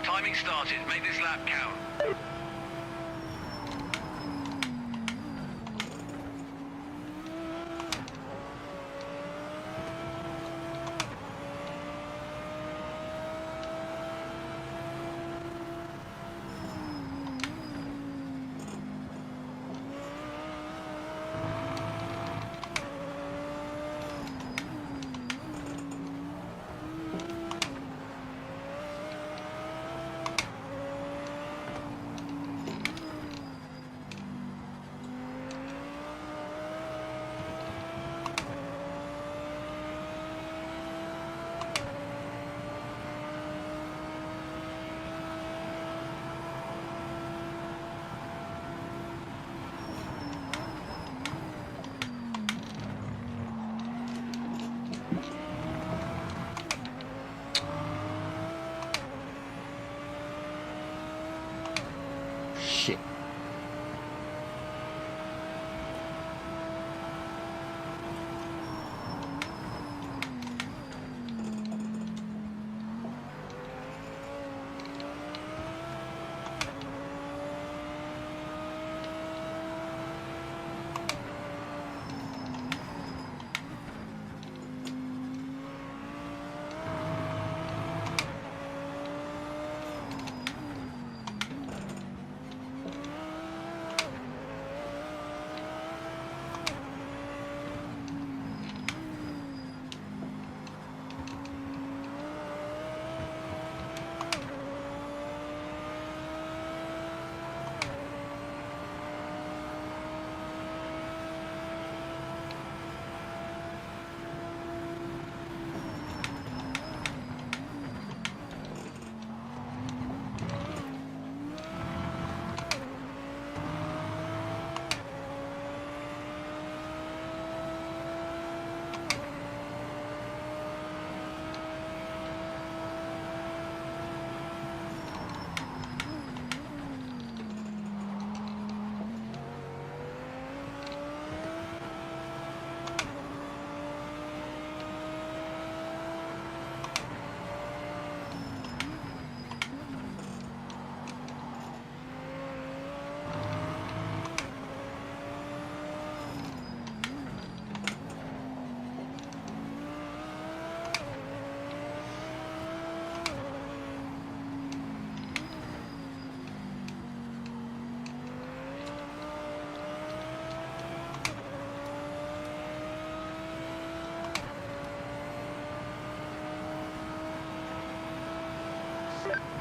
Timing started. Make this lap count.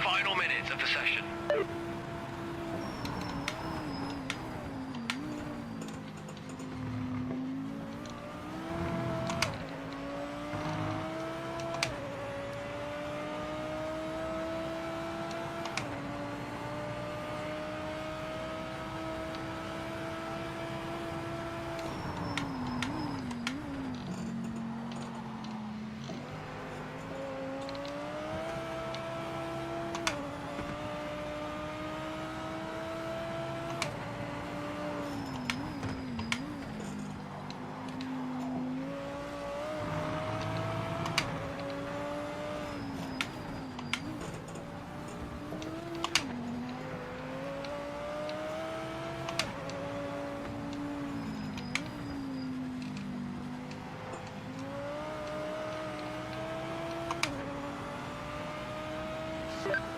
Final minutes of the session.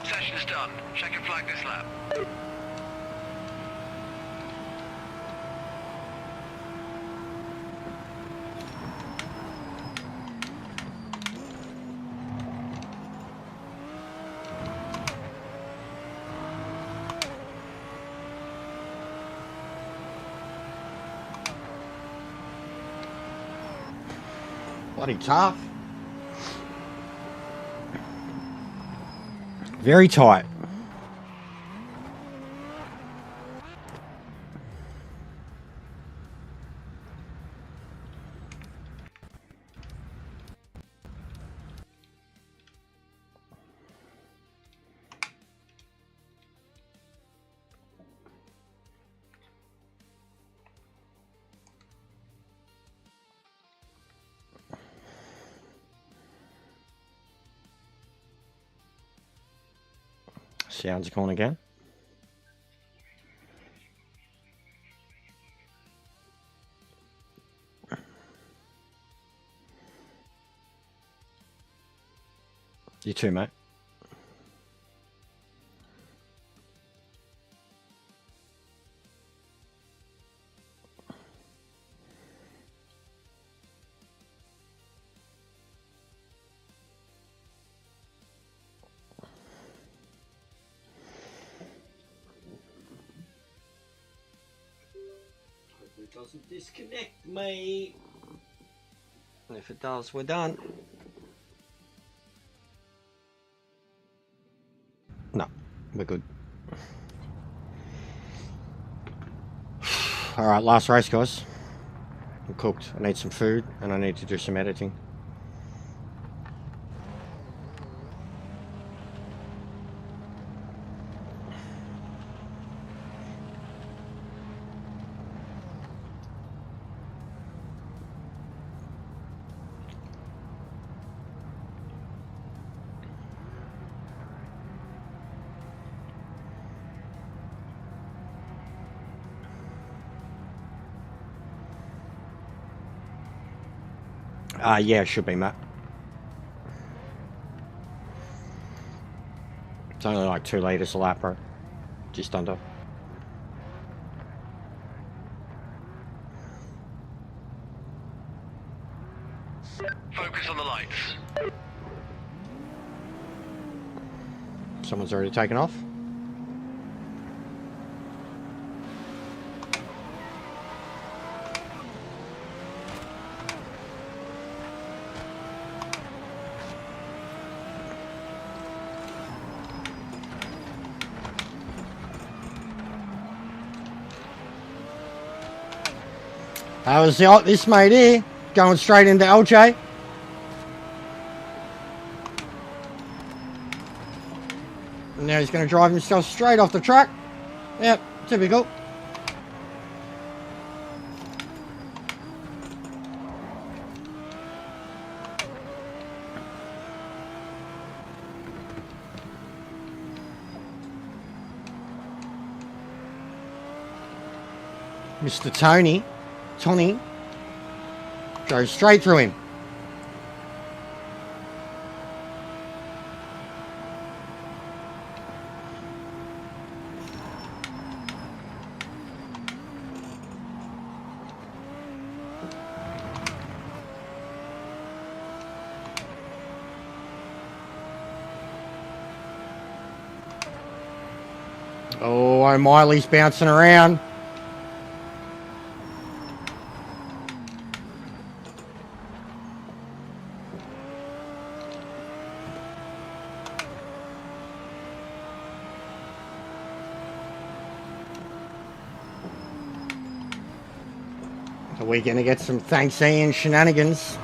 Session's done. Check and flag this lap. Bloody tough. Very tight. Sounds gone again. You too, mate. It doesn't disconnect me. And if it does, we're done. No, we're good. Alright, last race, guys. I'm cooked. I need some food and I need to do some editing. Yeah, it should be, Matt. It's only like 2 litres a lap, bro. Just under. Focus on the lights. Someone's already taken off. How was this mate here? Going straight into LJ. And now he's going to drive himself straight off the track. Yep, typical. Mr. Tony goes straight through him. Oh, Miley's bouncing around. Are we going to get some thanks Ian shenanigans?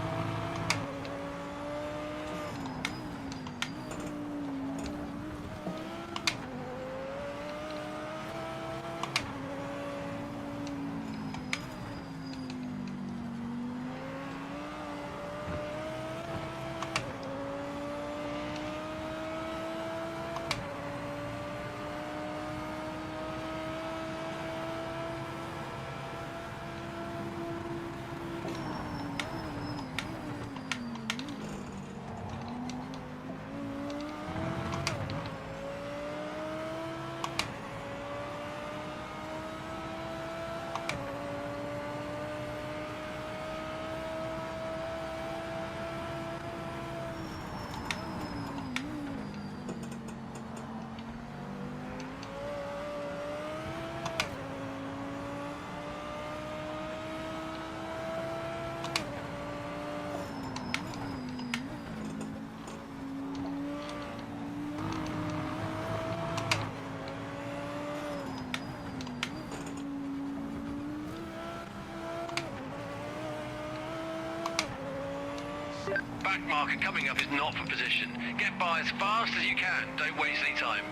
Back marker coming up is not for position. Get by as fast as you can. Don't waste any time.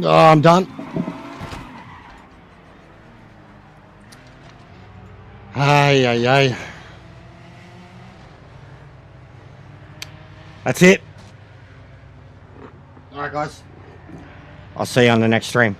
Oh, I'm done. Ay, ay, ay. That's it. All right, guys. I'll see you on the next stream.